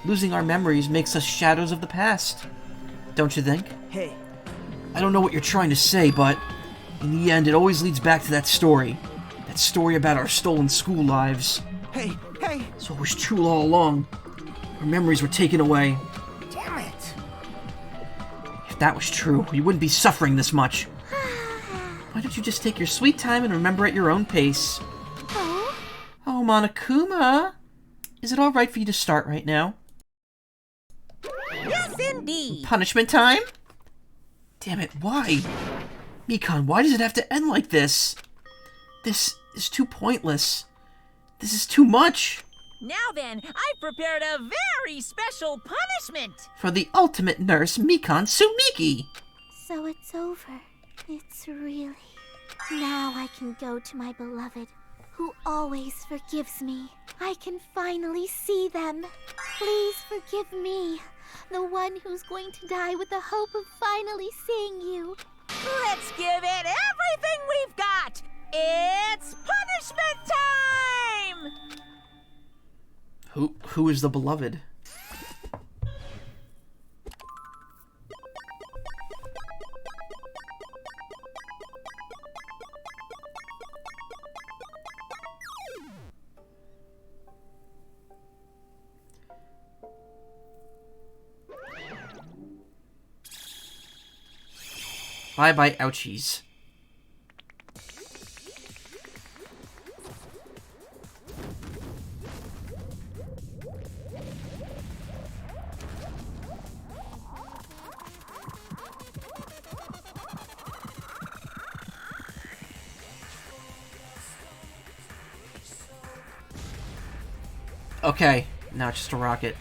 Losing our memories makes us shadows of the past, don't you think? Hey. I don't know what you're trying to say, but in the end, it always leads back to that story. That story about our stolen school lives. Hey, hey! So it was true all along. Our memories were taken away. Damn it! If that was true, we wouldn't be suffering this much. Why don't you just take your sweet time and remember at your own pace? Oh? Oh, Monokuma! Is it alright for you to start right now? Yes, indeed. Punishment time? Damn it, why? Macaw, why does it have to end like this? This is too pointless. This is too much. Now then, I've prepared a very special punishment. For the ultimate nurse, Macaw Sumiki. So it's over. It's really... Now I can go to my beloved, who always forgives me. I can finally see them. Please forgive me, the one who's going to die with the hope of finally seeing you. Let's give it everything we've got. It's punishment time! Who is the beloved? Bye-bye, ouchies. Okay, now it's just a rocket.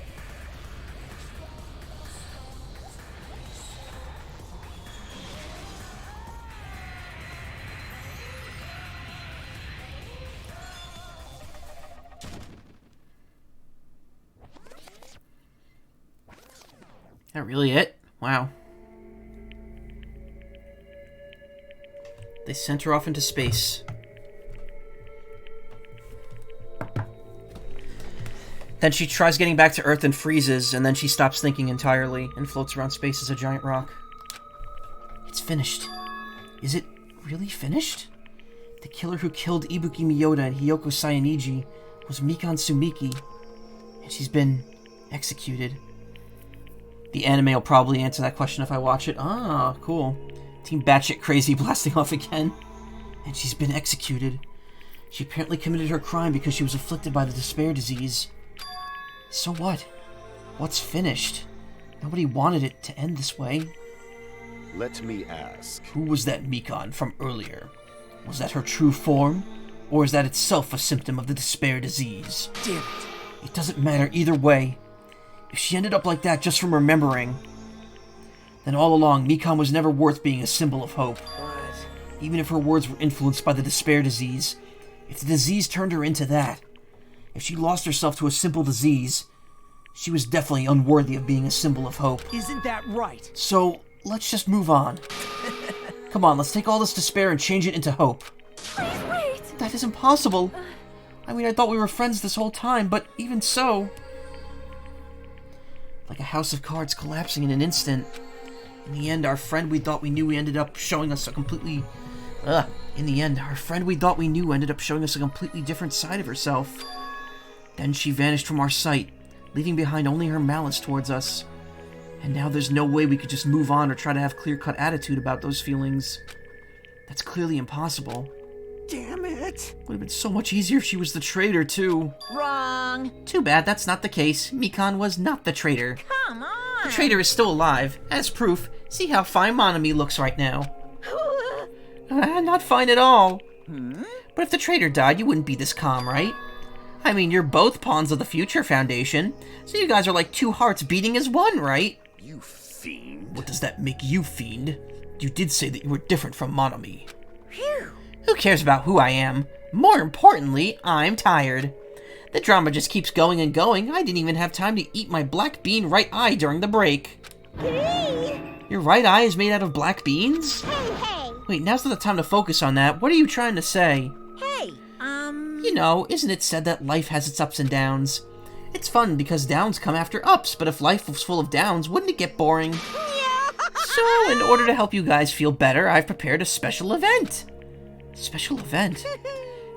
That really it? Wow. They sent her off into space. Then she tries getting back to Earth and freezes, and then she stops thinking entirely and floats around space as a giant rock. It's finished. Is it really finished? The killer who killed Ibuki Miyota and Hiyoko Sayaniji was Macaw Sumiki, and she's been executed. The anime will probably answer that question if I watch it. Ah, cool. Team batshit crazy blasting off again. And she's been executed. She apparently committed her crime because she was afflicted by the despair disease. So what? What's finished? Nobody wanted it to end this way. Let me ask. Who was that Macaw from earlier? Was that her true form? Or is that itself a symptom of the despair disease? Damn it. It doesn't matter either way. If she ended up like that just from remembering, then all along, Macaw was never worth being a symbol of hope. What? Even if her words were influenced by the despair disease, if the disease turned her into that, If she lost herself to a simple disease, she was definitely unworthy of being a symbol of hope. Isn't that right? So, let's just move on. Come on, let's take all this despair and change it into hope. Please wait! That is impossible. I mean, I thought we were friends this whole time, but even so... Like a house of cards collapsing in an instant. In the end, our friend we thought we knew ended up showing us a completely... In the end, our friend we thought we knew ended up showing us a completely different side of herself. Then she vanished from our sight, leaving behind only her malice towards us. And now there's no way we could just move on or try to have clear-cut attitude about those feelings. That's clearly impossible. Damn it! Would have been so much easier if she was the traitor, too. Wrong. Too bad that's not the case. Mikan was not the traitor. Come on. The traitor is still alive. As proof, see how fine Monami looks right now. Not fine at all. But if the traitor died, you wouldn't be this calm, right? I mean, you're both pawns of the Future Foundation, so you guys are like two hearts beating as one, right? You fiend. What does that make you, fiend? You did say that you were different from Monami. Phew. Who cares about who I am? More importantly, I'm tired. The drama just keeps going and going. I didn't even have time to eat my black bean right eye during the break. Hey! Your right eye is made out of black beans? Hey! Wait, now's not the time to focus on that. What are you trying to say? Hey, You know, isn't it said that life has its ups and downs? It's fun because downs come after ups, but if life was full of downs, wouldn't it get boring? So, in order to help you guys feel better, I've prepared a special event. Special event?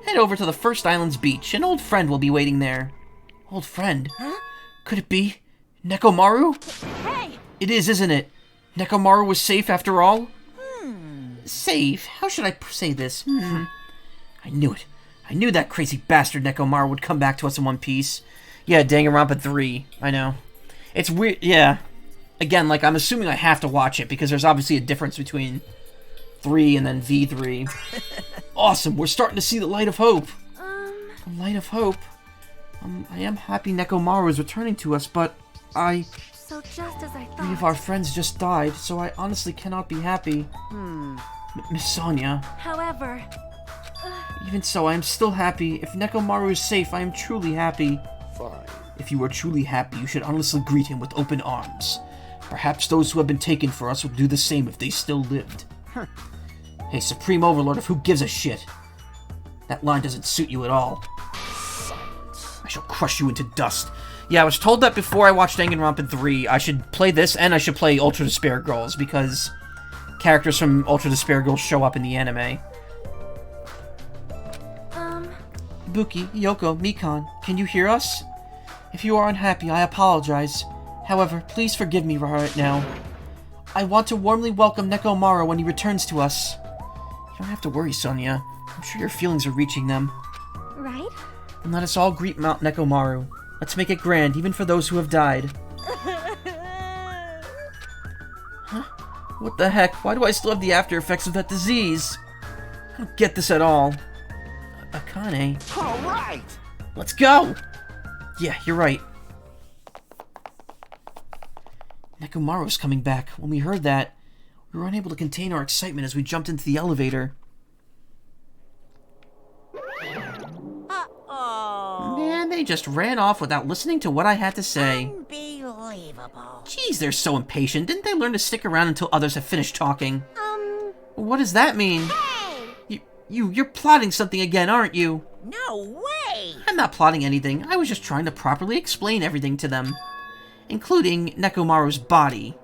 Head over to the First Island's beach. An old friend will be waiting there. Old friend? Huh? Could it be Nekomaru? Hey! It is, isn't it? Nekomaru was safe after all? Safe? How should I say this? I knew it. I knew that crazy bastard Nekomaru would come back to us in one piece. Yeah, Danganronpa 3. I know. It's weird. Yeah. Again, like, I'm assuming I have to watch it because there's obviously a difference between 3 and then V3. Awesome. We're starting to see the light of hope. The light of hope. I am happy Nekomaru is returning to us, but So just as I thought. 3 of our friends just died, so I honestly cannot be happy. Miss Sonia. However, Even so, I am still happy. If Nekomaru is safe, I am truly happy. Fine. If you are truly happy, you should honestly greet him with open arms. Perhaps those who have been taken for us would do the same if they still lived. Hey, Supreme Overlord of who gives a shit. That line doesn't suit you at all. I shall crush you into dust. Yeah, I was told that before I watched Danganronpa 3, I should play this and I should play Ultra Despair Girls, because characters from Ultra Despair Girls show up in the anime. Ibuki, Yoko, Mikan, can you hear us? If you are unhappy, I apologize. However, please forgive me right now. I want to warmly welcome Nekomaru when he returns to us. You don't have to worry, Sonia. I'm sure your feelings are reaching them. Right? And let us all greet Mount Nekomaru. Let's make it grand, even for those who have died. Huh? What the heck? Why do I still have the after effects of that disease? I don't get this at all. Akane. All right! Let's go! Yeah, you're right. Nekomaru's coming back. When we heard that, we were unable to contain our excitement as we jumped into the elevator. Uh-oh. Man, they just ran off without listening to what I had to say. Unbelievable. Jeez, they're so impatient. Didn't they learn to stick around until others have finished talking? What does that mean? You're plotting something again, aren't you? No way! I'm not plotting anything. I was just trying to properly explain everything to them. Including Nekomaru's body.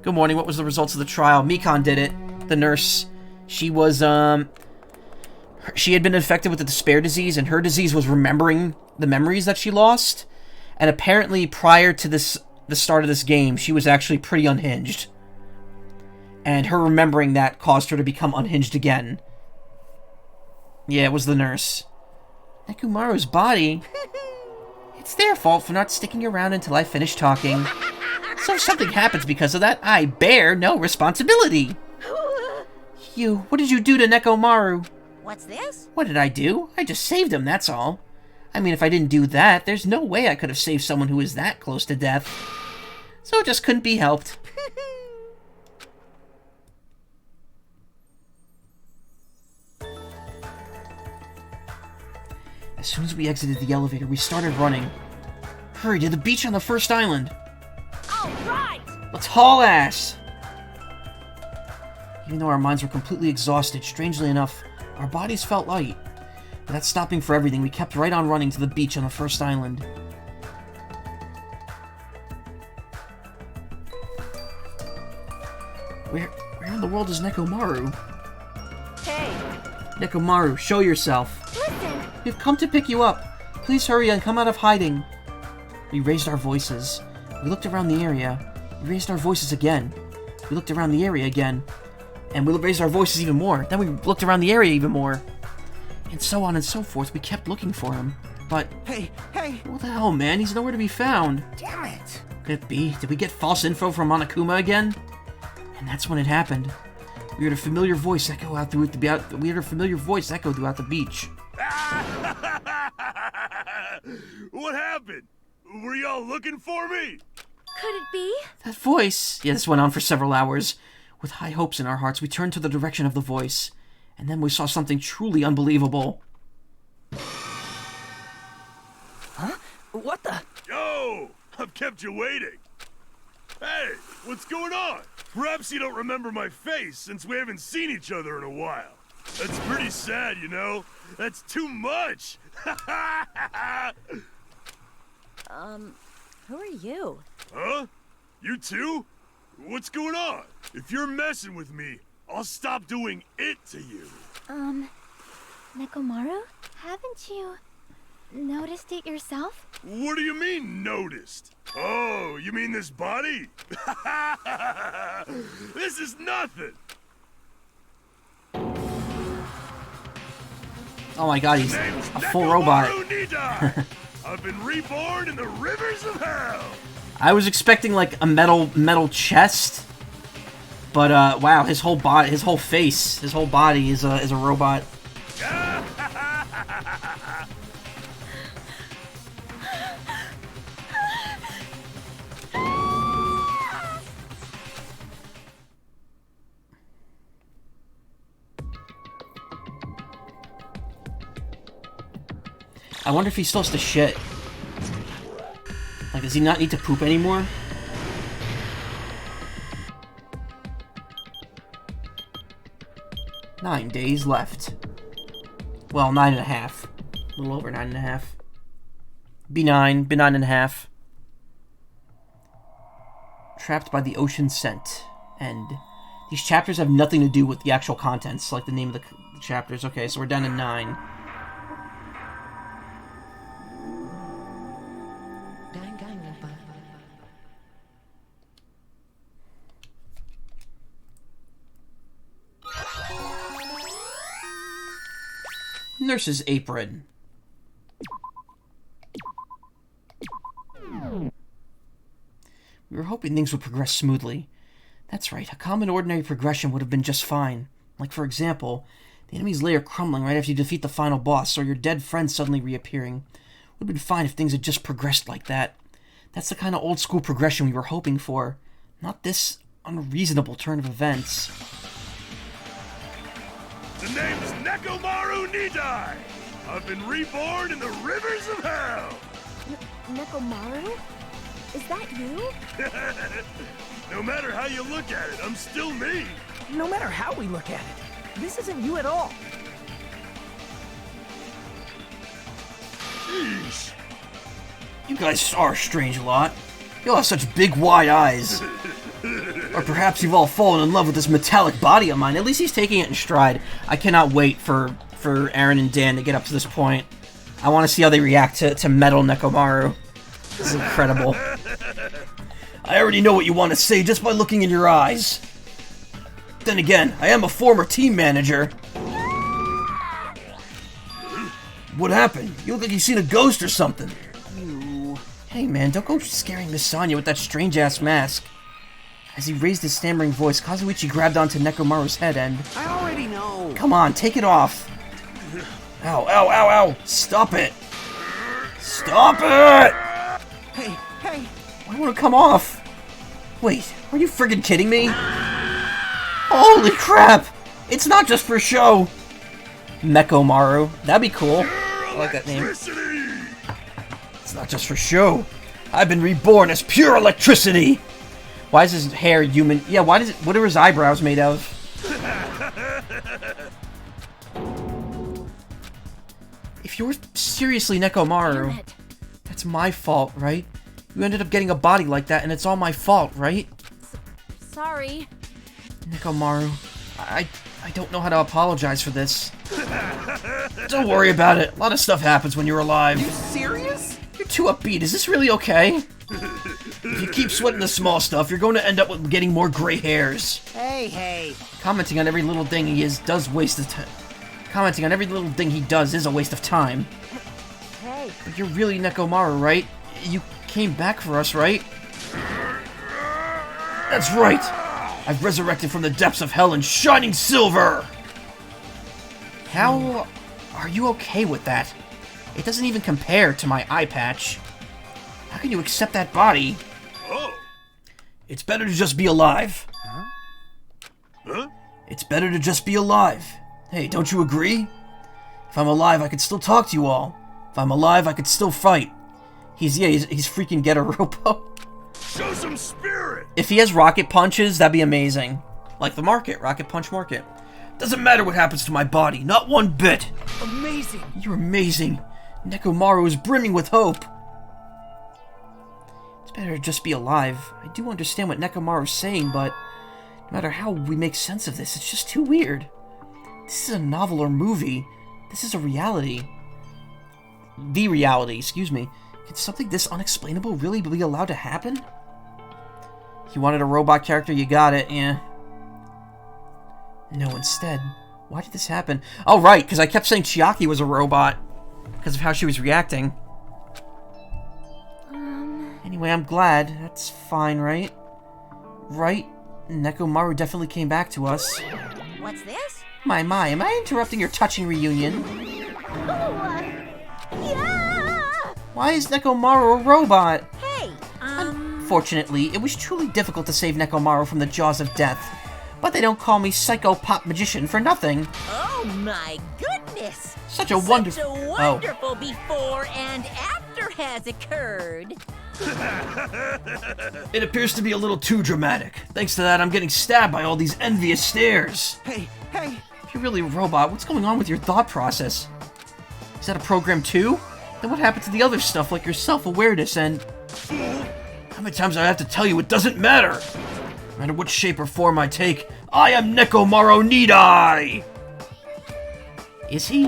Good morning, what was the results of the trial? Mikan did it. The nurse. She was, she had been infected with the despair disease, and her disease was remembering the memories that she lost. And apparently, prior to the start of this game, she was actually pretty unhinged. And her remembering that caused her to become unhinged again. Yeah, it was the nurse. Nekomaru's body? It's their fault for not sticking around until I finish talking. So if something happens because of that, I bear no responsibility. What did you do to Nekomaru? What's this? What did I do? I just saved him, that's all. I mean, if I didn't do that, there's no way I could have saved someone who is that close to death. So it just couldn't be helped. As soon as we exited the elevator, we started running. Hurry, to the beach on the first island! Alright! Let's haul ass! Even though our minds were completely exhausted, strangely enough, our bodies felt light. Without stopping for everything, we kept right on running to the beach on the first island. Where in the world is Nekomaru? Hey! Nekomaru, show yourself. Listen! We've come to pick you up. Please hurry and come out of hiding. We raised our voices. We looked around the area. We raised our voices again. We looked around the area again. And we raised our voices even more. Then we looked around the area even more. And so on and so forth. We kept looking for him. But... Hey! What the hell, man? He's nowhere to be found. Damn it! Could it be? Did we get false info from Monokuma again? And that's when it happened. We heard a familiar voice echo out throughout the beach. What happened? Were y'all looking for me? Could it be? That voice! Yeah, this went on for several hours. With high hopes in our hearts, we turned to the direction of the voice. And then we saw something truly unbelievable. Huh? What the? Yo! I've kept you waiting. Hey, what's going on? Perhaps you don't remember my face since we haven't seen each other in a while. That's pretty sad, you know? That's too much! Who are you? Huh? You too? What's going on? If you're messing with me, I'll stop doing it to you. Nekomaru? Haven't you noticed it yourself? What do you mean, noticed? Oh, you mean this body? This is nothing! Oh my god, he's Name's a full robot. I've been reborn in the rivers of hell! I was expecting like a metal chest. But wow, his whole body, his whole face, his whole body is a robot. I wonder if he still has to shit. Like, does he not need to poop anymore? Nine days left. Well, 9.5. A little over 9.5. Be 9.5. Trapped by the ocean scent. And these chapters have nothing to do with the actual contents, like the name of the chapters. Okay, so we're down to 9. Nurse's apron. We were hoping things would progress smoothly. That's right, a common ordinary progression would have been just fine. Like, for example, the enemy's lair crumbling right after you defeat the final boss, or your dead friend suddenly reappearing. Would have been fine if things had just progressed like that. That's the kind of old-school progression we were hoping for. Not this unreasonable turn of events. The name's Nekomaru Nidai! I've been reborn in the rivers of hell! Nekomaru? Is that you? No matter how you look at it, I'm still me! No matter how we look at it, this isn't you at all. Sheesh! You guys are a strange lot. You all have such big, wide eyes. Or perhaps you've all fallen in love with this metallic body of mine. At least he's taking it in stride. I cannot wait for Aaron and Dan to get up to this point. I want to see how they react to metal Nekomaru. This is incredible. I already know what you want to say just by looking in your eyes. Then again, I am a former team manager. What happened? You look like you've seen a ghost or something. Hey man, don't go scaring Miss Sonia with that strange-ass mask. As he raised his stammering voice, Kazuichi grabbed onto Nekomaru's head and... I already know. Come on, take it off. Ow, ow, ow, ow. Stop it. Stop it! Hey! Why won't it come off? Wait, are you friggin' kidding me? Holy crap! It's not just for show! Mekomaru. That'd be cool. You're I like that name. Electricity! It's not just for show. I've been reborn as pure electricity. Why is his hair human? Yeah, why does it? What are his eyebrows made of? If you're seriously Nekomaru, that's my fault, right? You ended up getting a body like that, and it's all my fault, right? Sorry. Nekomaru, I don't know how to apologize for this. Don't worry about it. A lot of stuff happens when you're alive. You serious? You're too upbeat. Is this really okay? If you keep sweating the small stuff, you're going to end up with getting more gray hairs. Hey. Commenting on every little thing he does waste of time. Commenting on every little thing he does is a waste of time. Hey. But you're really Nekomaru, right? You came back for us, right? That's right! I've resurrected from the depths of hell in shining silver! How are you okay with that? It doesn't even compare to my eye patch. How can you accept that body? Oh. It's better to just be alive. Huh? It's better to just be alive. Hey, don't you agree? If I'm alive, I could still talk to you all. If I'm alive, I could still fight. He's freaking Getter-Robo. Show some spirit! If he has rocket punches, that'd be amazing. Like the market, Rocket Punch Market. Doesn't matter what happens to my body, not one bit. Amazing. You're amazing. Nekomaru is brimming with hope. It's better to just be alive. I do understand what Nekomaru's saying, but no matter how we make sense of this, it's just too weird. This is a novel or movie. This is a reality. The reality, excuse me. Can something this unexplainable really be allowed to happen? You wanted a robot character, you got it, yeah. No, instead. Why did this happen? Oh, right, because I kept saying Chiaki was a robot. Because of how she was reacting. Anyway, I'm glad. That's fine, right? Right? Nekomaru definitely came back to us. What's this? My, am I interrupting your touching reunion? Yeah! Why is Nekomaru a robot? Hey, Unfortunately, it was truly difficult to save Nekomaru from the jaws of death. But they don't call me Psycho Pop Magician for nothing. Oh my goodness! Such a wonderful... Such a wonderful before and after has occurred. It appears to be a little too dramatic. Thanks to that, I'm getting stabbed by all these envious stares. Hey! If you're really a robot, what's going on with your thought process? Is that a program too? Then what happened to the other stuff like your self-awareness and... How many times do I have to tell you it doesn't matter? No matter what shape or form I take, I am Nekomaru Nidai! Is he?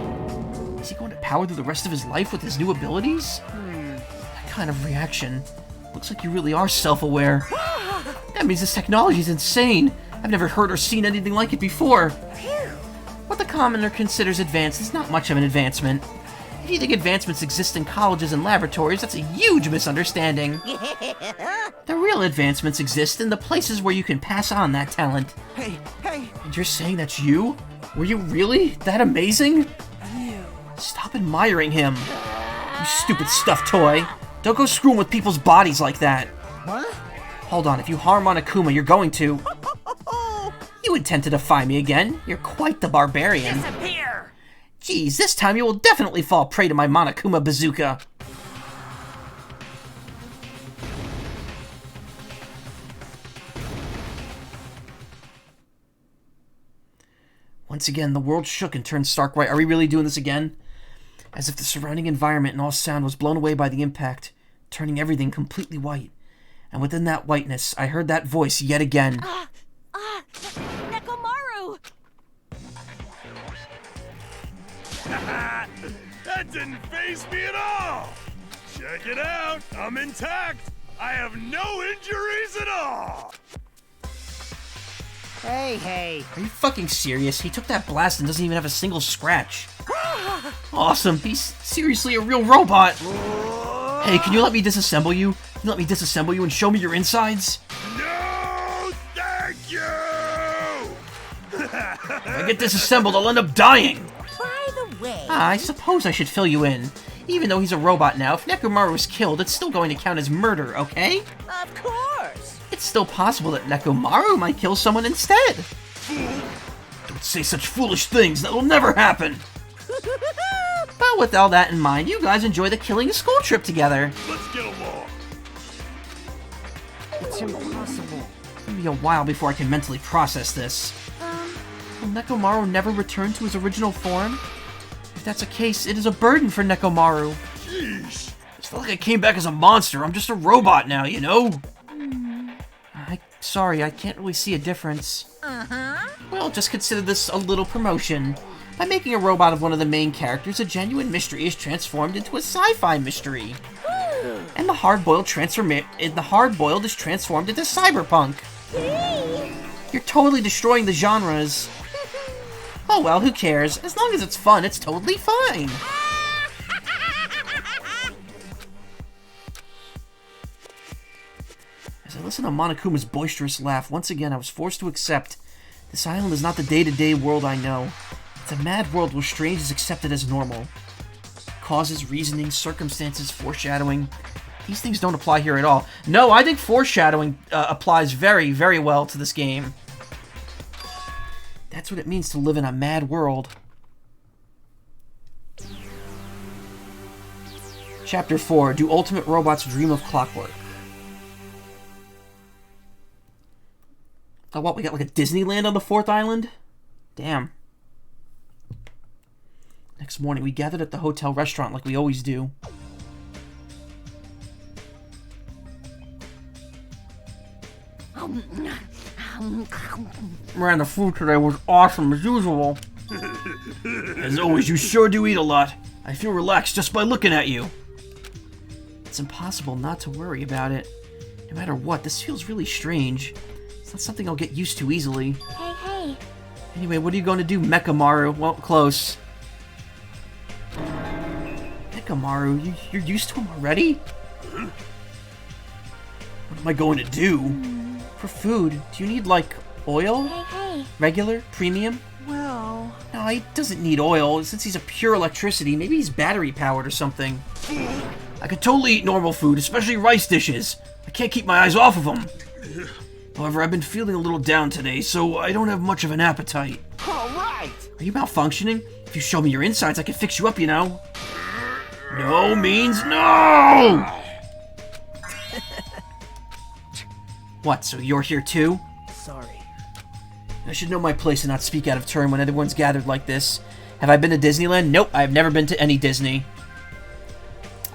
Is he going to power through the rest of his life with his new abilities? That kind of reaction. Looks like you really are self-aware. That means this technology is insane. I've never heard or seen anything like it before. What the commoner considers advanced is not much of an advancement. If you think advancements exist in colleges and laboratories, that's a huge misunderstanding. The real advancements exist in the places where you can pass on that talent. Hey! And you're saying that's you? Were you really that amazing? Stop admiring him. You stupid stuffed toy. Don't go screwing with people's bodies like that. What? Hold on, if you harm Monokuma, you're going to... You intend to defy me again? You're quite the barbarian. Disappear! Geez, this time you will definitely fall prey to my Monokuma bazooka. Once again, the world shook and turned stark white. Are we really doing this again? As if the surrounding environment and all sound was blown away by the impact, turning everything completely white. And within that whiteness, I heard that voice yet again. Nekomaru! That didn't faze me at all! Check it out, I'm intact! I have no injuries at all! Hey. Are you fucking serious? He took that blast and doesn't even have a single scratch. Awesome, he's seriously a real robot! Hey, can you let me disassemble you? Can you let me disassemble you and show me your insides? No, thank you! If I get disassembled, I'll end up dying! By the way... I suppose I should fill you in. Even though he's a robot now, if Nekomaru is killed, it's still going to count as murder, okay? Of course! It's still possible that Nekomaru might kill someone instead. Don't say such foolish things, that will never happen! Well, with all that in mind, you guys enjoy the killing a school trip together. Let's get along. It's impossible. It'll be a while before I can mentally process this. Will Nekomaru never return to his original form? If that's the case, it is a burden for Nekomaru. Jeez. It's not like I came back as a monster. I'm just a robot now, you know? Sorry, I can't really see a difference. Well, just consider this a little promotion. By making a robot of one of the main characters, a genuine mystery is transformed into a sci-fi mystery. And the hard-boiled is transformed into cyberpunk. You're totally destroying the genres. Oh well, who cares? As long as it's fun, it's totally fine. As I listened to Monokuma's boisterous laugh, once again I was forced to accept this island is not the day-to-day world I know. It's a mad world where strange is accepted as normal. Causes, reasoning, circumstances, foreshadowing. These things don't apply here at all. No, I think foreshadowing applies very, very well to this game. That's what it means to live in a mad world. Chapter 4. Do Ultimate Robots Dream of Clockwork? Oh, what? We got like a Disneyland on the 4th island? Damn. Next morning, we gathered at the hotel restaurant like we always do. Man, the food today was awesome as usual. As always, you sure do eat a lot. I feel relaxed just by looking at you. It's impossible not to worry about it. No matter what, this feels really strange. It's not something I'll get used to easily. Hey. Anyway, what are you going to do, Mechamaru? Well, close. Mechamaru, you're used to him already? What am I going to do? For food, do you need, like, oil? Hey. Regular? Premium? Well... No, he doesn't need oil. Since he's a pure electricity, maybe he's battery-powered or something. I could totally eat normal food, especially rice dishes. I can't keep my eyes off of them. However, I've been feeling a little down today, so I don't have much of an appetite. All right! Are you malfunctioning? If you show me your insides, I can fix you up, you know. No means no! What, so you're here too? Sorry. I should know my place and not speak out of turn when everyone's gathered like this. Have I been to Disneyland? Nope, I've never been to any Disney.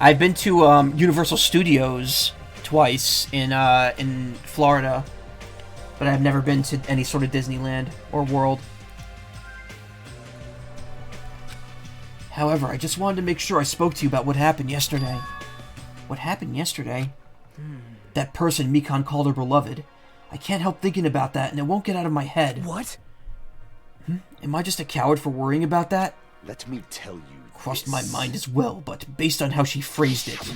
I've been to Universal Studios twice in Florida, but I've never been to any sort of Disneyland or World. However, I just wanted to make sure I spoke to you about what happened yesterday. What happened yesterday? That person Mikan called her beloved. I can't help thinking about that, and it won't get out of my head. What? Am I just a coward for worrying about that? Let me tell you. Crossed my mind as well, but based on how she phrased it.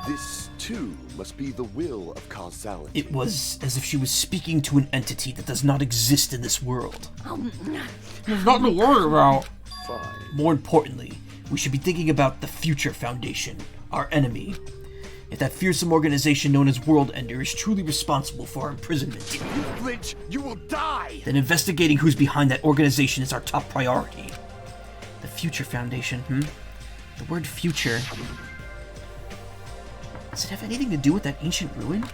This, too, must be the will of causality. It was as if she was speaking to an entity that does not exist in this world. There's nothing to worry about. Fine. More importantly, we should be thinking about the Future Foundation, our enemy. If that fearsome organization known as World Ender is truly responsible for our imprisonment, If you flinch, you will die! then investigating who's behind that organization is our top priority. The Future Foundation, The word future. Does it have anything to do with that ancient ruin?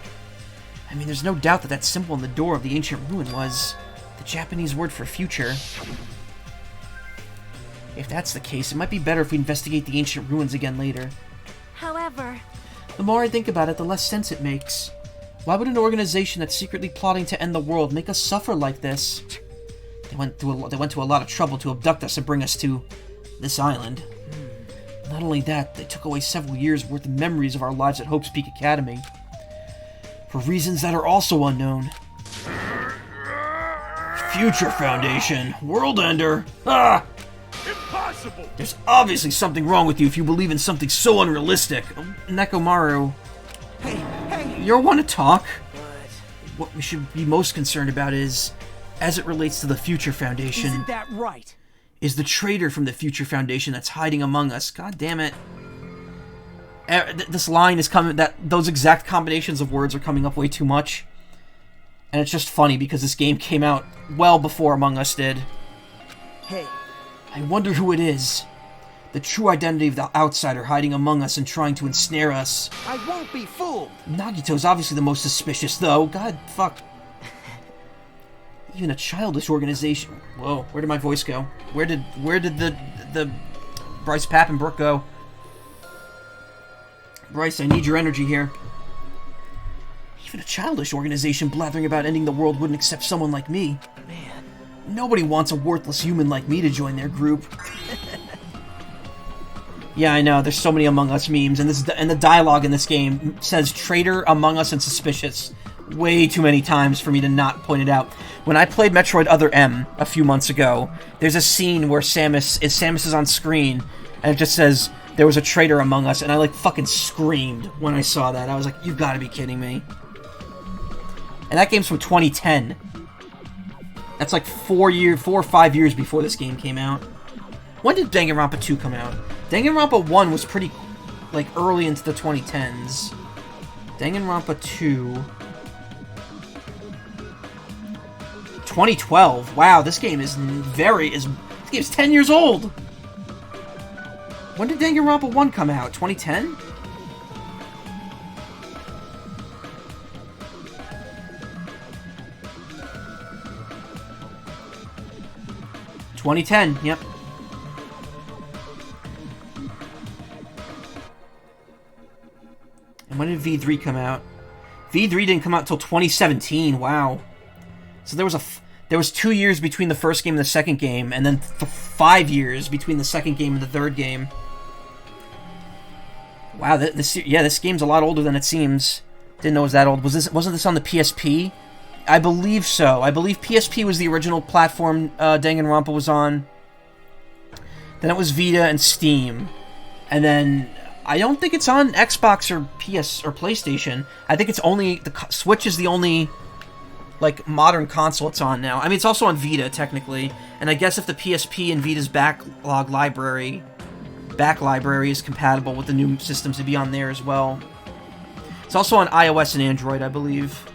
I mean, there's no doubt that that symbol on the door of the ancient ruin was the Japanese word for future. If that's the case, it might be better if we investigate the ancient ruins again later. However, The more I think about it, the less sense it makes. Why would an organization that's secretly plotting to end the world make us suffer like this? They went to a lot of trouble to abduct us and bring us to this island. Not only that, they took away several years' worth of memories of our lives at Hope's Peak Academy. For reasons that are also unknown. Future Foundation. World Ender. Ah! Impossible! There's obviously something wrong with you if you believe in something so unrealistic. Nekomaru. Hey! You're one to talk. What? What we should be most concerned about is, as it relates to the Future Foundation, Isn't that right? is the traitor from the Future Foundation that's hiding among us. God damn it. This line is coming, those exact combinations of words are coming up way too much. And it's just funny because this game came out well before Among Us did. Hey. I wonder who it is. The true identity of the outsider hiding among us and trying to ensnare us. I won't be fooled. Nagito's obviously the most suspicious, though. God, fuck. Even a childish organization. Whoa, where did my voice go? Where did the Bryce Pappenbrook go? Bryce, I need your energy here. Even a childish organization blathering about ending the world wouldn't accept someone like me. Man. Nobody wants a worthless human like me to join their group. Yeah, I know. There's so many Among Us memes, and the dialogue in this game says traitor, Among Us, and suspicious way too many times for me to not point it out. When I played Metroid Other M a few months ago, there's a scene where Samus is on screen, and it just says there was a traitor among us, and I like fucking screamed when I saw that. I was like, you've got to be kidding me. And that game's from 2010. That's like 4 or 5 years before this game came out. When did Danganronpa 2 come out? Danganronpa 1 was pretty, like, early into the 2010s. Danganronpa 2... 2012. Wow, this game is this game's 10 years old! When did Danganronpa 1 come out? 2010? Yep. And when did V3 come out? V3 didn't come out until 2017. Wow. So there was 2 years between the first game and the second game, and then 5 years between the second game and the third game. Wow, this game's a lot older than it seems. Didn't know it was that old. Wasn't this on the PSP? I believe so. I believe PSP was the original platform Danganronpa was on. Then it was Vita and Steam. And then I don't think it's on Xbox or PS or PlayStation. I think it's only the Switch is the only like modern console it's on now. I mean, it's also on Vita technically, and I guess if the PSP and Vita's back library is compatible with the new systems, to be on there as well. It's also on iOS and Android, I believe.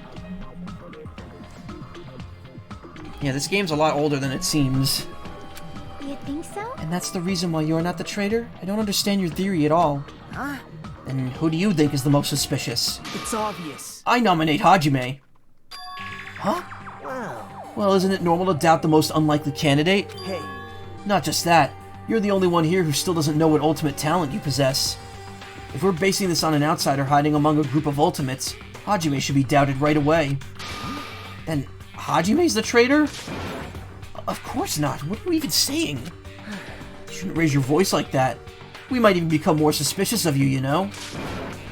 Yeah, this game's a lot older than it seems. You think so? And that's the reason why you're not the traitor? I don't understand your theory at all. Huh? And who do you think is the most suspicious? It's obvious. I nominate Hajime. Huh? Well, isn't it normal to doubt the most unlikely candidate? Hey. Not just that. You're the only one here who still doesn't know what ultimate talent you possess. If we're basing this on an outsider hiding among a group of ultimates, Hajime should be doubted right away. Then Hajime's the traitor? Of course not. What are you even saying? You shouldn't raise your voice like that. We might even become more suspicious of you, you know?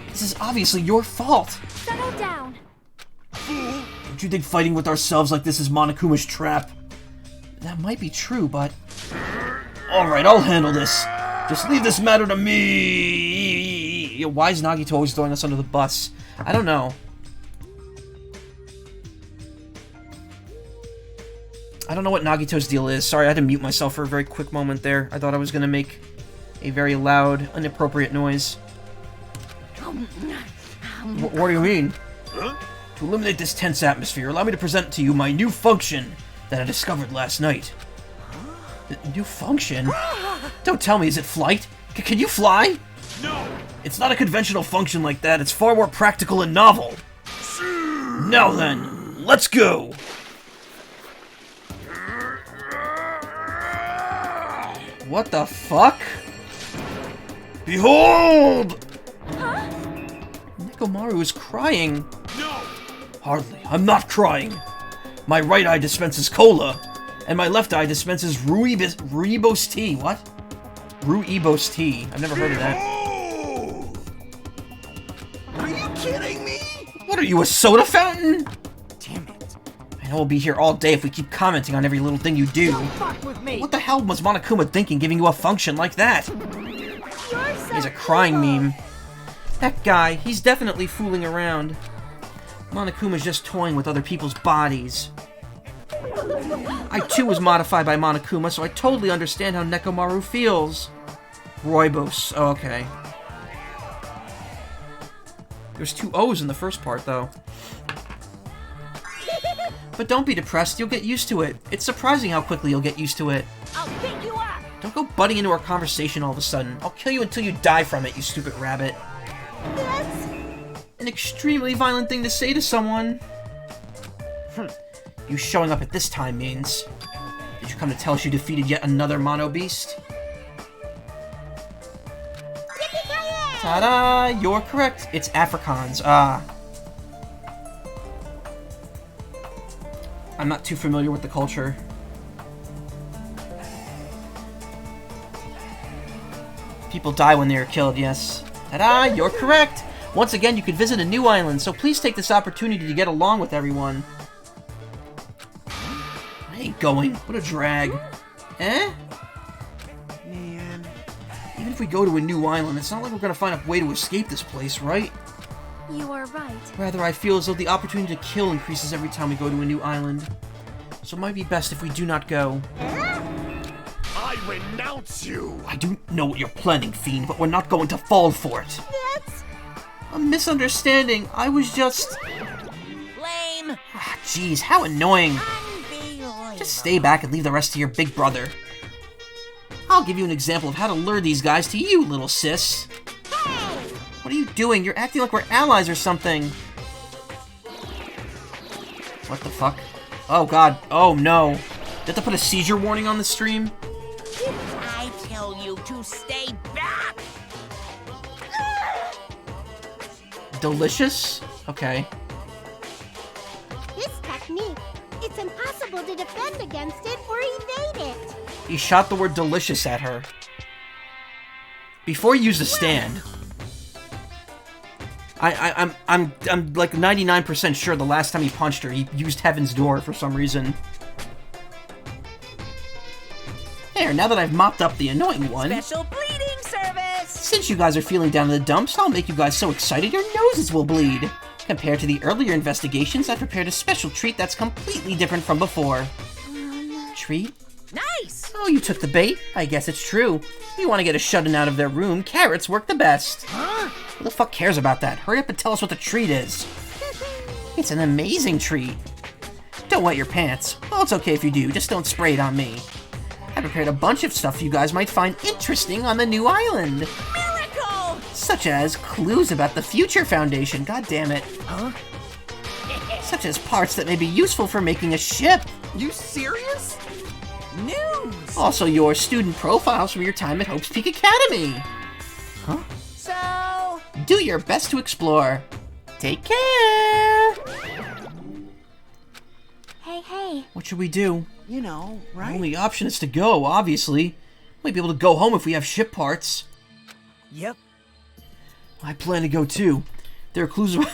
This is obviously your fault. Settle down. Don't you think fighting with ourselves like this is Monokuma's trap? That might be true, but... Alright, I'll handle this. Just leave this matter to me! Why is Nagito always throwing us under the bus? I don't know. I don't know what Nagito's deal is. Sorry, I had to mute myself for a very quick moment there. I thought I was going to make a very loud, inappropriate noise. What do you mean? Huh? To eliminate this tense atmosphere, allow me to present to you my new function that I discovered last night. New function? Don't tell me, is it flight? Can you fly? No! It's not a conventional function like that, it's far more practical and novel. Now then, let's go! What the fuck? Behold! Huh? Nekomaru is crying. No! Hardly. I'm not crying. My right eye dispenses cola, and my left eye dispenses Rooibos tea. What? Rooibos tea. I've never heard of that. Oh! Are you kidding me? What are you, a soda fountain? Damn it. I know we'll be here all day if we keep commenting on every little thing you do. Don't fuck with me. What the hell was Monokuma thinking giving you a function like that? He's a crying meme. That guy, he's definitely fooling around. Monokuma's just toying with other people's bodies. I too was modified by Monokuma, so I totally understand how Nekomaru feels. Rooibos. Oh, okay. There's 2 O's in the first part, though. But don't be depressed, you'll get used to it. It's surprising how quickly you'll get used to it. I'll pick you up! Don't go butting into our conversation all of a sudden. I'll kill you until you die from it, you stupid rabbit. That's... An extremely violent thing to say to someone. You showing up at this time means... Did you come to tell us you defeated yet another Mono Beast? Yippee-ki-yay! Ta-da! You're correct. It's Afrikaans. I'm not too familiar with the culture. People die when they are killed, yes. Ta-da! You're correct! Once again, you could visit a new island, so please take this opportunity to get along with everyone. I ain't going. What a drag. Eh? Man. Even if we go to a new island, it's not like we're gonna find a way to escape this place, right? You are right. Rather, I feel as though the opportunity to kill increases every time we go to a new island. So it might be best if we do not go. I renounce you! I do know what you're planning, Fiend, but we're not going to fall for it. That's... A misunderstanding. I was just... Lame! Ah, jeez, how annoying. Unbelievable. Just stay back and leave the rest to your big brother. I'll give you an example of how to lure these guys to you, little sis. Hey! What are you doing? You're acting like we're allies or something. What the fuck? Oh god. Oh no. Did I have to put a seizure warning on the stream? Didn't I tell you to stay back? Delicious? Okay. This technique, it's impossible to defend against it or evade it. He shot the word delicious at her. Before he used a stand. I'm like 99% sure the last time he punched her, he used Heaven's Door for some reason. There, now that I've mopped up the annoying one. Special bleeding service! Since you guys are feeling down in the dumps, I'll make you guys so excited your noses will bleed. Compared to the earlier investigations, I prepared a special treat that's completely different from before. Treat? Nice! Oh, you took the bait? I guess it's true. You want to get a shut-in out of their room, carrots work the best. Huh? Who the fuck cares about that? Hurry up and tell us what the treat is. It's an amazing treat. Don't wet your pants. Well, it's okay if you do, just don't spray it on me. I prepared a bunch of stuff you guys might find interesting on the new island. Miracle! Such as clues about the Future Foundation, god damn it. Huh? Such as parts that may be useful for making a ship. You serious? News! Also your student profiles from your time at Hope's Peak Academy. Huh? So... Do your best to explore. Take care! Hey. What should we do? You know, The right? only option is to go, obviously. Might be able to go home if we have ship parts. Yep. I plan to go too. There are clues about...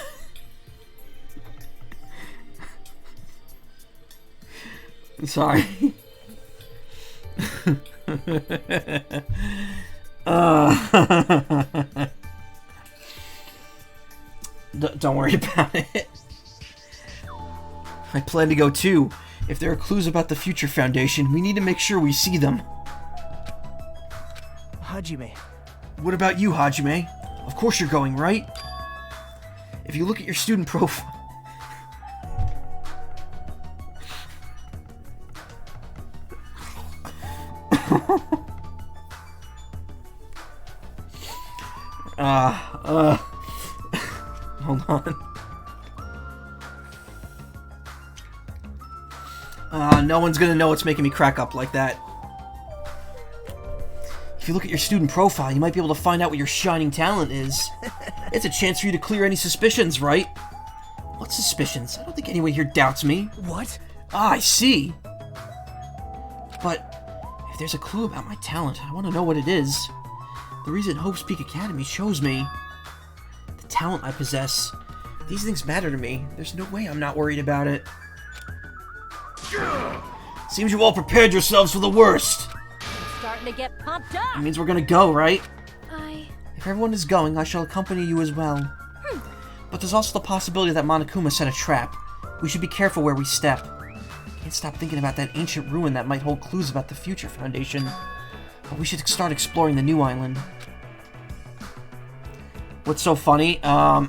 I'm sorry. Don't worry about it. I plan to go too. If there are clues about the Future Foundation, we need to make sure we see them. Hajime. What about you, Hajime? Of course you're going, right? If you look at your student profile... Hold on. No one's gonna know what's making me crack up like that. If you look at your student profile, you might be able to find out what your shining talent is. It's a chance for you to clear any suspicions, right? What suspicions? I don't think anyone here doubts me. What? Ah, I see. But if there's a clue about my talent, I want to know what it is. The reason Hope's Peak Academy shows me the talent I possess. These things matter to me. There's no way I'm not worried about it. Seems you all prepared yourselves for the worst. Starting to get pumped up. That means we're gonna go, right? I... If everyone is going, I shall accompany you as well. But there's also the possibility that Monokuma set a trap. We should be careful where we step. Can't stop thinking about that ancient ruin that might hold clues about the Future Foundation. But we should start exploring the new island. What's so funny? I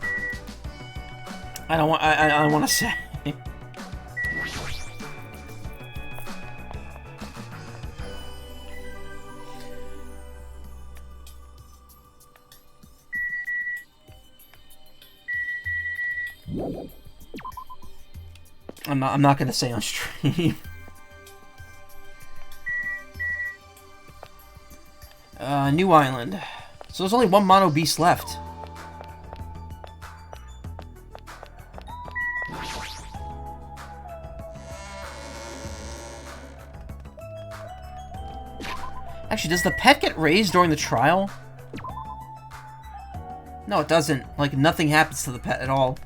don't want to say. I'm not gonna say on stream. New island. So there's only one Mono Beast left. Actually, does the pet get raised during the trial? No, it doesn't. Like, nothing happens to the pet at all.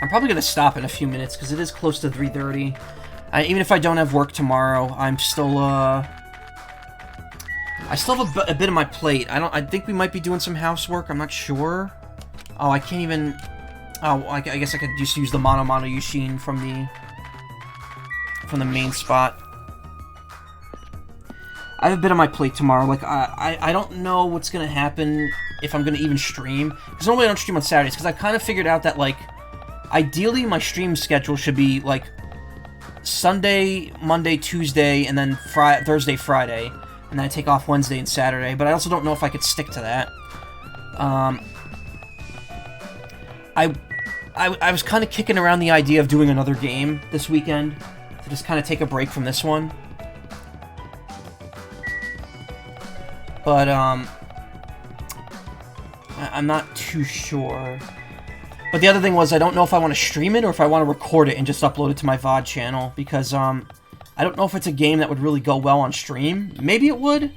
I'm probably going to stop in a few minutes because it is close to 3:30. Even if I don't have work tomorrow, I'm still, I still have a bit on my plate. I think we might be doing some housework. I'm not sure. Oh, I can't even... Oh, I guess I could just use the Mono Yushin from the main spot. I have a bit on my plate tomorrow. Like, I don't know what's going to happen if I'm going to even stream. Because normally I don't stream on Saturdays, because I kind of figured out that, like, ideally my stream schedule should be, like, Sunday, Monday, Tuesday, and then Thursday, Friday. And then I take off Wednesday and Saturday. But I also don't know if I could stick to that. I was kind of kicking around the idea of doing another game this weekend. To just kind of take a break from this one. But, I'm not too sure. But the other thing was, I don't know if I want to stream it or if I want to record it and just upload it to my VOD channel. Because, I don't know if it's a game that would really go well on stream. Maybe it would.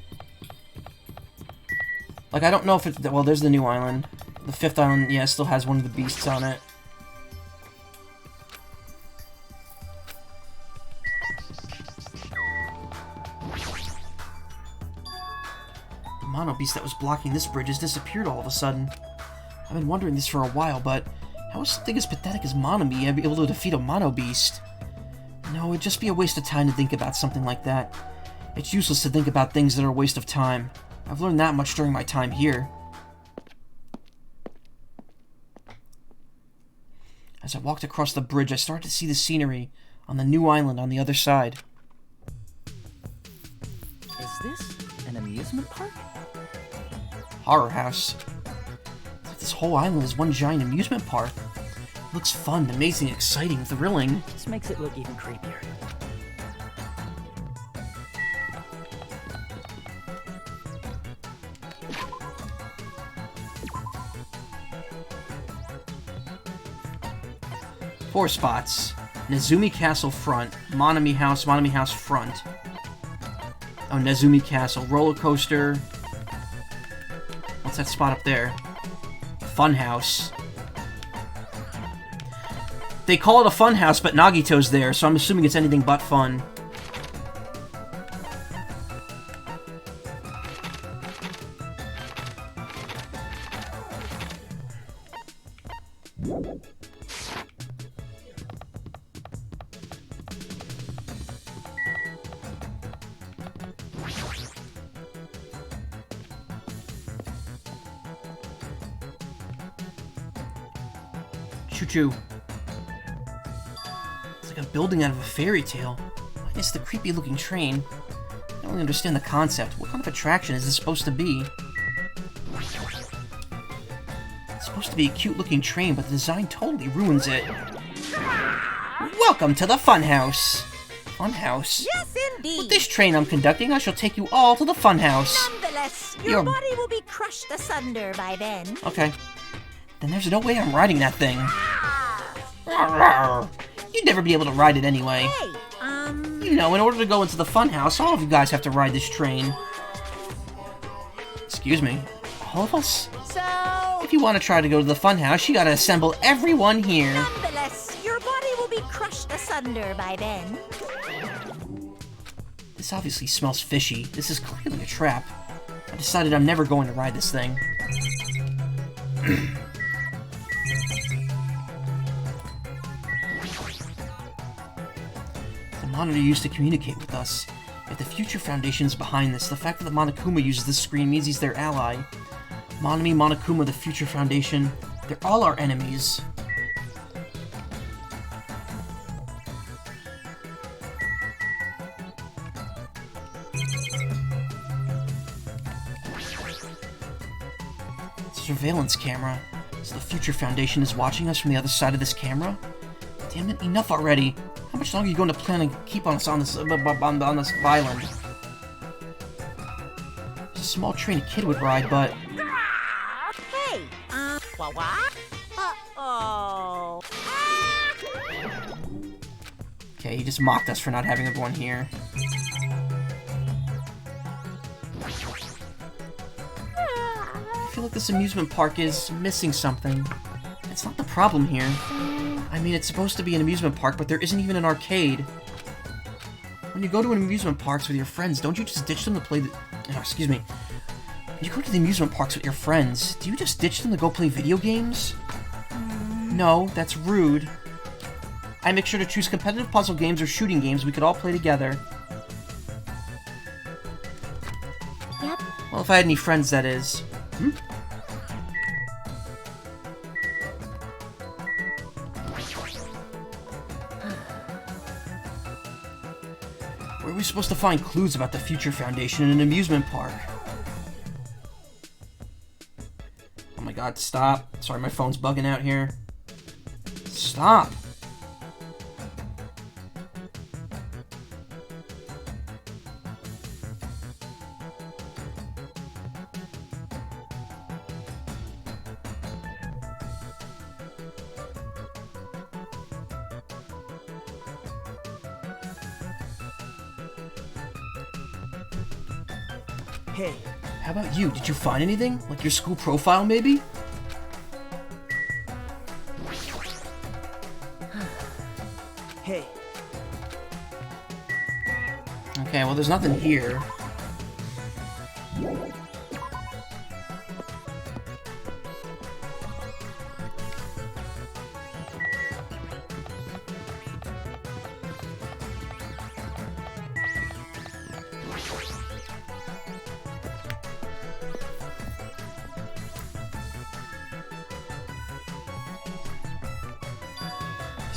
Like, I don't know if it's... Well, there's the new island. The 5th island, yeah, still has one of the beasts on it. The Mono Beast that was blocking this bridge has disappeared all of a sudden. I've been wondering this for a while, but how is something as pathetic as Monomi able to defeat a Mono Beast? No, it'd just be a waste of time to think about something like that. It's useless to think about things that are a waste of time. I've learned that much during my time here. As I walked across the bridge, I started to see the scenery on the new island on the other side. Is this an amusement park? Horror house. It's like this whole island is one giant amusement park. It looks fun, amazing, exciting, thrilling. This makes it look even creepier. Four spots. Nezumi Castle front. Monomi House front. Oh, Nezumi Castle. Roller coaster. What's that spot up there? Fun house. They call it a fun house, but Nagito's there, so I'm assuming it's anything but fun. Choo-choo. It's like a building out of a fairy tale. It's the creepy-looking train. I don't really understand the concept. What kind of attraction is this supposed to be? It's supposed to be a cute-looking train, but the design totally ruins it. Welcome to the Funhouse! Funhouse? Yes, indeed! With this train I'm conducting, I shall take you all to the Funhouse. Nonetheless, your body will be crushed asunder by then. Okay. Then there's no way I'm riding that thing. You'd never be able to ride it anyway. Hey, You know, in order to go into the Funhouse, all of you guys have to ride this train. Excuse me. All of us? So... If you want to try to go to the Funhouse, you gotta assemble everyone here. Nonetheless, your body will be crushed asunder by then. This obviously smells fishy. This is clearly a trap. I decided I'm never going to ride this thing. The monitor used to communicate with us. If the Future Foundation is behind this, the fact that the Monokuma uses this screen means he's their ally. Monomi, Monokuma, the Future Foundation. They're all our enemies. Surveillance camera. So the Future Foundation is watching us from the other side of this camera? Damn it, enough already. How much longer are you going to plan to keep us on this island? It's a small train a kid would ride, but... Hey, what? Uh-oh. Okay, he just mocked us for not having everyone here. I feel like this amusement park is missing something. It's not the problem here. I mean, it's supposed to be an amusement park, but there isn't even an arcade. When you go to an amusement parks with your friends, don't you just ditch them to play the... Oh, excuse me. When you go to the amusement parks with your friends, do you just ditch them to go play video games? No, that's rude. I make sure to choose competitive puzzle games or shooting games we could all play together. Yep. Well, if I had any friends, that is. Where are we supposed to find clues about the Future Foundation in an amusement park? Oh my god, stop. Sorry, my phone's bugging out here. Stop. Hey. How about you? Did you find anything? Like your school profile, maybe? Hey. Okay, well, there's nothing here.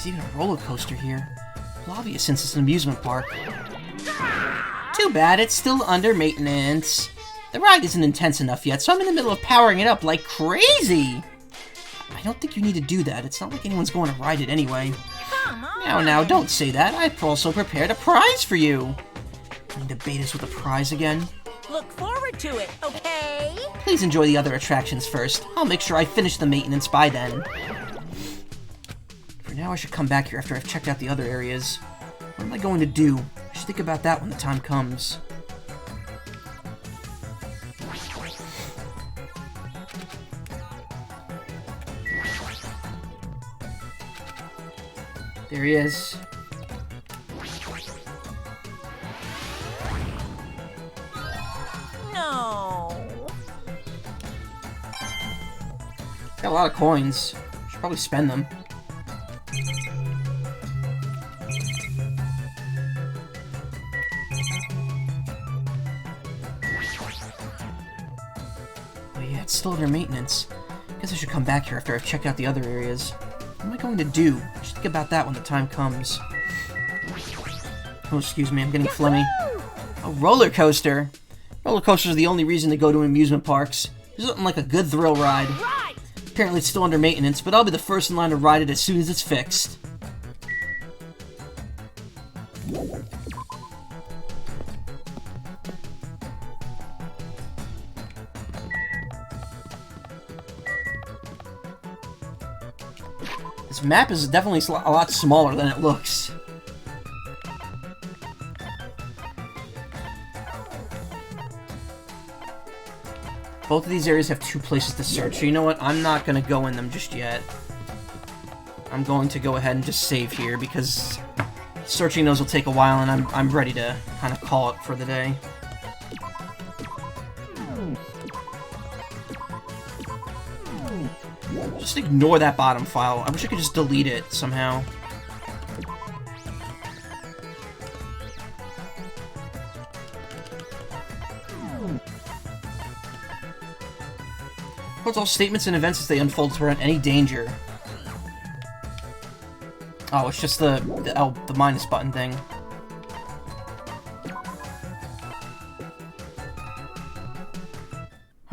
There's even a roller coaster here. Well, obvious since it's an amusement park. Too bad, it's still under maintenance. The ride isn't intense enough yet, so I'm in the middle of powering it up like crazy. I don't think you need to do that. It's not like anyone's going to ride it anyway. Come on. Now, don't say that. I've also prepared a prize for you. Need to bait us with a prize again? Look forward to it, okay? Please enjoy the other attractions first. I'll make sure I finish the maintenance by then. For now, I should come back here after I've checked out the other areas. What am I going to do? I should think about that when the time comes. There he is. No. Got a lot of coins. Should probably spend them. Oh yeah, it's still under maintenance. Guess I should come back here after I've checked out the other areas. What am I going to do? I should think about that when the time comes. Oh, excuse me, I'm getting phlegmy. A roller coaster! Roller coasters are the only reason to go to amusement parks. There's nothing like a good thrill ride. Apparently it's still under maintenance, but I'll be the first in line to ride it as soon as it's fixed. This map is definitely a lot smaller than it looks. Both of these areas have 2 places to search, so you know what? I'm not going to go in them just yet. I'm going to go ahead and just save here, because searching those will take a while, and I'm ready to kind of call it for the day. Just ignore that bottom file. I wish I could just delete it somehow. Records all statements and events as they unfold to prevent any danger. Oh, it's just the minus button thing.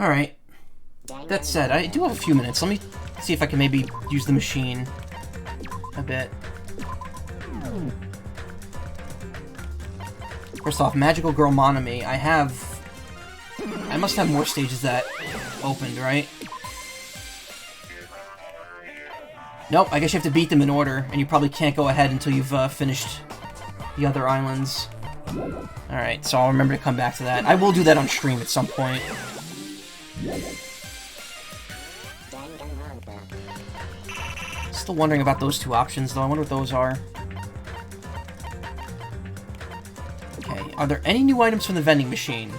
Alright. That said, I do have a few minutes. Let me see if I can maybe use the machine a bit. First off, Magical Girl Monami. I must have more stages that opened, right? Nope, I guess you have to beat them in order, and you probably can't go ahead until you've finished the other islands. Alright, so I'll remember to come back to that. I will do that on stream at some point. Still wondering about those two options, though. I wonder what those are. Okay, are there any new items from the vending machine?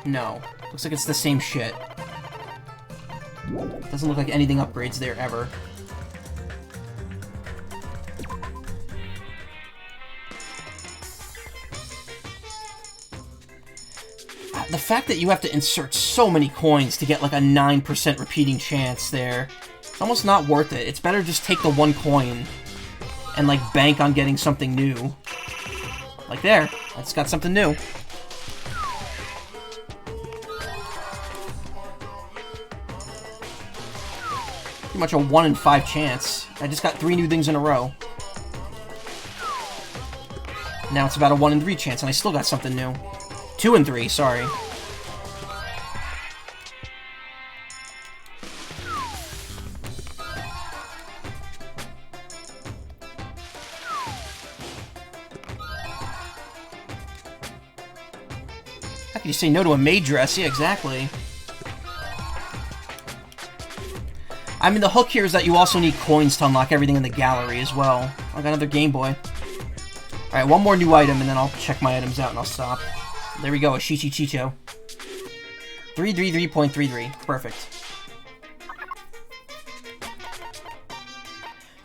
No. Looks like it's the same shit. Doesn't look like anything upgrades there ever. The fact that you have to insert so many coins to get like a 9% repeating chance there, it's almost not worth it. It's better just take the one coin and like bank on getting something new. Like there, it's got something new. Pretty much a 1 in 5 chance. I just got 3 new things in a row. Now it's about a 1 in 3 chance, and I still got something new. 2 and 3, sorry. How can you say no to a maid dress? Yeah, exactly. I mean, the hook here is that you also need coins to unlock everything in the gallery as well. I got another Game Boy. Alright, one more new item, and then I'll check my items out and I'll stop. There we go, a Shichi Chicho. 333.33. Perfect.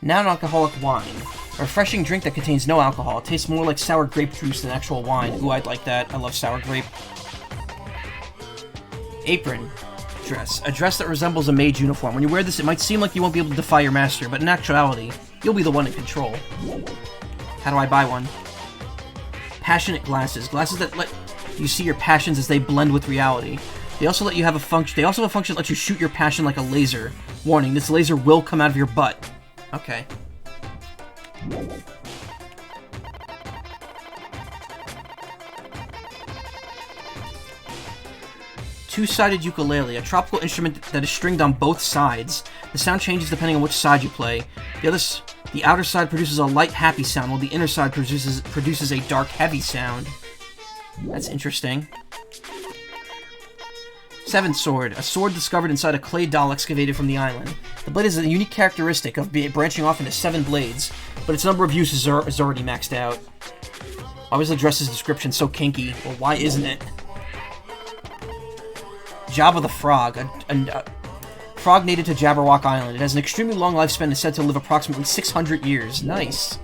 Non-alcoholic wine. A refreshing drink that contains no alcohol. It tastes more like sour grape juice than actual wine. Ooh, I'd like that. I love sour grape. Apron. Dress. A dress that resembles a maid's uniform. When you wear this, it might seem like you won't be able to defy your master, but in actuality, you'll be the one in control. How do I buy one? Passionate glasses. Glasses that let you see your passions as they blend with reality. They also let you have a function. They also have a function that lets you shoot your passion like a laser. Warning: this laser will come out of your butt. Okay. Two-sided ukulele, a tropical instrument that is stringed on both sides. The sound changes depending on which side you play. The outer side produces a light, happy sound, while the inner side produces a dark, heavy sound. That's interesting. Seventh sword, a sword discovered inside a clay doll excavated from the island. The blade has a unique characteristic of branching off into 7 blades, but its number of uses is already maxed out. Why was the dress's description so kinky? Well, why isn't it? Jabba the Frog, a frog native to Jabberwock Island. It has an extremely long lifespan and is said to live approximately 600 years. Nice.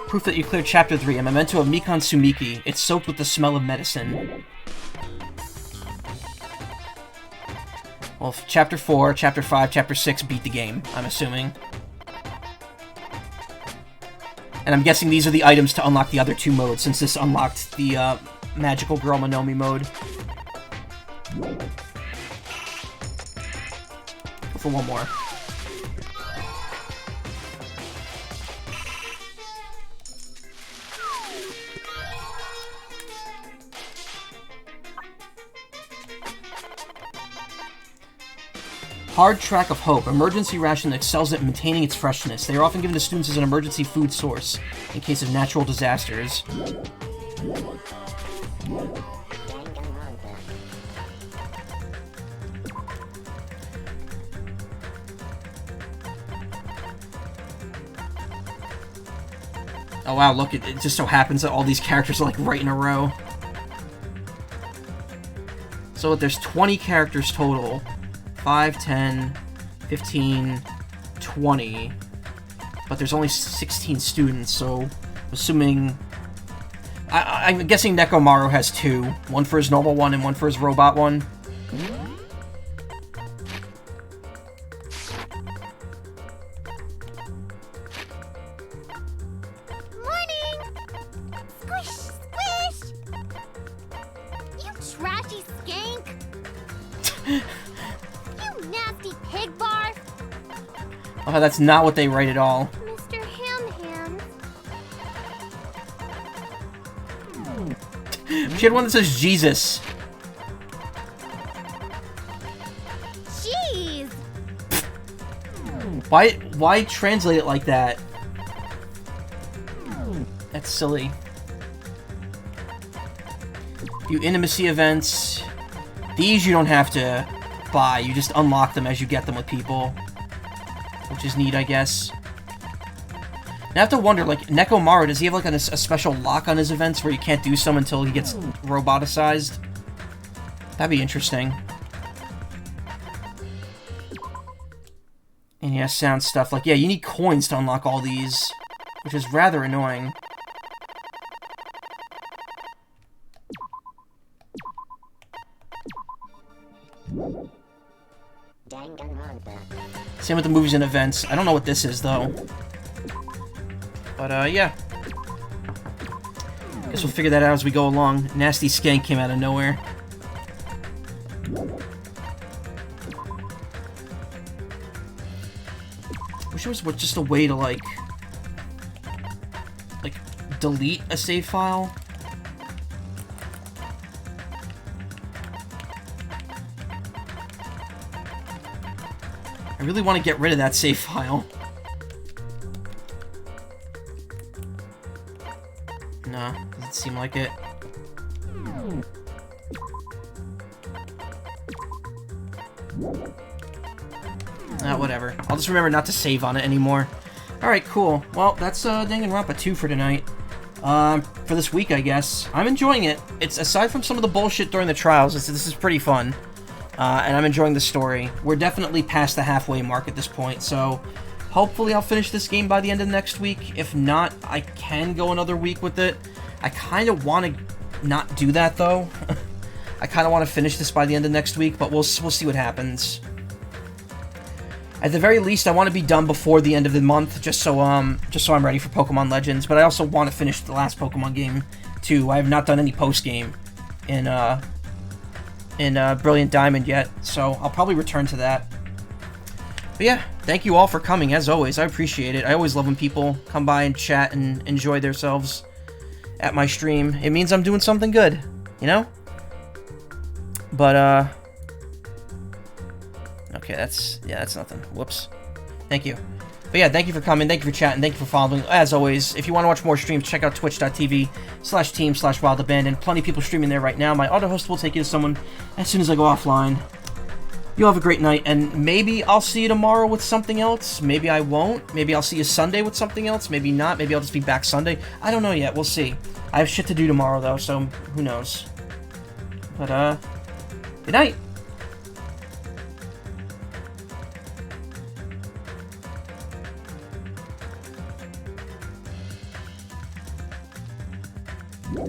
Proof that you cleared Chapter 3, a memento of Mikan Sumiki. It's soaked with the smell of medicine. Well, Chapter 4, Chapter 5, Chapter 6 beat the game, I'm assuming. And I'm guessing these are the items to unlock the other 2 modes, since this unlocked the Magical Girl Monomi mode. Go for one more. Hard Track of Hope, emergency ration that excels at maintaining its freshness. They are often given to students as an emergency food source in case of natural disasters. Oh wow, look, it just so happens that all these characters are like right in a row. So there's 20 characters total. 5, 10, 15, 20, but there's only 16 students, so assuming... I'm guessing Nekomaru has 2. One for his normal one and one for his robot one. Morning! Squish, squish! You trashy skank! You nasty pig barf! Oh, that's not what they write at all. Mr. Ham Ham. She had one that says Jesus. Jeez! Why translate it like that? That's silly. View intimacy events. These you don't have to buy. You just unlock them as you get them with people. Which is neat, I guess. Now I have to wonder, like, Nekomaru, does he have, like, a special lock on his events where you can't do some until he gets roboticized? That'd be interesting. And yeah, sound stuff. Like, yeah, you need coins to unlock all these, which is rather annoying. Danganronpa. Same with the movies and events. I don't know what this is, though. But, yeah. Guess we'll figure that out as we go along. Nasty Skank came out of nowhere. Wish there was just a way to, like, delete a save file. I really want to get rid of that save file. No, doesn't seem like it. Whatever. I'll just remember not to save on it anymore. Alright, cool. Well, that's Danganronpa 2 for tonight. For this week, I guess. I'm enjoying it. It's, aside from some of the bullshit during the trials, this is pretty fun. And I'm enjoying the story. We're definitely past the halfway mark at this point, so hopefully I'll finish this game by the end of next week. If not, I can go another week with it. I kind of want to not do that, though. I kind of want to finish this by the end of next week, but we'll see what happens. At the very least, I want to be done before the end of the month, just so I'm ready for Pokemon Legends. But I also want to finish the last Pokemon game too. I have not done any post game in Brilliant Diamond yet, so I'll probably return to that. But yeah, thank you all for coming, as always. I appreciate it. I always love when people come by and chat and enjoy themselves at my stream. It means I'm doing something good, you know? But, okay, that's nothing. Whoops. Thank you. But yeah, thank you for coming, thank you for chatting, thank you for following. As always, if you want to watch more streams, check out twitch.tv/team/wildabandon. Plenty of people streaming there right now. My auto host will take you to someone as soon as I go offline. You have a great night, and maybe I'll see you tomorrow with something else. Maybe I won't. Maybe I'll see you Sunday with something else. Maybe not. Maybe I'll just be back Sunday. I don't know yet. We'll see. I have shit to do tomorrow, though, so who knows. But, good night. You